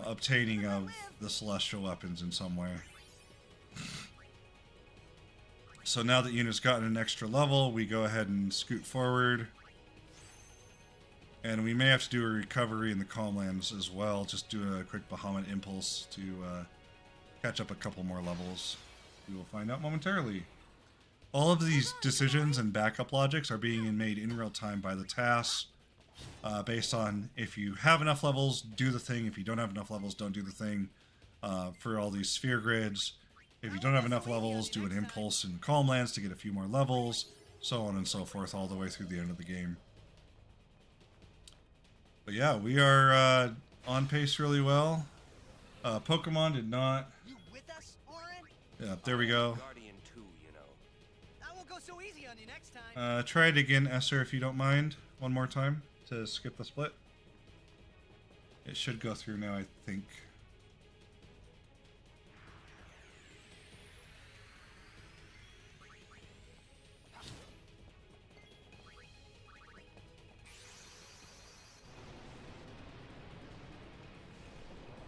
obtaining of the celestial weapons in some way. So now that Yuna's gotten an extra level, we go ahead and scoot forward. And we may have to do a recovery in the Calmlands as well, just do a quick Bahamut impulse to catch up a couple more levels. We will find out momentarily. All of these decisions and backup logics are being made in real time by the TAS, based on if you have enough levels, do the thing. If you don't have enough levels, don't do the thing. For all these sphere grids, if you don't have enough levels, do an impulse in Calmlands to get a few more levels, so on and so forth, all the way through the end of the game. But yeah, we are on pace really well. Pokemon did not. You with us, Orin? Yeah, there we go. Guardian 2, you know. I won't go so easy on you next time. Try it again, Esser, if you don't mind. One more time to skip the split. It should go through now, I think.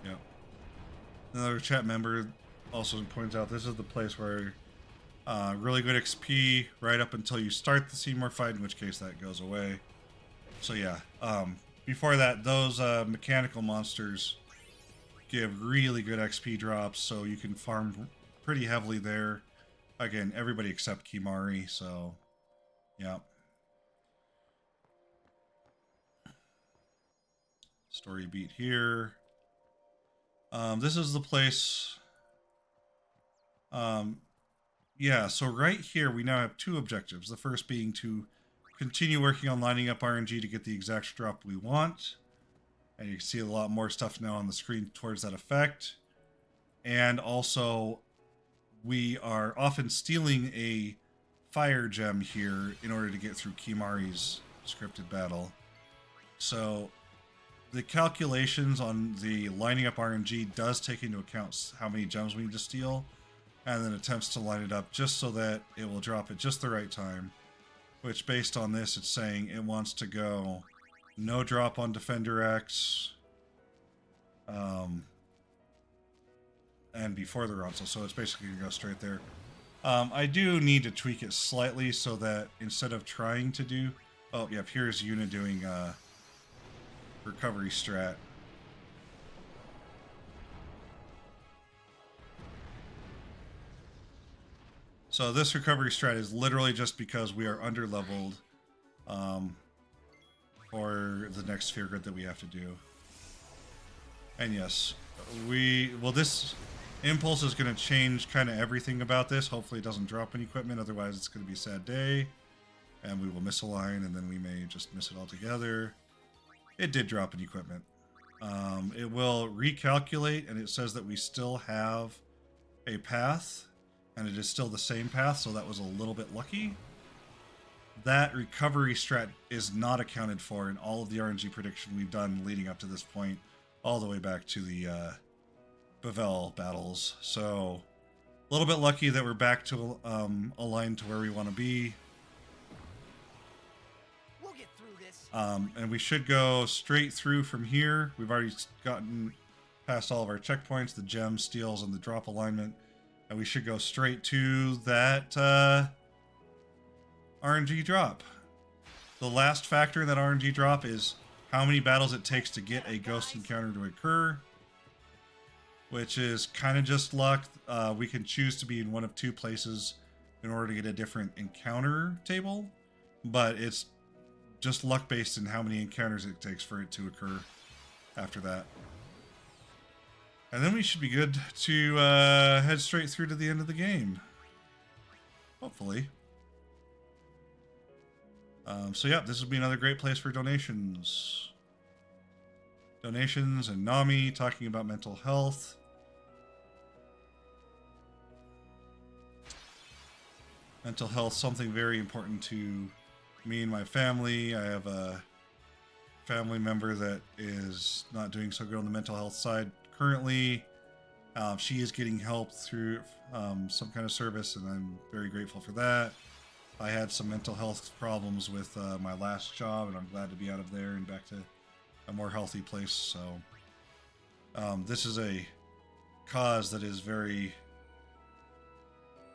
Yeah. Another chat member also points out this is the place where really good XP right up until you start the Seymour fight, in which case that goes away. So yeah, before that, those mechanical monsters give really good XP drops, so you can farm pretty heavily there. Again, everybody except Kimari, so yeah. Story beat here. This is the place. Yeah, so right here we now have two objectives. The first being to continue working on lining up RNG to get the exact drop we want. And you can see a lot more stuff now on the screen towards that effect. And also, we are often stealing a fire gem here in order to get through Kimari's scripted battle. So the calculations on the lining up RNG does take into account how many gems we need to steal, and then attempts to line it up just so that it will drop at just the right time. Which, based on this, it's saying it wants to go no drop on Defender X, and before the Ronso, so it's basically going to go straight there. I do need to tweak it slightly so that instead of trying to do... Oh, yep, here's Yuna doing recovery strat. So this recovery strat is literally just because we are under-leveled for the next sphere grid that we have to do. And yes, this impulse is going to change kind of everything about this. Hopefully it doesn't drop any equipment, otherwise it's going to be a sad day. And we will miss a line, and then we may just miss it altogether. It did drop an equipment. It will recalculate, and it says that we still have a path, and it is still the same path, so that was a little bit lucky. That recovery strat is not accounted for in all of the RNG prediction we've done leading up to this point, all the way back to the Bavel battles. So, a little bit lucky that we're back to aligned to where we want to be. We'll get through this. And we should go straight through from here. We've already gotten past all of our checkpoints, the gem, steals, and the drop alignment. And we should go straight to that RNG drop. The last factor in that RNG drop is how many battles it takes to get a ghost encounter to occur, which is kind of just luck. We can choose to be in one of two places in order to get a different encounter table, but it's just luck based in how many encounters it takes for it to occur after that. And then we should be good to head straight through to the end of the game. Hopefully. So yeah, this would be another great place for donations. Donations and Nami talking about mental health. Mental health, something very important to me and my family. I have a family member that is not doing so good on the mental health side currently. She is getting help through some kind of service, and I'm very grateful for that. I had some mental health problems with my last job, and I'm glad to be out of there and back to a more healthy place. So this is a cause that is very,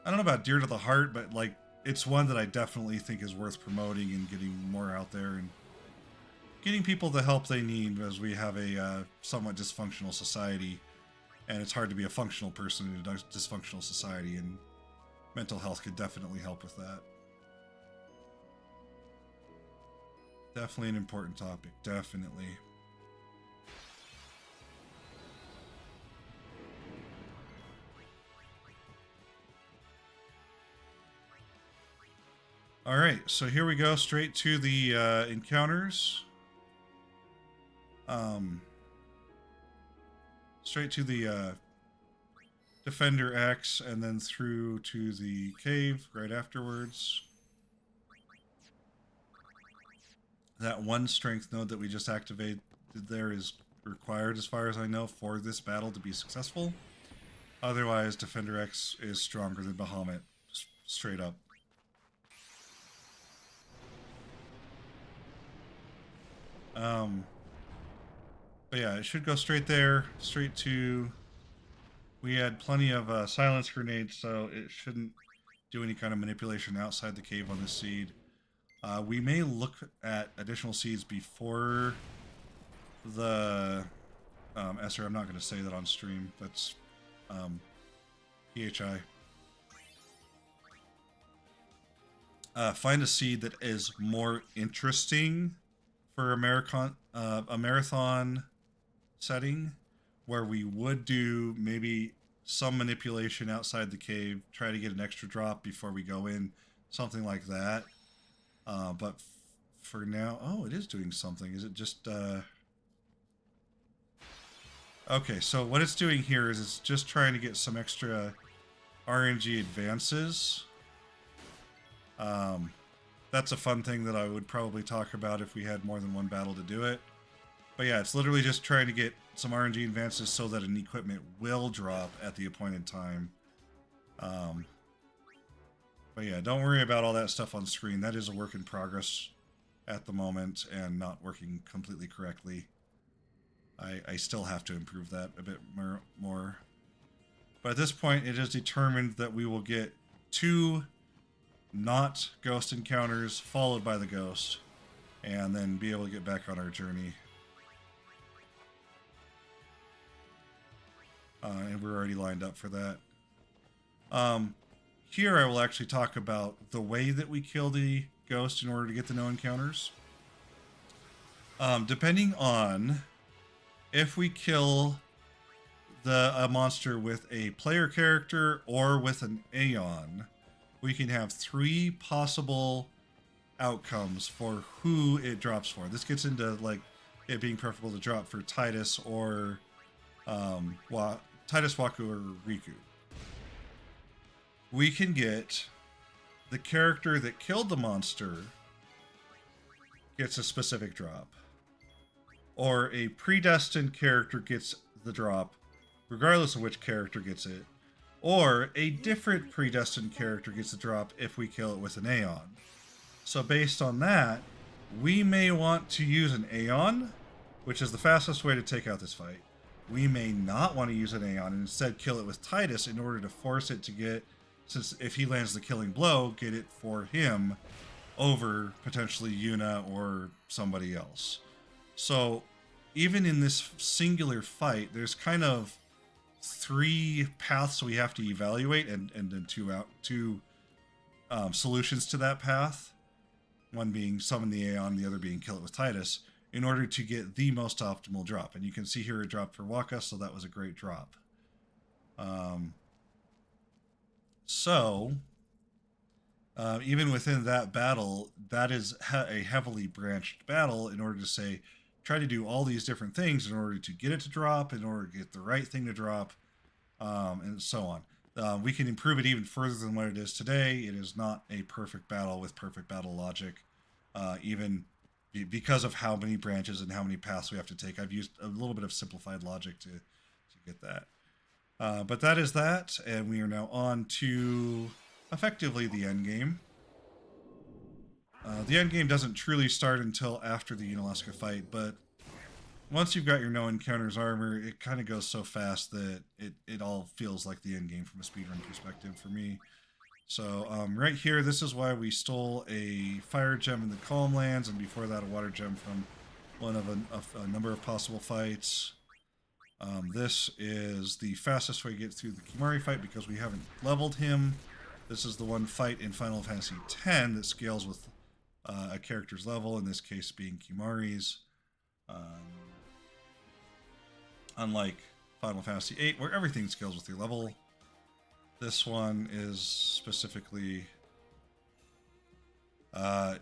I don't know about dear to the heart, but like it's one that I definitely think is worth promoting and getting more out there and getting people the help they need, as we have a somewhat dysfunctional society, and it's hard to be a functional person in a dysfunctional society, and mental health could definitely help with that. Definitely an important topic, definitely. Alright, so here we go, straight to the encounters. Straight to the Defender X, and then through to the cave right afterwards. That one strength node that we just activated there is required, as far as I know, for this battle to be successful. Otherwise, Defender X is stronger than Bahamut, straight up. But yeah, it should go straight there, straight to... We had plenty of silence grenades, so it shouldn't do any kind of manipulation outside the cave on this seed. We may look at additional seeds before the Esser. I'm not going to say that on stream. That's PHI. Find a seed that is more interesting for a marathon setting, where we would do maybe some manipulation outside the cave, try to get an extra drop before we go in, something like that. But for now, oh, it is doing something. Is it just okay, so what it's doing here is it's just trying to get some extra RNG advances. That's a fun thing that I would probably talk about if we had more than one battle to do it. But yeah, it's literally just trying to get some RNG advances so that an equipment will drop at the appointed time. But yeah, don't worry about all that stuff on screen. That is a work in progress at the moment and not working completely correctly. I still have to improve that a bit more. But at this point, it is determined that we will get 2 not ghost encounters followed by the ghost, and then be able to get back on our journey. And we're already lined up for that. Here I will actually talk about the way that we kill the ghost in order to get the no encounters. Depending on if we kill a monster with a player character or with an Aeon, we can have 3 possible outcomes for who it drops for. This gets into like it being preferable to drop for Titus or Titus, Waku, or Riku. We can get the character that killed the monster gets a specific drop, or a predestined character gets the drop regardless of which character gets it, or a different predestined character gets the drop if we kill it with an Aeon. So based on that, we may want to use an Aeon, which is the fastest way to take out this fight. We may not want to use an Aeon and instead kill it with Titus in order to force it to get, since if he lands the killing blow, get it for him over potentially Yuna or somebody else. So even in this singular fight, there's kind of 3 paths we have to evaluate, and then 2 solutions to that path. One being summon the Aeon, the other being kill it with Titus, in order to get the most optimal drop. And you can see here it dropped for Waka, so that was a great drop. Even within that battle, that is a heavily branched battle in order to say, try to do all these different things in order to get it to drop, in order to get the right thing to drop, and so on. We can improve it even further than what it is today. It is not a perfect battle with perfect battle logic, even because of how many branches and how many paths we have to take. I've used a little bit of simplified logic to get that. But that is that, and we are now on to effectively the end game. The end game doesn't truly start until after the Unalaska fight, but once you've got your no encounters armor, it kind of goes so fast that it all feels like the end game from a speedrun perspective for me. So right here, this is why we stole a fire gem in the Calm Lands, and before that a water gem from one of a number of possible fights. This is the fastest way to get through the Kimahri fight because we haven't leveled him. This is the one fight in Final Fantasy X that scales with a character's level, in this case being Kimahri's. Unlike Final Fantasy VIII, where everything scales with your level, this one is specifically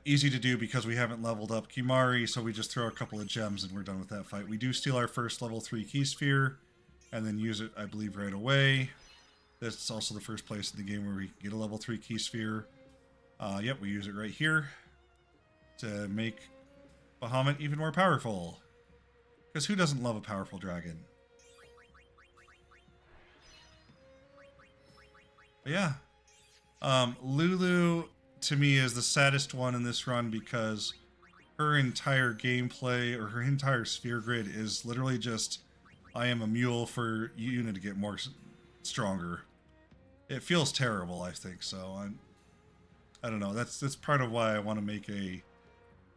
easy to do because we haven't leveled up Kimahri, so we just throw a couple of gems and we're done with that fight. We do steal our first level 3 key sphere and then use it, I believe, right away. This is also the first place in the game where we can get a level 3 key sphere. Yep, we use it right here to make Bahamut even more powerful. Because who doesn't love a powerful dragon? But yeah. Lulu, to me, is the saddest one in this run because her entire gameplay, or her entire sphere grid, is literally just, I am a mule for Yuna to get more stronger. It feels terrible, I think, so I don't know. That's part of why I want to make a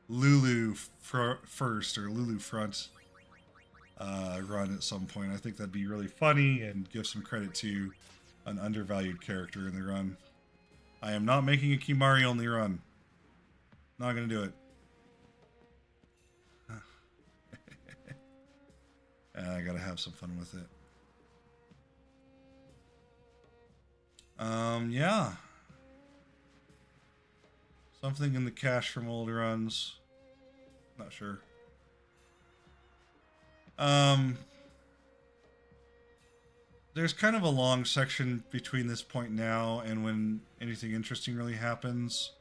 Lulu first, or Lulu front run at some point. I think that'd be really funny and give some credit to an undervalued character in the run. I am not making a Kimari only run. Not gonna do it. I gotta have some fun with it. Yeah. Something in the cache from old runs. Not sure. There's kind of a long section between this point now and when anything interesting really happens.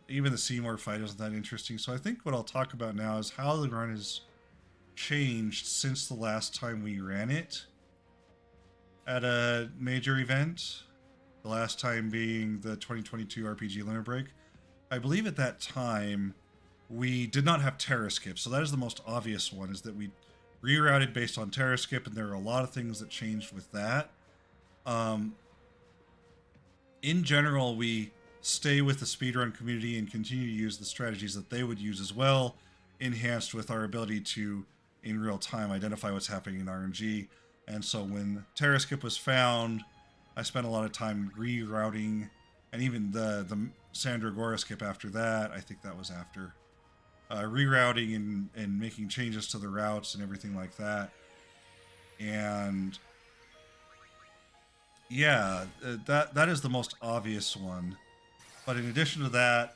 Even the Seymour fight isn't that interesting. So I think what I'll talk about now is how the run has changed since the last time we ran it at a major event. The last time being the 2022 RPG Limit Break. I believe at that time we did not have Terra Skip, so that is the most obvious one, is that we rerouted based on Terra Skip, and there are a lot of things that changed with that. In general, we stay with the speedrun community and continue to use the strategies that they would use as well, enhanced with our ability to, in real time, identify what's happening in RNG. And so when Terra Skip was found, I spent a lot of time rerouting, and even the Sandragora skip after that, I think that was after, rerouting and making changes to the routes and everything like that. And yeah, that is the most obvious one. But in addition to that,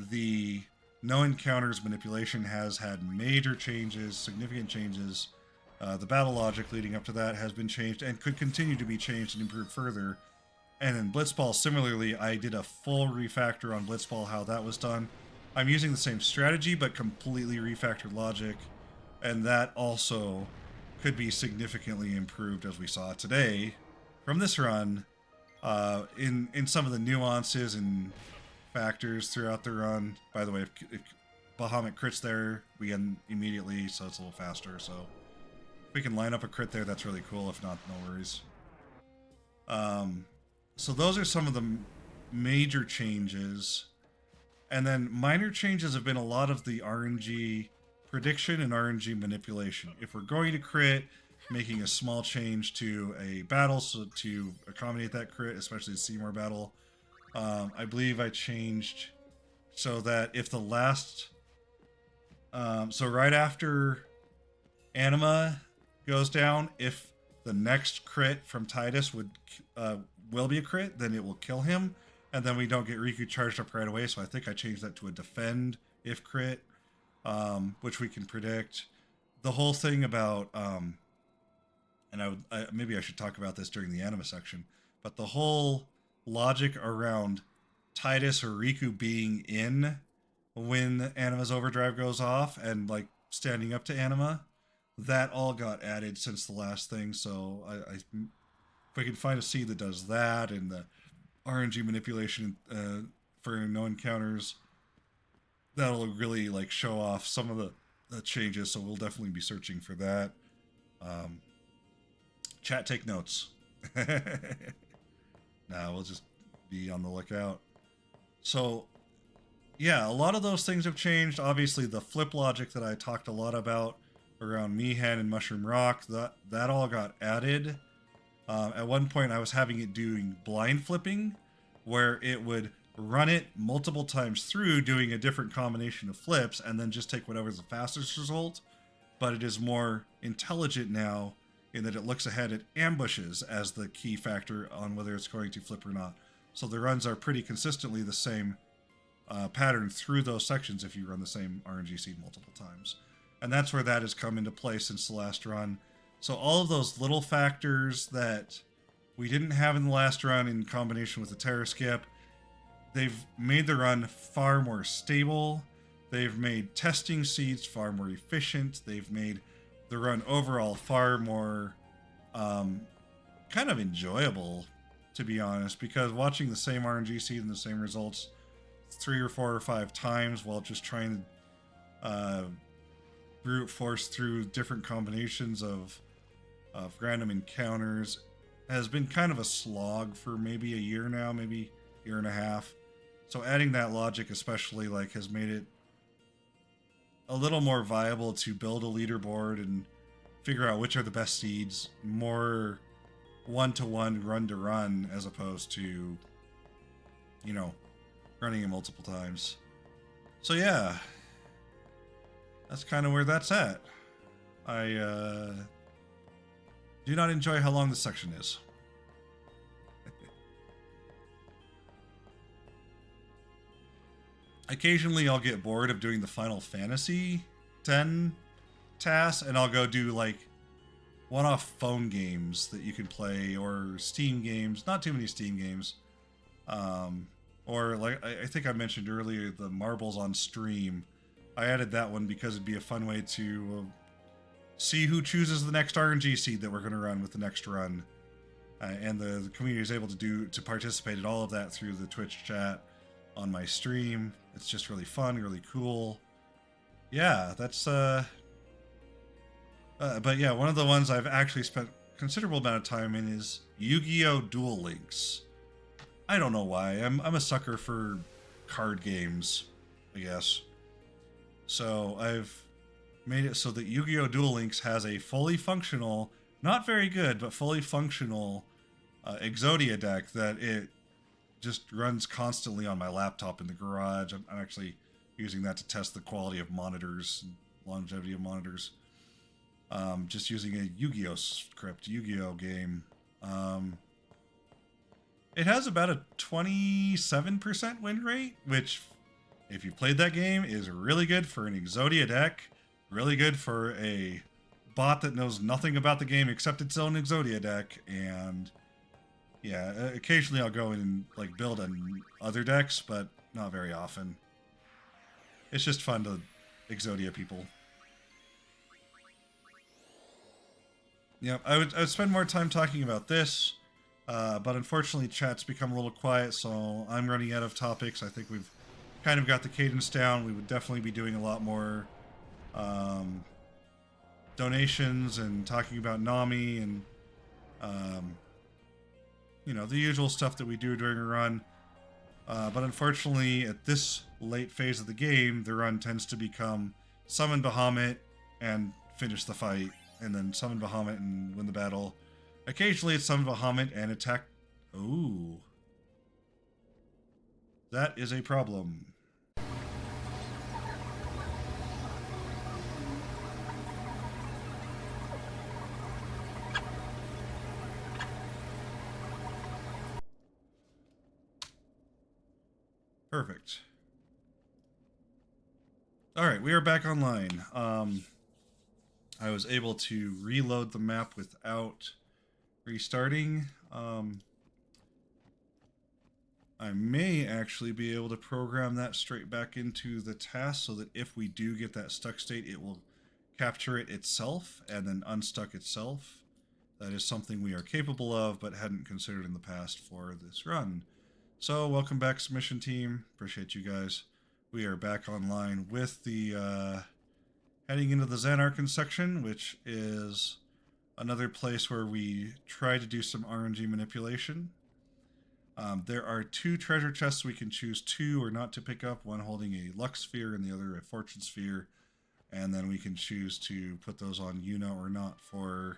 the no encounters manipulation has had major changes, significant changes. The battle logic leading up to that has been changed and could continue to be changed and improved further. And in Blitzball, similarly, I did a full refactor on Blitzball, how that was done. I'm using the same strategy, but completely refactored logic. And that also could be significantly improved, as we saw today from this run, in some of the nuances and factors throughout the run. By the way, if Bahamut crits there, we end immediately, so it's a little faster. So if we can line up a crit there, that's really cool. If not, no worries. So those are some of the major changes. And then minor changes have been a lot of the RNG prediction and RNG manipulation. If we're going to crit, making a small change to a battle so to accommodate that crit, especially the Seymour battle. I believe I changed so that if the last... so right after Anima goes down, if the next crit from Titus will be a crit, then it will kill him, and then we don't get Riku charged up right away. So I think I changed that to a defend if crit, which we can predict. The whole thing about, and maybe I should talk about this during the Anima section, but the whole logic around Titus or Riku being in when Anima's overdrive goes off and like standing up to Anima, that all got added since the last thing. So if we can find a seed that does that and the RNG manipulation for no encounters, that'll really like show off some of the changes. So we'll definitely be searching for that. Chat, take notes. Nah, we'll just be on the lookout. So yeah, a lot of those things have changed. Obviously the flip logic that I talked a lot about around Mihan and Mushroom Rock, that all got added. At one point I was having it doing blind flipping, where it would run it multiple times through doing a different combination of flips and then just take whatever's the fastest result. But it is more intelligent now in that it looks ahead at ambushes as the key factor on whether it's going to flip or not. So the runs are pretty consistently the same pattern through those sections if you run the same RNG seed multiple times. And that's where that has come into play since the last run. So all of those little factors that we didn't have in the last run in combination with the Terra Skip, they've made the run far more stable. They've made testing seeds far more efficient. They've made the run overall far more kind of enjoyable, to be honest, because watching the same RNG seed and the same results 3 or 4 or 5 times while just trying to brute force through different combinations of random encounters has been kind of a slog for maybe a year now, maybe a year and a half. So adding that logic especially like has made it a little more viable to build a leaderboard and figure out which are the best seeds more one-to-one, run-to-run, as opposed to, you know, running it multiple times. So yeah, that's kind of where that's at. I do not enjoy how long this section is. Occasionally I'll get bored of doing the Final Fantasy X TAS, and I'll go do like one-off phone games that you can play, or Steam games. Not too many Steam games. Or like I think I mentioned earlier, the Marbles on Stream. I added that one because it'd be a fun way to see who chooses the next RNG seed that we're going to run with the next run. And the community is able to participate in all of that through the Twitch chat on my stream. It's just really fun, really cool. Yeah, that's but yeah, one of the ones I've actually spent considerable amount of time in is Yu-Gi-Oh! Duel Links. I don't know why. I'm a sucker for card games, I guess. So I've made it so that Yu-Gi-Oh! Duel Links has a fully functional, not very good, but fully functional Exodia deck that it just runs constantly on my laptop in the garage. I'm actually using that to test the quality of monitors and longevity of monitors. Just using a Yu-Gi-Oh! Script, Yu-Gi-Oh! Game. It has about a 27% win rate, which, if you played that game, is really good for an Exodia deck. Really good for a bot that knows nothing about the game except its own Exodia deck. And yeah, occasionally I'll go in and like build on other decks, but not very often. It's just fun to Exodia people. Yeah, I would spend more time talking about this, but unfortunately chat's become a little quiet, so I'm running out of topics. I think we've kind of got the cadence down. We would definitely be doing a lot more donations and talking about Nami and you know, the usual stuff that we do during a run. But unfortunately, at this late phase of the game, the run tends to become summon Bahamut and finish the fight, and then summon Bahamut and win the battle. Occasionally it's summon Bahamut and attack. Ooh. That is a problem. Perfect. Alright, we are back online. I was able to reload the map without restarting. I may actually be able to program that straight back into the task so that if we do get that stuck state, it will capture it itself and then unstuck itself. That is something we are capable of, but hadn't considered in the past for this run. So, welcome back, Submission Team. Appreciate you guys. We are back online with the heading into the Xanarkhan section, which is another place where we try to do some RNG manipulation. There are two treasure chests we can choose to or not to pick up, one holding a luck sphere and the other a fortune sphere, and then we can choose to put those on Yuno or not for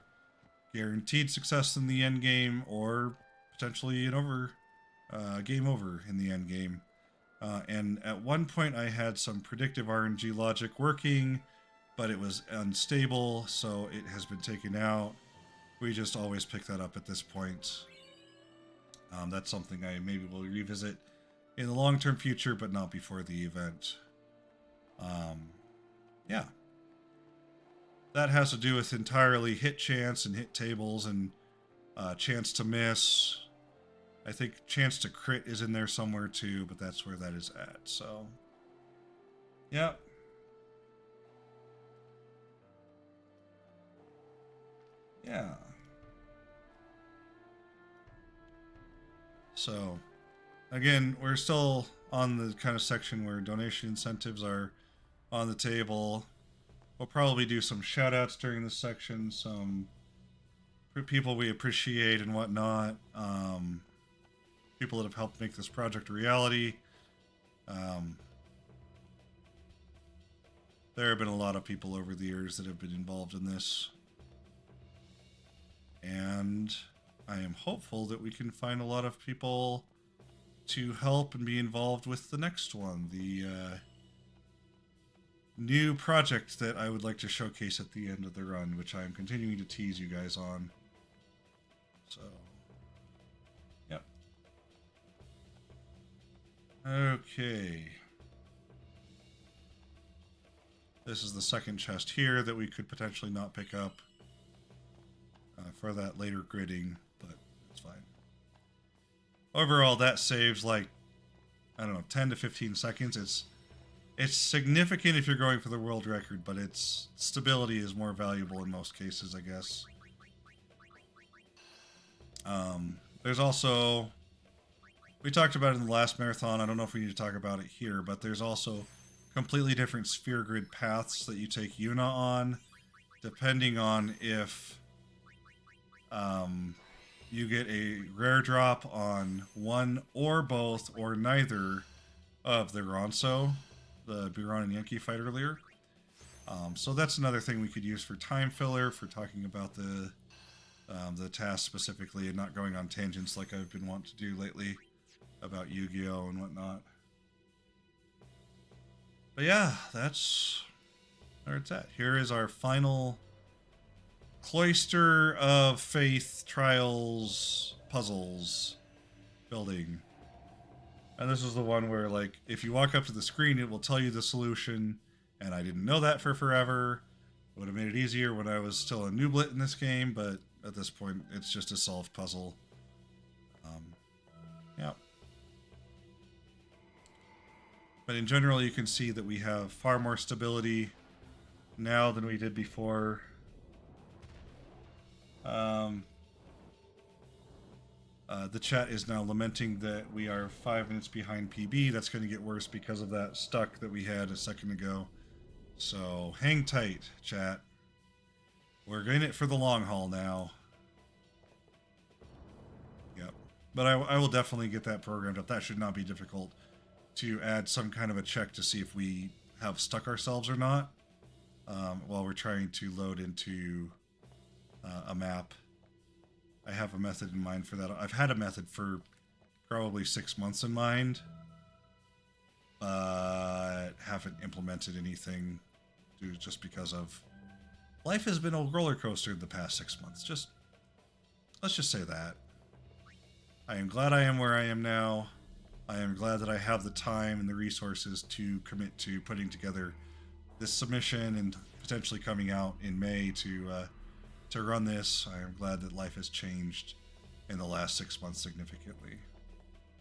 guaranteed success in the end game, or potentially an game over in the end game. And at one point I had some predictive RNG logic working, but it was unstable, so it has been taken out. We just always pick that up at this point. That's something I maybe will revisit in the long-term future, but not before the event. Yeah. That has to do with entirely hit chance and hit tables and chance to miss. I think chance to crit is in there somewhere too, but that's where that is at, so. Yeah. Yeah. So, again, we're still on the kind of section where donation incentives are on the table. We'll probably do some shout-outs during this section, some people we appreciate and whatnot. People that have helped make this project a reality. There have been a lot of people over the years that have been involved in this. And I am hopeful that we can find a lot of people to help and be involved with the next one. The new project that I would like to showcase at the end of the run, which I am continuing to tease you guys on. So, yep. Okay. This is the second chest here that we could potentially not pick up for that later gridding, but it's fine. Overall, that saves like, I don't know, 10 to 15 seconds. It's significant if you're going for the world record, but its stability is more valuable in most cases, I guess. There's also, we talked about it in the last marathon. I don't know if we need to talk about it here, but there's also completely different sphere grid paths that you take Yuna on, depending on if you get a rare drop on one or both or neither of the Ronso, the Buran and Yankee fight earlier. So that's another thing we could use for time filler, for talking about the task specifically and not going on tangents like I've been wanting to do lately about Yu-Gi-Oh! And whatnot. But yeah, that's where it's at. Here is our final Cloister of Faith Trials Puzzles building. And this is the one where, like, if you walk up to the screen, it will tell you the solution. And I didn't know that for forever. It would have made it easier when I was still a nooblet in this game, but at this point, it's just a solved puzzle. Yeah. But in general, you can see that we have far more stability now than we did before. The chat is now lamenting that we are 5 minutes behind PB. That's going to get worse because of that stuck that we had a second ago. So hang tight, chat. We're in it for the long haul now. Yep. But I will definitely get that programmed up. That should not be difficult to add some kind of a check to see if we have stuck ourselves or not while we're trying to load into a map. I have a method in mind for that. I've had a method for probably 6 months in mind, but haven't implemented anything just because of life has been a roller coaster the past 6 months. Let's just say that. I am glad I am where I am now. I am glad that I have the time and the resources to commit to putting together this submission and potentially coming out in May to run this. I am glad that life has changed in the last 6 months significantly.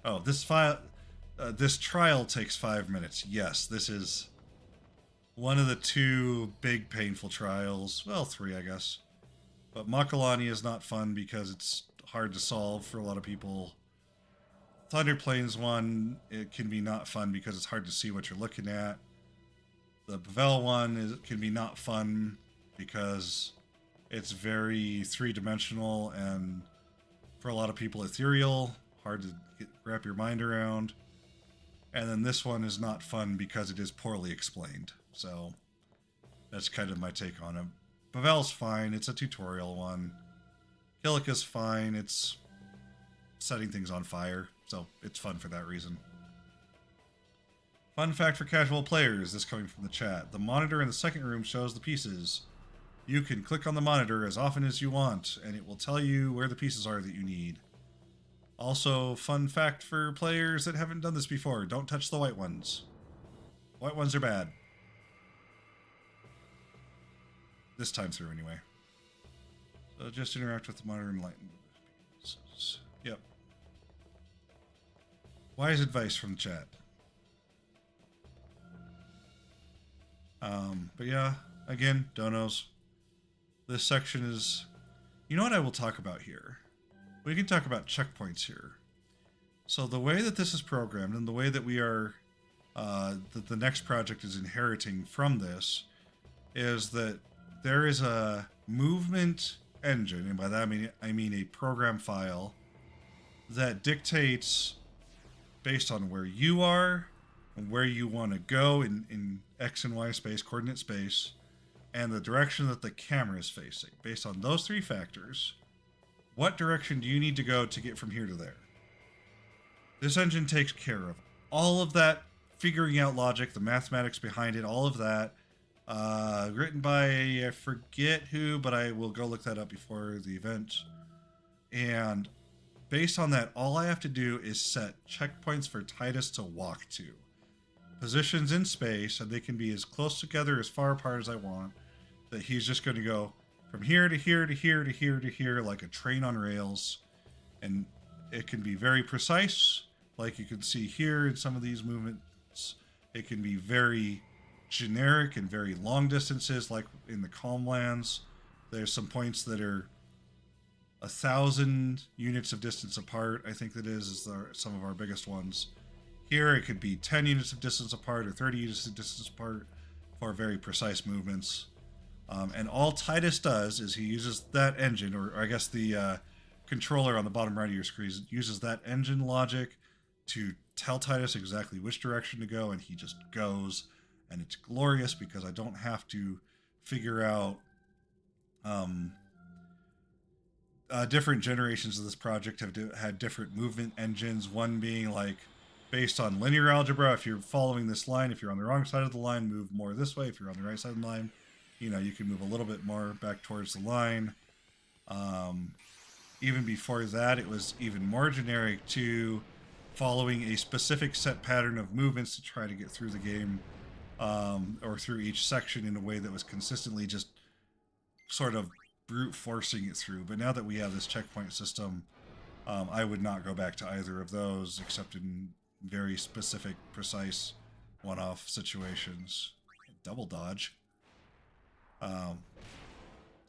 Oh, this trial takes 5 minutes. Yes, this is one of the 2 big painful trials. Well, 3, I guess. But Makalani is not fun because it's hard to solve for a lot of people. Thunder Plains one, it can be not fun because it's hard to see what you're looking at. The Bavel one can be not fun because it's very 3-dimensional and for a lot of people ethereal, hard to wrap your mind around. And then this one is not fun because it is poorly explained. So that's kind of my take on it. Bavel's fine, it's a tutorial one. Kilika's fine, it's setting things on fire, so it's fun for that reason. Fun fact for casual players, this coming from the chat. The monitor in the second room shows the pieces. You can click on the monitor as often as you want, and it will tell you where the pieces are that you need. Also, fun fact for players that haven't done this before, don't touch the white ones. White ones are bad. This time through, anyway. So just interact with the monitor and lighten the pieces. Yep. Wise advice from the chat. But yeah, again, donos. This section is... You know what I will talk about here? We can talk about checkpoints here. So the way that this is programmed and the way that we are... that the next project is inheriting from this is that there is a movement engine, and by that I mean a program file that dictates based on where you are and where you want to go in X and Y space, coordinate space, and the direction that the camera is facing. Based on those 3 factors, what direction do you need to go to get from here to there? This engine takes care of all of that, figuring out logic, the mathematics behind it, all of that. Written by, I forget who, but I will go look that up before the event. And based on that, all I have to do is set checkpoints for Titus to walk to. Positions in space, and they can be as close together, as far apart as I want, that he's just going to go from here to here to here to here to here like a train on rails. And it can be very precise, like you can see here in some of these movements. It can be very generic and very long distances, like in the Calm Lands. There's some points that are 1,000 units of distance apart. I think that is some of our biggest ones. Here it could be 10 units of distance apart or 30 units of distance apart for very precise movements. And all Titus does is he uses that engine, or I guess the controller on the bottom right of your screen uses that engine logic to tell Titus exactly which direction to go, and he just goes. And it's glorious because I don't have to figure out different generations of this project have had different movement engines, one being like based on linear algebra. If you're following this line, if you're on the wrong side of the line, move more this way. If you're on the right side of the line, you know, you can move a little bit more back towards the line. Even before that, it was even more generic to following a specific set pattern of movements to try to get through the game, or through each section in a way that was consistently just sort of brute forcing it through. But now that we have this checkpoint system, I would not go back to either of those except in very specific, precise, one-off situations. Double dodge.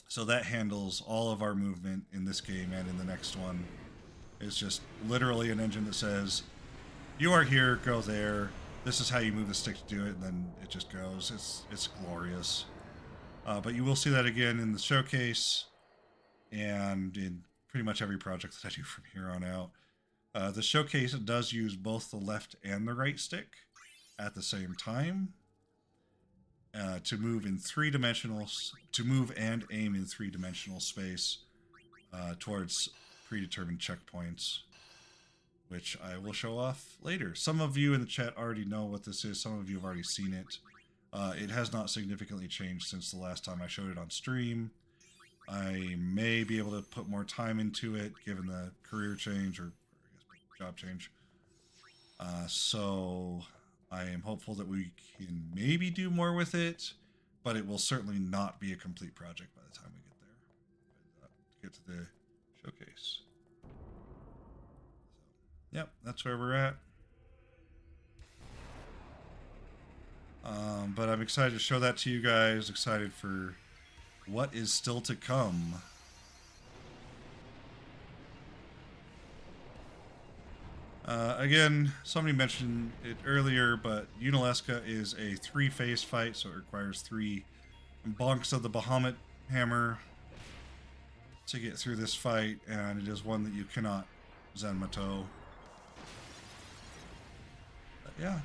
So that handles all of our movement in this game and in the next one. It's just literally an engine that says, you are here, go there. This is how you move the stick to do it, and then it just goes. It's glorious. But you will see that again in the showcase and in pretty much every project that I do from here on out. The showcase does use both the left and the right stick at the same time to move in to move and aim in three-dimensional space towards predetermined checkpoints, which I will show off later. Some of you in the chat already know what this is. Some of you have already seen it. It has not significantly changed since the last time I showed it on stream. I may be able to put more time into it given the career change, or I guess job change. So I am hopeful that we can maybe do more with it, but it will certainly not be a complete project by the time we get there. Get to the showcase. So, yep, that's where we're at. But I'm excited to show that to you guys. Excited for what is still to come. Again, somebody mentioned it earlier, but Unalesca is a three-phase fight, so it requires 3 bonks of the Bahamut hammer to get through this fight, and it is one that you cannot Zenmato. But yeah.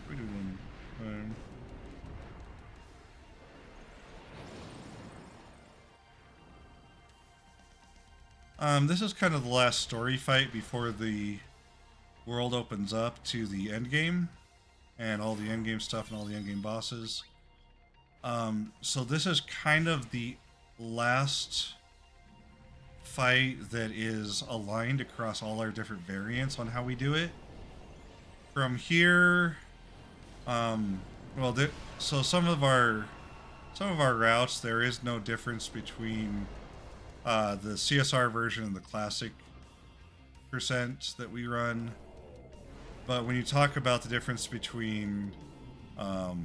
What are we doing? This is kind of the last story fight before the world opens up to the end game and all the end game stuff and all the end game bosses. So this is kind of the last fight that is aligned across all our different variants on how we do it. From here, so some of our routes, there is no difference between the CSR version and the classic percent that we run. But when you talk about the difference between our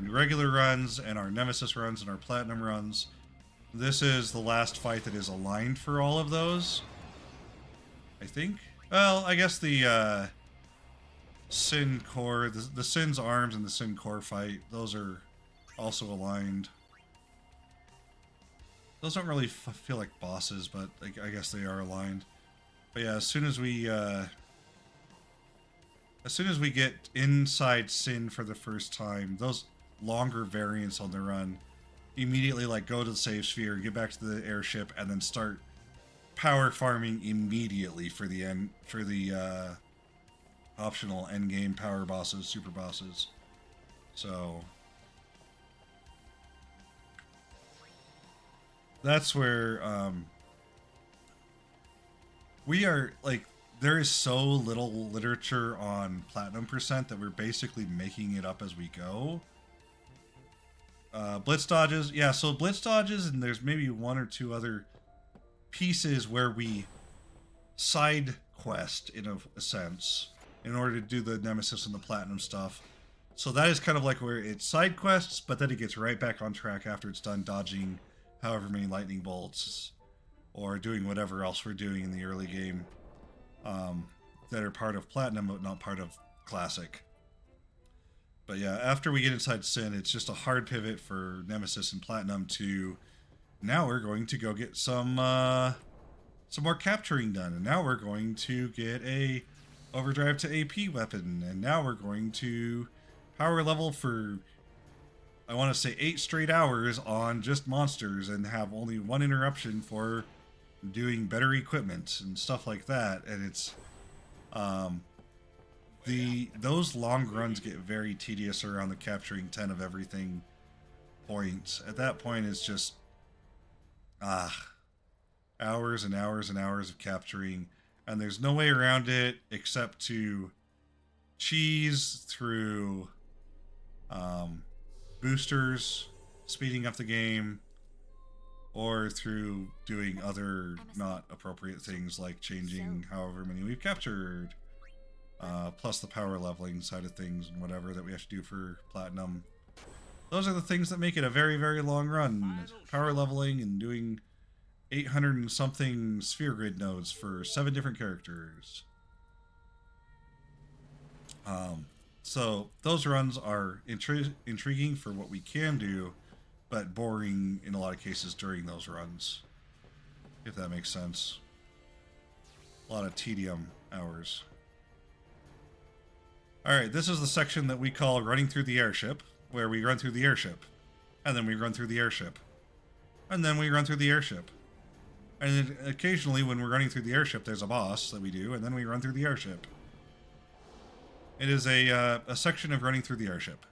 regular runs and our Nemesis runs and our Platinum runs, this is the last fight that is aligned for all of those, I think. Well, I guess the Sin Core, the Sin's Arms and the Sin Core fight, those are also aligned. Those don't really feel like bosses, but I guess they are aligned. But yeah, as soon as we get inside Sin for the first time, those longer variants on the run immediately like go to the save sphere, get back to the airship, and then start power farming immediately for the optional end game power bosses, super bosses. So that's where we are like, there is so little literature on platinum percent that we're basically making it up as we go. Blitz dodges, yeah, so blitz dodges, and there's maybe one or two other pieces where we side quest in a sense in order to do the nemesis and the platinum stuff. So that is kind of like where it's side quests, but then it gets right back on track after it's done dodging however many lightning bolts or doing whatever else we're doing in the early game that are part of platinum but not part of classic. But yeah, after we get inside Sin, it's just a hard pivot for Nemesis and Platinum to, now we're going to go get some more capturing done, and now we're going to get a overdrive to AP weapon, and now we're going to power level for, I want to say 8 straight hours on just monsters and have only one interruption for doing better equipment and stuff like that. And it's those long runs get very tedious around the capturing 10 of everything point. At that point, it's just hours and hours and hours of capturing, and there's no way around it except to cheese through boosters, speeding up the game, or through doing other not appropriate things like changing however many we've captured, plus the power leveling side of things and whatever that we have to do for Platinum. Those are the things that make it a very, very long run. Power leveling and doing 800 and something sphere grid nodes for 7 different characters. So those runs are intriguing for what we can do, but boring in a lot of cases during those runs, if that makes sense. A lot of tedium hours. Alright, this is the section that we call running through the airship, where we run through the airship, and then we run through the airship, and then we run through the airship. And then occasionally when we're running through the airship, there's a boss that we do, and then we run through the airship. It is a section of running through the airship.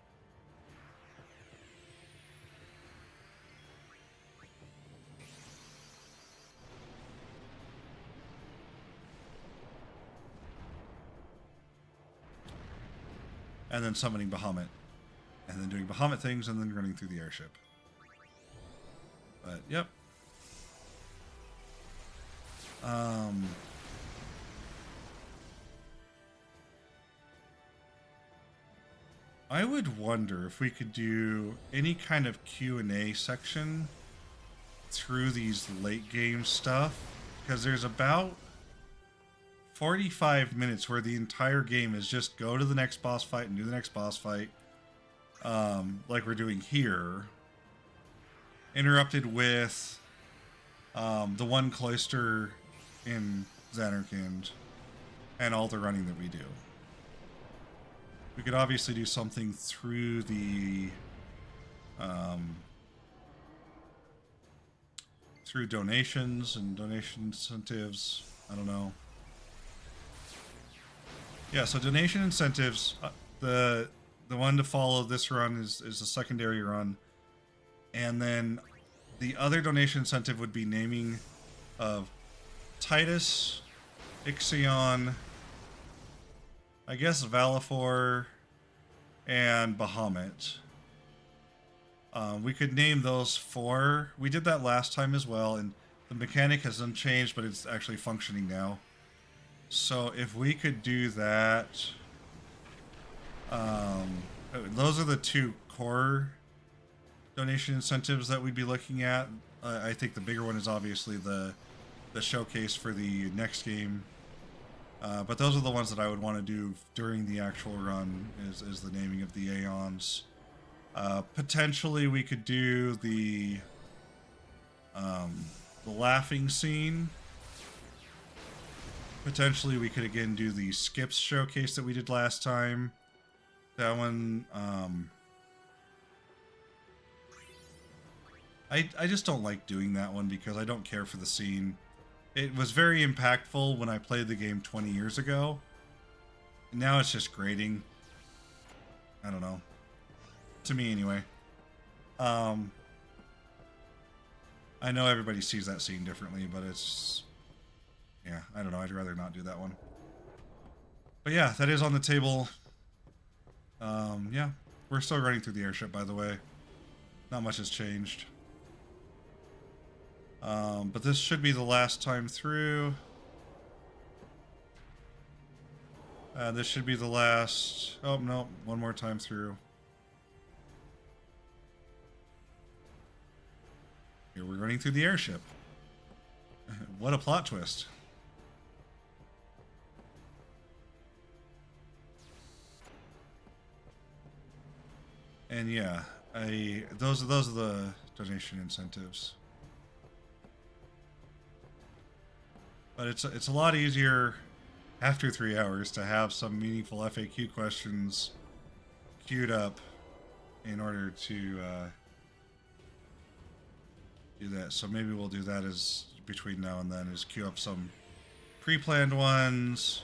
And then summoning Bahamut. And then doing Bahamut things, and then running through the airship. But, yep. I would wonder if we could do any kind of Q&A section through these late game stuff, because there's about 45 minutes where the entire game is just go to the next boss fight and do the next boss fight, like we're doing here, interrupted with the one cloister in Zanarkand and all the running that we do. We could obviously do something through the through donations and donation incentives. I don't know. Yeah, so donation incentives. The one to follow this run is the secondary run, and then the other donation incentive would be naming of Titus, Ixion, I guess Valifor, and Bahamut. We could name those 4. We did that last time as well, and the mechanic hasn't changed, but it's actually functioning now. So if we could do that, those are the 2 core donation incentives that we'd be looking at. I think the bigger one is obviously the showcase for the next game. But those are the ones that I would want to do during the actual run, is the naming of the Aeons. Potentially we could do the laughing scene. Potentially we could again do the skips showcase that we did last time. That one, I just don't like doing that one because I don't care for the scene. It was very impactful when I played the game 20 years ago. Now it's just grating. I don't know. To me, anyway. I know everybody sees that scene differently, but it's... Yeah, I don't know. I'd rather not do that one. But yeah, that is on the table. Yeah. We're still running through the airship, by the way. Not much has changed. But this should be the last time through. This should be the last... Oh, no. One more time through. Here we're running through the airship. What a plot twist. And yeah, those are the donation incentives. But it's a lot easier after 3 hours to have some meaningful FAQ questions queued up in order to do that. So maybe we'll do that as between now and then, is queue up some pre-planned ones.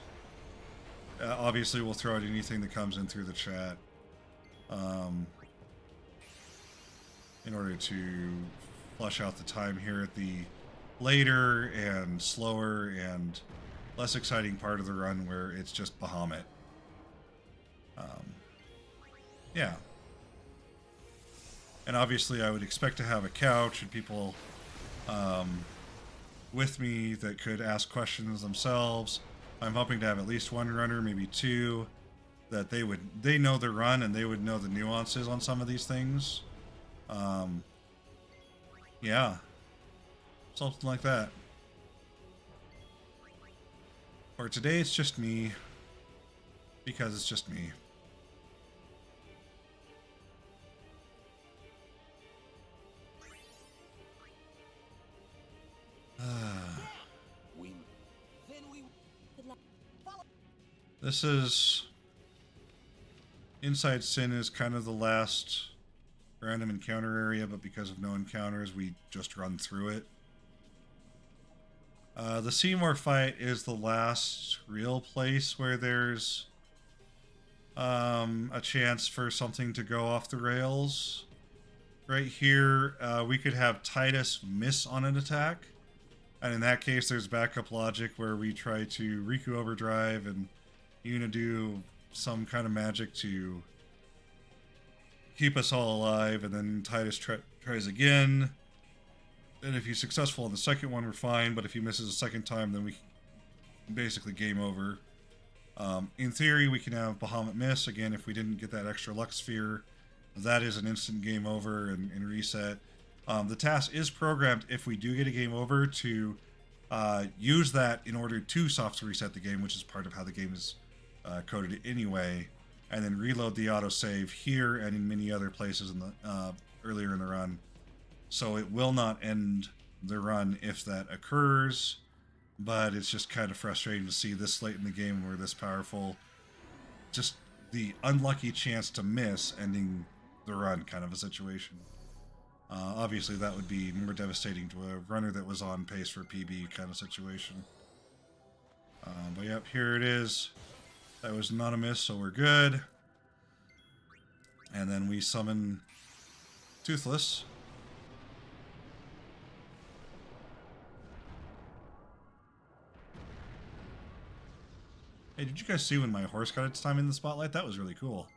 Obviously, we'll throw out anything that comes in through the chat. In order to flush out the time here at the later and slower and less exciting part of the run where it's just Bahamut. Yeah. And obviously I would expect to have a couch and people with me that could ask questions themselves. I'm hoping to have at least one runner, maybe two, that they know the run and they would know the nuances on some of these things. Yeah. Something like that. For today, it's just me. Because it's just me. This is... Inside Sin is kind of the last random encounter area, but because of no encounters, we just run through it. The Seymour fight is the last real place where there's a chance for something to go off the rails. Right here, we could have Titus miss on an attack, and in that case, there's backup logic where we try to Riku overdrive and Yuna do some kind of magic to keep us all alive, and then Titus tries again. And if he's successful on the second one, we're fine, but if he misses a second time, then we basically game over. In theory, we can have Bahamut miss. Again, if we didn't get that extra luck sphere, that is an instant game over and reset. The TAS is programmed, if we do get a game over, to use that in order to soft reset the game, which is part of how the game is coded anyway, and then reload the autosave here and in many other places in the earlier in the run. So it will not end the run if that occurs, but it's just kind of frustrating to see this late in the game when we're this powerful. Just the unlucky chance to miss ending the run kind of a situation. Obviously that would be more devastating to a runner that was on pace for PB kind of situation. But yep, here it is. That was not a miss, so we're good. And then we summon Toothless. Hey, did you guys see when my horse got its time in the spotlight? That was really cool.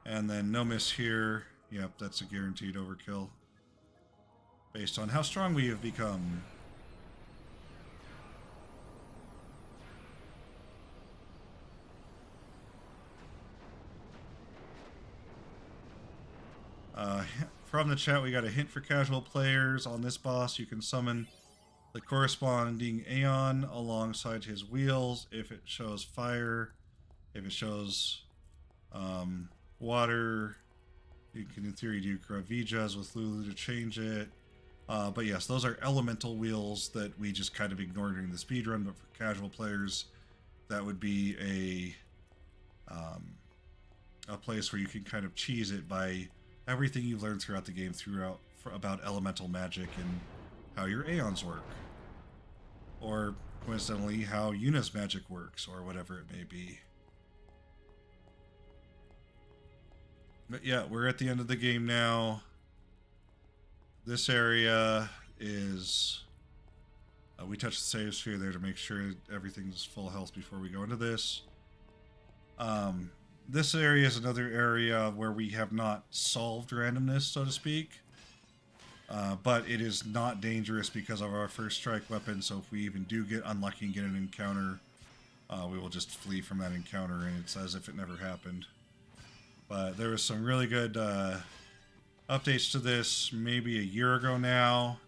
And then no miss here. Yep, that's a guaranteed overkill. Based on how strong we have become. From the chat, we got a hint for casual players. On this boss, you can summon the corresponding Aeon alongside his wheels. If it shows fire, if it shows water, you can in theory do Gravijas with Lulu to change it. But yes, those are elemental wheels that we just kind of ignore during the speedrun, but for casual players, that would be a place where you can kind of cheese it by everything you've learned throughout the game about elemental magic and how your aeons work. Or, coincidentally, how Yuna's magic works, or whatever it may be. But yeah, we're at the end of the game now. This area is... we touched the save sphere there to make sure everything's full health before we go into this. This area is another area where we have not solved randomness, so to speak. But it is not dangerous because of our first strike weapon, so if we even do get unlucky and get an encounter, we will just flee from that encounter, and it's as if it never happened. But there was some really good updates to this maybe a year ago now,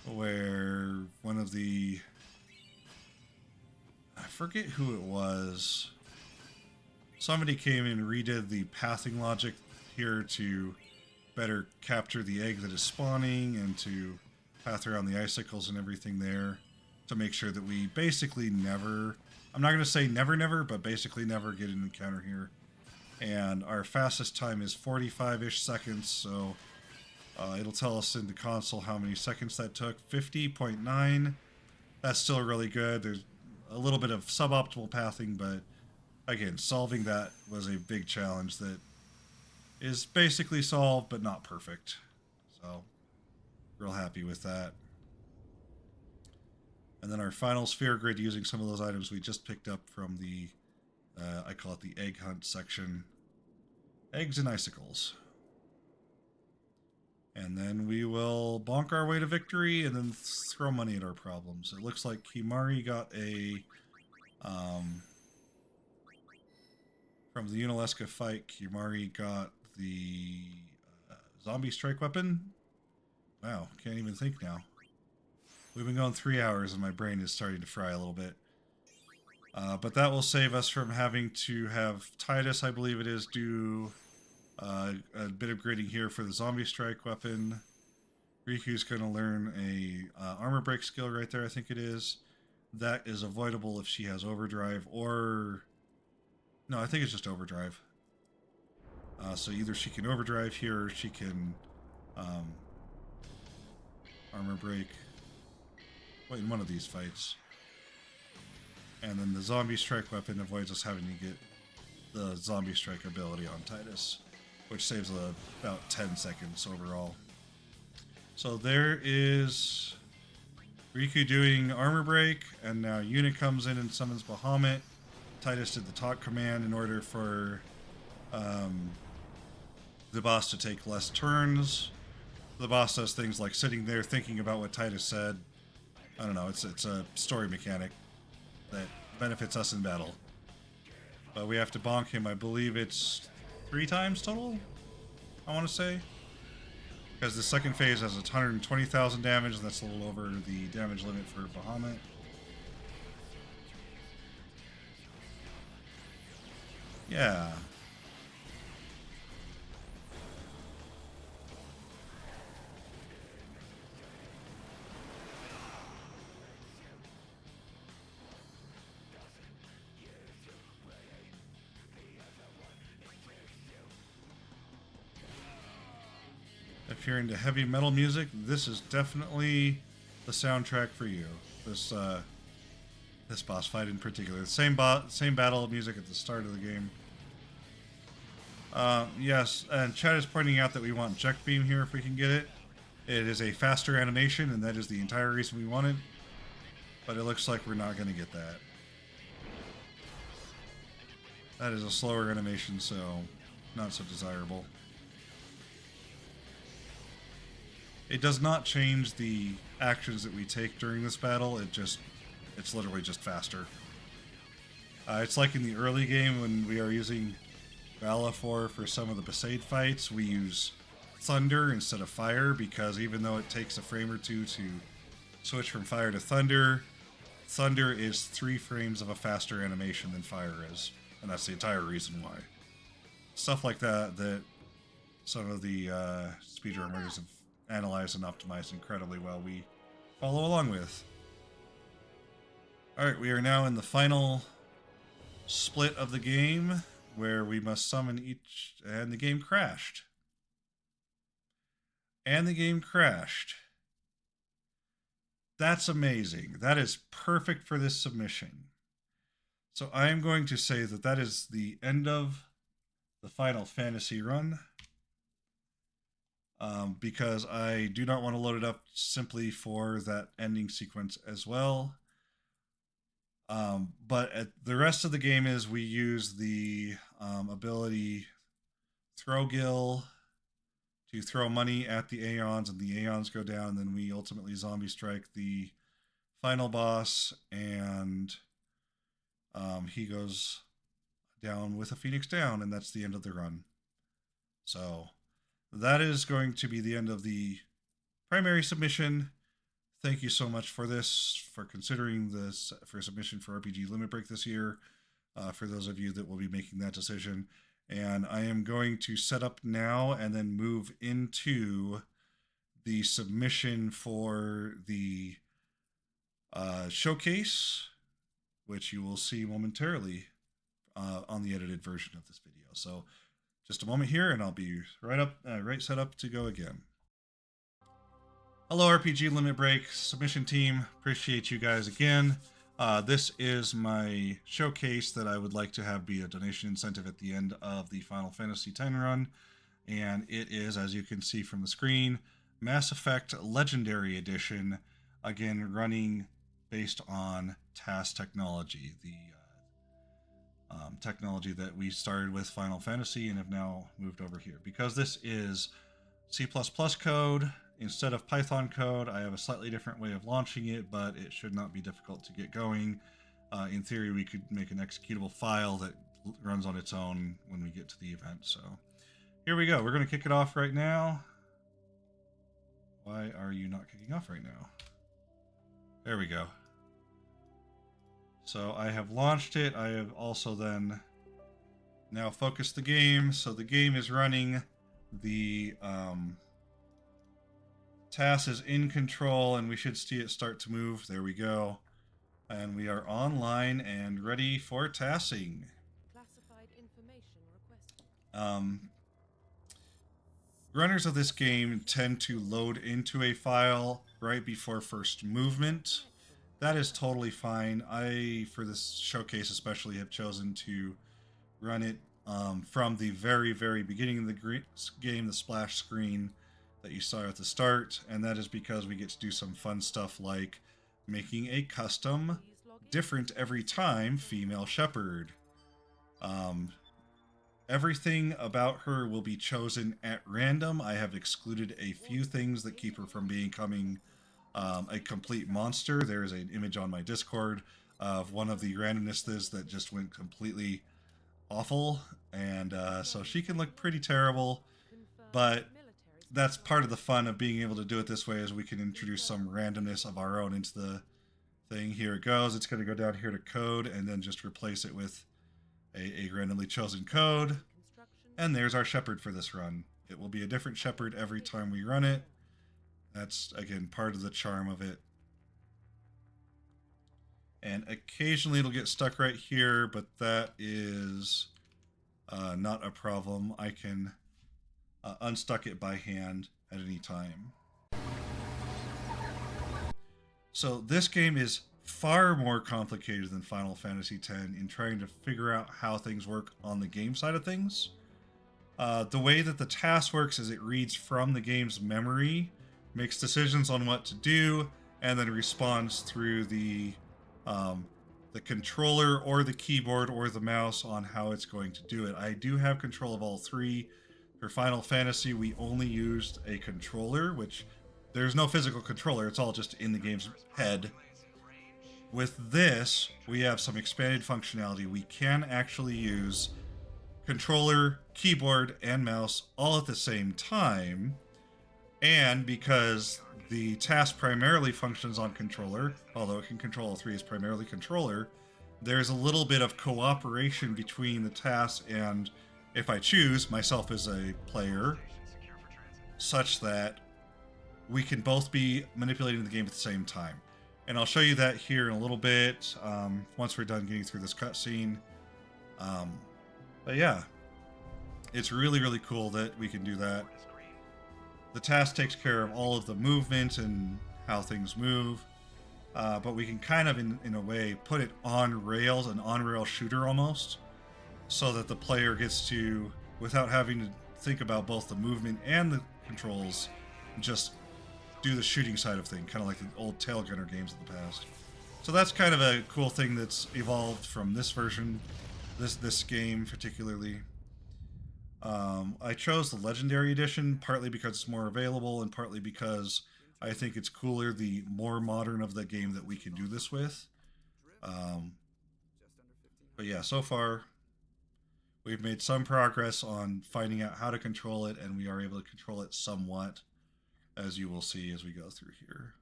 where one of the... I forget who it was. Somebody came and redid the pathing logic here to better capture the egg that is spawning and to path around the icicles and everything there to make sure that we basically never... I'm not going to say never, but basically never get an encounter here. And our fastest time is 45-ish seconds, so it'll tell us in the console how many seconds that took. 50.9. That's still really good. There's a little bit of suboptimal pathing, but again, solving that was a big challenge that is basically solved, but not perfect. So, real happy with that. And then our final sphere grid using some of those items we just picked up from the I call it the egg hunt section. Eggs and icicles. And then we will bonk our way to victory and then throw money at our problems. It looks like Kimari got a... from the Unalesca fight, Kimari got the zombie strike weapon. Wow, can't even think now. We've been going 3 hours and my brain is starting to fry a little bit. But that will save us from having to have Titus, I believe it is, do a bit of grading here for the zombie strike weapon. Riku's going to learn a armor break skill right there, I think it is. That is avoidable if she has overdrive or... No, I think it's just overdrive. So either she can overdrive here or she can armor break. Wait, in one of these fights. And then the zombie strike weapon avoids us having to get the zombie strike ability on Titus, which saves about 10 seconds overall. So there is Riku doing armor break, and now Yuna comes in and summons Bahamut. Titus did the talk command in order for the boss to take less turns. The boss does things like sitting there thinking about what Titus said. I don't know, it's a story mechanic that benefits us in battle. But we have to bonk him, I believe it's 3 times total, I want to say. Because the second phase has 120,000 damage, and that's a little over the damage limit for Bahamut. Yeah. If you're into heavy metal music, this is definitely the soundtrack for you. This boss fight in particular. Same battle music at the start of the game. Yes, and Chad is pointing out that we want Jet Beam here if we can get it. It is a faster animation, and that is the entire reason we want it. But it looks like we're not going to get that. That is a slower animation, so not so desirable. It does not change the actions that we take during this battle. It's literally just faster. It's like in the early game when we are using Valifor for some of the Besaid fights, we use thunder instead of fire, because even though it takes a frame or two to switch from fire to thunder, thunder is 3 frames of a faster animation than fire is. And that's the entire reason why. Stuff like that some of the speedrunners have analyzed and optimized incredibly well, we follow along with. Alright, we are now in the final split of the game, where we must summon each, and the game crashed. and the game crashed. That's amazing. That is perfect for this submission. So I am going to say that that is the end of the Final Fantasy run. Because I do not want to load it up simply for that ending sequence as well. But the rest of the game is we use the ability Throw Gill to throw money at the Aeons, and the Aeons go down. Then we ultimately zombie strike the final boss, and he goes down with a Phoenix down, and that's the end of the run. So that is going to be the end of the primary submission. Thank you so much for this, for considering this for submission for RPG Limit Break this year, for those of you that will be making that decision. And I am going to set up now and then move into the submission for the showcase, which you will see momentarily on the edited version of this video. So just a moment here, and I'll be right set up to go again. Hello, RPG Limit Break submission team. Appreciate you guys again. This is my showcase that I would like to have be a donation incentive at the end of the Final Fantasy X run. And it is, as you can see from the screen, Mass Effect Legendary Edition, again running based on TAS technology, the technology that we started with Final Fantasy and have now moved over here. Because this is C++ code instead of Python code, I have a slightly different way of launching it, but it should not be difficult to get going. In theory, we could make an executable file that runs on its own when we get to the event. So here we go. We're going to kick it off right now. Why are you not kicking off right now? There we go. So I have launched it. I have also then now focused the game. So the game is running. The TAS is in control, and we should see it start to move. There we go. And we are online and ready for tassing. Classified information requested. Runners of this game tend to load into a file right before first movement. That is totally fine. I, for this showcase especially, have chosen to run it from the very, very beginning of the game, the splash screen that you saw at the start, and that is because we get to do some fun stuff like making a custom, different every time female shepherd. Everything about her will be chosen at random. I have excluded a few things that keep her from becoming a complete monster. There is an image on my Discord of one of the randomnesses that just went completely awful, and so she can look pretty terrible, but that's part of the fun of being able to do it this way, is we can introduce some randomness of our own into the thing. Here it goes. It's going to go down here to code and then just replace it with a randomly chosen code. And there's our shepherd for this run. It will be a different shepherd every time we run it. That's, again, part of the charm of it. And occasionally it'll get stuck right here, but that is not a problem. I can unstuck it by hand at any time. So this game is far more complicated than Final Fantasy X in trying to figure out how things work on the game side of things. The way that the TAS works is it reads from the game's memory, makes decisions on what to do, and then responds through the controller or the keyboard or the mouse on how it's going to do it. I do have control of all three. For Final Fantasy, we only used a controller, which there's no physical controller. It's all just in the game's head. With this, we have some expanded functionality. We can actually use controller, keyboard, and mouse all at the same time. And because the TAS primarily functions on controller, although it can control all three as primarily controller, there's a little bit of cooperation between the TAS and, if I choose, myself as a player, such that we can both be manipulating the game at the same time. And I'll show you that here in a little bit, once we're done getting through this cutscene. But yeah, it's really, really cool that we can do that. the task takes care of all of the movement and how things move. But we can kind of, in a way, put it on rails, an on-rail shooter almost, so that the player gets to, without having to think about both the movement and the controls, just do the shooting side of things, kind of like the old tail gunner games of the past. So that's kind of a cool thing that's evolved from this version, this game particularly. I chose the Legendary Edition partly because it's more available and partly because I think it's cooler the more modern of the game that we can do this with. But yeah, so far we've made some progress on finding out how to control it, and we are able to control it somewhat, as you will see as we go through here.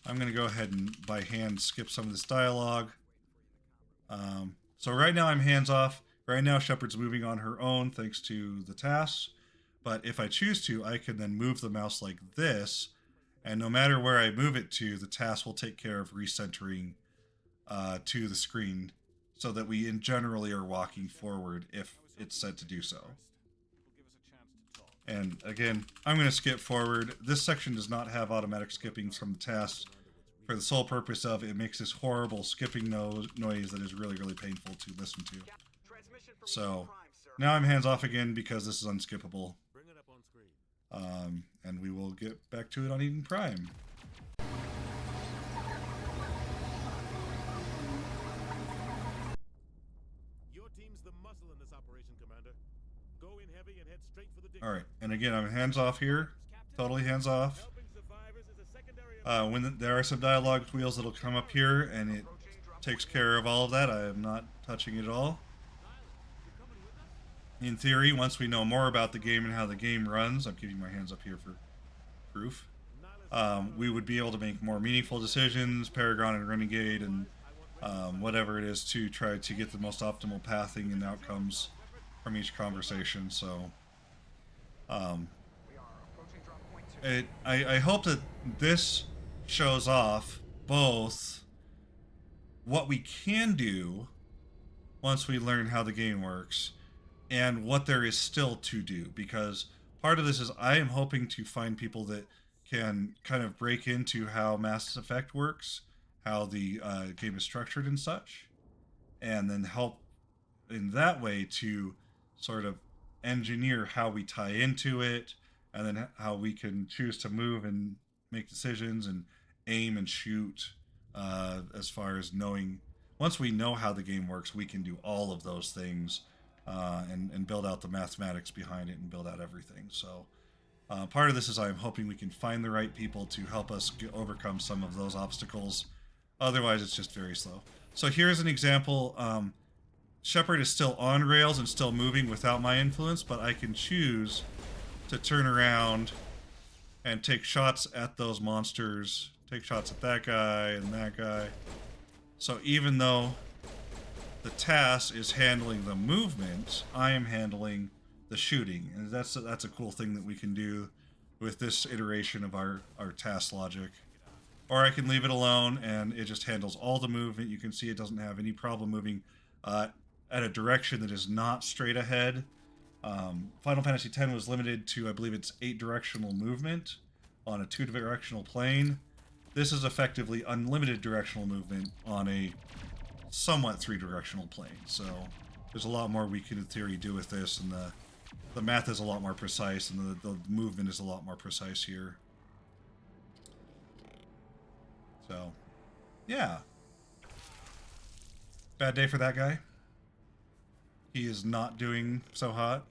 I'm going to go ahead and by hand skip some of this dialogue. So right now I'm hands off. Right now Shepard's moving on her own thanks to the tasks. But if I choose to, I can then move the mouse like this, and no matter where I move it to, the task will take care of recentering to the screen, so that we in generally are walking forward if it's set to do so. And again, I'm going to skip forward. This section does not have automatic skipping from the tasks for the sole purpose of it makes this horrible skipping noise that is really, really painful to listen to. So now I'm hands off again because this is unskippable. And we will get back to it on Eden Prime. Your team's the muscle in this operation, Commander. Go in heavy and head straight for the Alright, and again, I'm hands off here. Totally hands off. When there are some dialogue wheels that'll come up here, and it takes care of all of that. I am not touching it at all. In theory, once we know more about the game and how the game runs, I'm keeping my hands up here for proof, we would be able to make more meaningful decisions, Paragon and Renegade, and whatever it is to try to get the most optimal pathing and outcomes from each conversation. So I hope that this shows off both what we can do once we learn how the game works and what there is still to do, because part of this is I am hoping to find people that can kind of break into how Mass Effect works, how the game is structured and such, and then help in that way to sort of engineer how we tie into it, and then how we can choose to move and make decisions and aim and shoot, as far as knowing, once we know how the game works, we can do all of those things, and build out the mathematics behind it and build out everything. So part of this is I'm hoping we can find the right people to help us overcome some of those obstacles. Otherwise, it's just very slow. So here's an example. Shepard is still on rails and still moving without my influence, but I can choose to turn around and take shots at those monsters, take shots at that guy and that guy. So even though the task is handling the movement, I am handling the shooting, and that's a cool thing that we can do with this iteration of our task logic. Or I can leave it alone and it just handles all the movement. You can see it doesn't have any problem moving at a direction that is not straight ahead. Final Fantasy X was limited to, I believe it's 8-directional movement on a 2-directional plane. This is effectively unlimited directional movement on a somewhat 3-directional plane. So there's a lot more we can in theory do with this, and the math is a lot more precise, and the movement is a lot more precise here. So yeah, bad day for that guy. He is not doing so hot.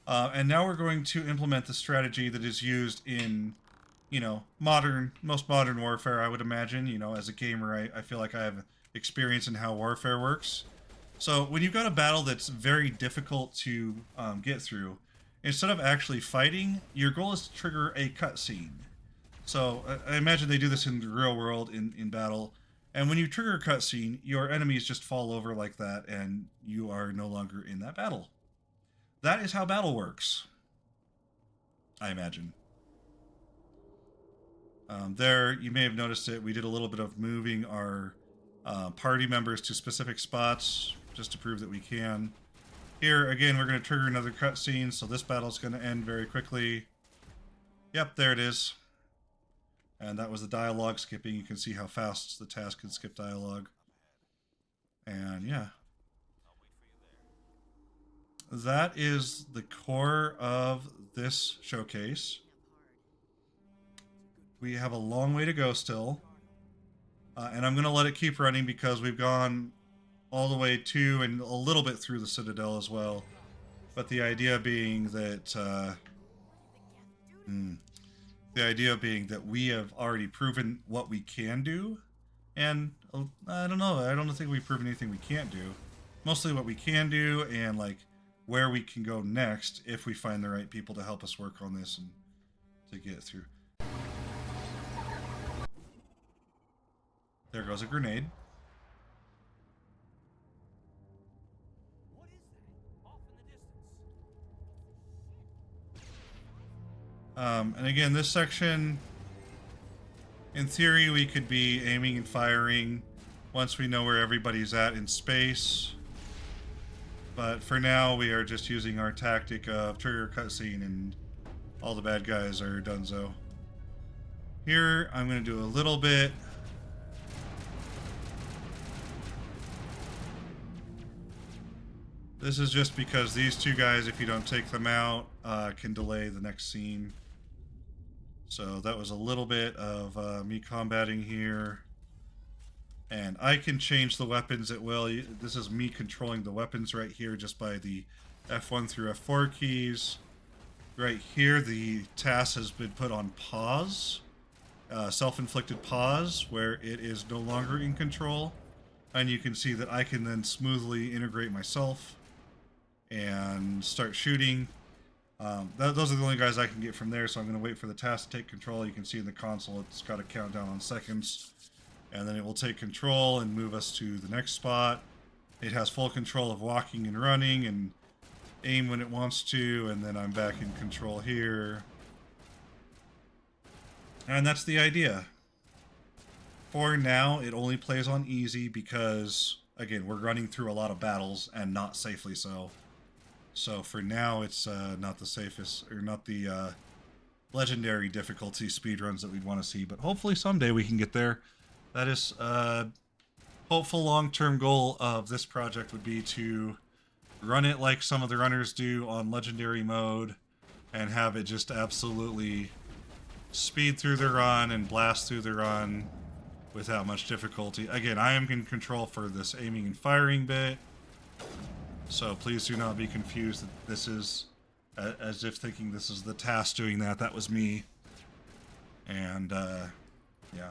And now we're going to implement the strategy that is used in, most modern warfare, I would imagine. As a gamer, I feel like I have experience in how warfare works. So when you've got a battle that's very difficult to get through, instead of actually fighting, your goal is to trigger a cutscene. So I imagine they do this in the real world in battle. And when you trigger a cutscene, your enemies just fall over like that, and you are no longer in that battle. That is how battle works, I imagine. There, you may have noticed it, we did a little bit of moving our party members to specific spots, just to prove that we can. Here, again, we're going to trigger another cutscene, so this battle's going to end very quickly. Yep, there it is. And that was the dialogue skipping. You can see how fast the task can skip dialogue. And yeah. That is the core of this showcase. We have a long way to go still. And I'm going to let it keep running because we've gone all the way to and a little bit through the Citadel as well. But the idea being that we have already proven what we can do. And I don't know, I don't think we've proven anything we can't do. Mostly what we can do and like where we can go next if we find the right people to help us work on this and to get through. There goes a grenade. What is that? Off in the distance. And again, this section, in theory, we could be aiming and firing once we know where everybody's at in space. But for now, we are just using our tactic of trigger cutscene and all the bad guys are donezo. Here, I'm going to do a little bit. This is just because these two guys, if you don't take them out, can delay the next scene. So that was a little bit of me combating here. And I can change the weapons at will. This is me controlling the weapons right here just by the F1 through F4 keys. Right here, the task has been put on pause. Self-inflicted pause, where it is no longer in control. And you can see that I can then smoothly integrate myself and start shooting. Those are the only guys I can get from there, so I'm going to wait for the task to take control. You can see in the console it's got a countdown on seconds. And then it will take control and move us to the next spot. It has full control of walking and running and aim when it wants to, and then I'm back in control here. And that's the idea. For now, it only plays on easy because, again, we're running through a lot of battles and not safely so. So for now, it's not the safest, or not the legendary difficulty speedruns that we'd want to see, but hopefully someday we can get there. That is hopeful long-term goal of this project would be to run it like some of the runners do on legendary mode and have it just absolutely speed through the run and blast through the run without much difficulty. Again, I am in control for this aiming and firing bit, so please do not be confused that this is as if thinking this is the task doing that. That was me. And yeah.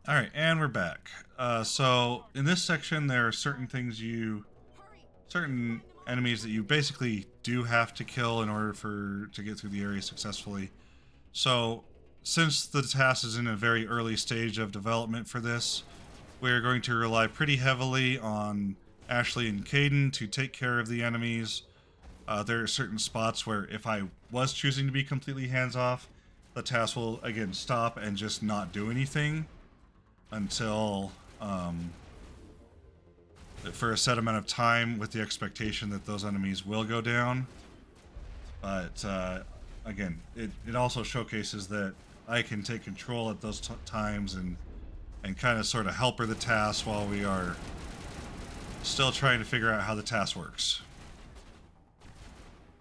Alright, and we're back. So, in this section, there are certain certain enemies that you basically do have to kill in order to get through the area successfully. So, since the task is in a very early stage of development for this, we're going to rely pretty heavily on Ashley and Caden to take care of the enemies. There are certain spots where if I was choosing to be completely hands-off, the task will, again, stop and just not do anything until for a set amount of time with the expectation that those enemies will go down. But again, it also showcases that I can take control at those times and kind of sort of helper the task while we are still trying to figure out how the task works.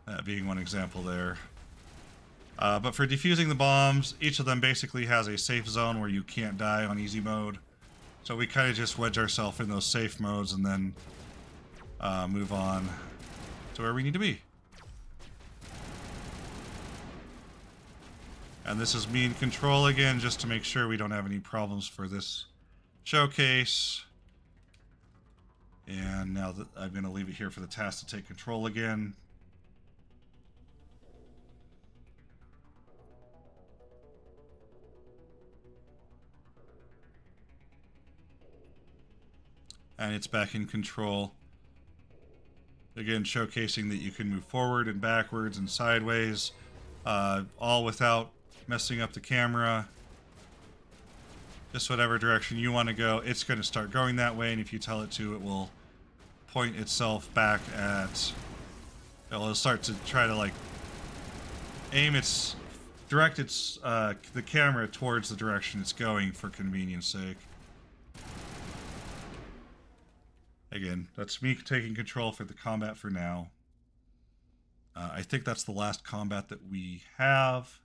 That being one example there. But for defusing the bombs, each of them basically has a safe zone where you can't die on easy mode. So we kind of just wedge ourselves in those safe modes and then move on to where we need to be. And this is me in control again, just to make sure we don't have any problems for this showcase. And now that I'm going to leave it here for the task to take control again. And it's back in control. Again, showcasing that you can move forward and backwards and sideways, all without messing up the camera. just whatever direction you want to go, it's going to start going that way, and if you tell it to, it will point itself back at... It'll start to try to, like, direct its, the camera towards the direction it's going for convenience sake. Again, that's me taking control for the combat for now. I think that's the last combat that we have.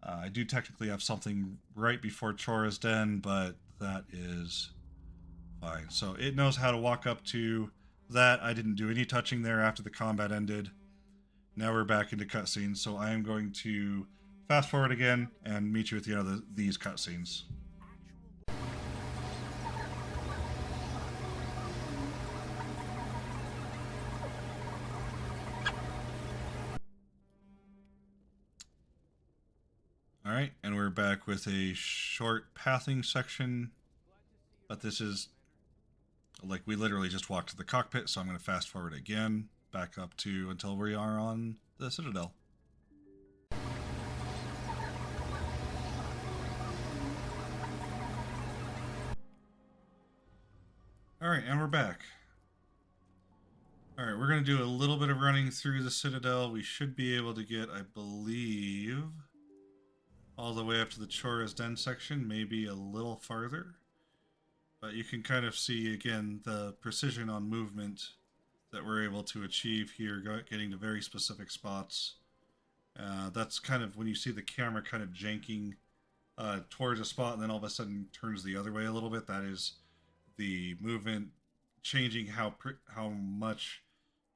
I do technically have something right before Chora's Den, but that is fine. So it knows how to walk up to that. I didn't do any touching there after the combat ended. Now we're back into cutscenes, so I am going to fast forward again and meet you at the end of these cutscenes. Alright, and we're back with a short pathing section, but this is, like, we literally just walked to the cockpit, so I'm going to fast forward again, back up to until we are on the Citadel. Alright, and we're back. Alright, we're going to do a little bit of running through the Citadel. We should be able to get, I believe, all the way up to the Chora's Den section, maybe a little farther. But you can kind of see, again, the precision on movement that we're able to achieve here, getting to very specific spots. That's kind of when you see the camera kind of janking towards a spot and then all of a sudden turns the other way a little bit. That is the movement changing how much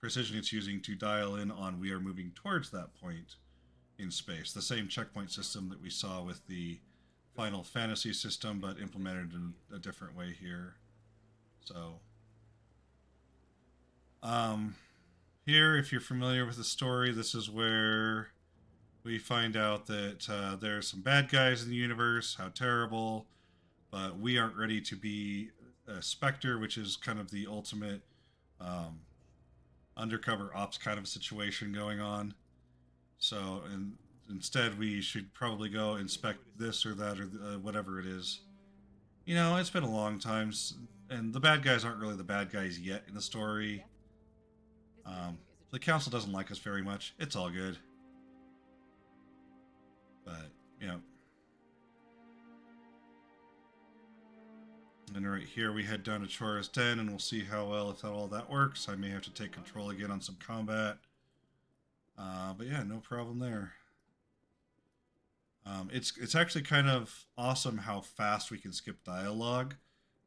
precision it's using to dial in on we are moving towards that point in space. The same checkpoint system that we saw with the Final Fantasy system, but implemented in a different way here. So, here, if you're familiar with the story, this is where we find out that there are some bad guys in the universe, how terrible, but we aren't ready to be a Spectre, which is kind of the ultimate undercover ops kind of situation going on. So, and instead we should probably go inspect this or that or whatever it is. You know, it's been a long time, and the bad guys aren't really the bad guys yet in the story. The council doesn't like us very much. It's all good. But, you know. And right here we head down to Chora's Den, and we'll see how well, if all that works. I may have to take control again on some combat. But yeah, no problem there. It's actually kind of awesome how fast we can skip dialogue,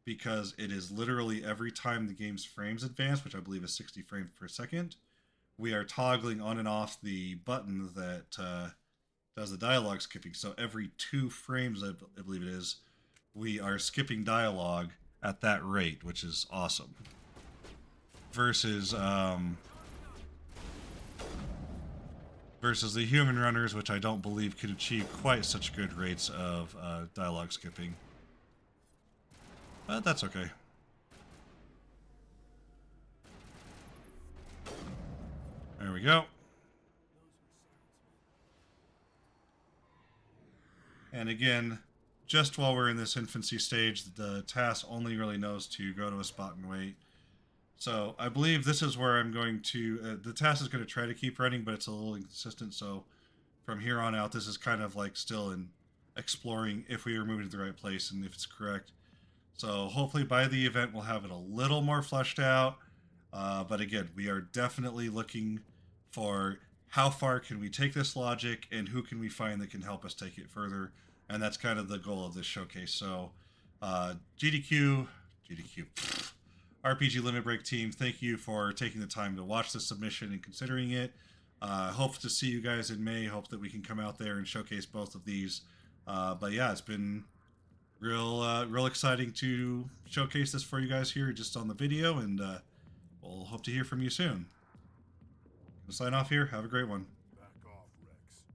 because it is literally every time the game's frames advance, which I believe is 60 frames per second, we are toggling on and off the button that does the dialogue skipping. So every 2 frames, I believe it is, we are skipping dialogue at that rate, which is awesome. Versus the human runners, which I don't believe could achieve quite such good rates of dialogue skipping. But that's okay. There we go. And again, just while we're in this infancy stage, the TAS only really knows to go to a spot and wait. So I believe this is where I'm going to... the TAS is going to try to keep running, but it's a little inconsistent. So from here on out, this is kind of like still in exploring if we are moving to the right place and if it's correct. So hopefully by the event, we'll have it a little more fleshed out. But again, we are definitely looking for how far can we take this logic and who can we find that can help us take it further. And that's kind of the goal of this showcase. So GDQ, RPG Limit Break team, thank you for taking the time to watch this submission and considering it. Hope to see you guys in May. Hope that we can come out there and showcase both of these. But yeah, it's been real exciting to showcase this for you guys here just on the video, and we'll hope to hear from you soon. I'll sign off here. Have a great one.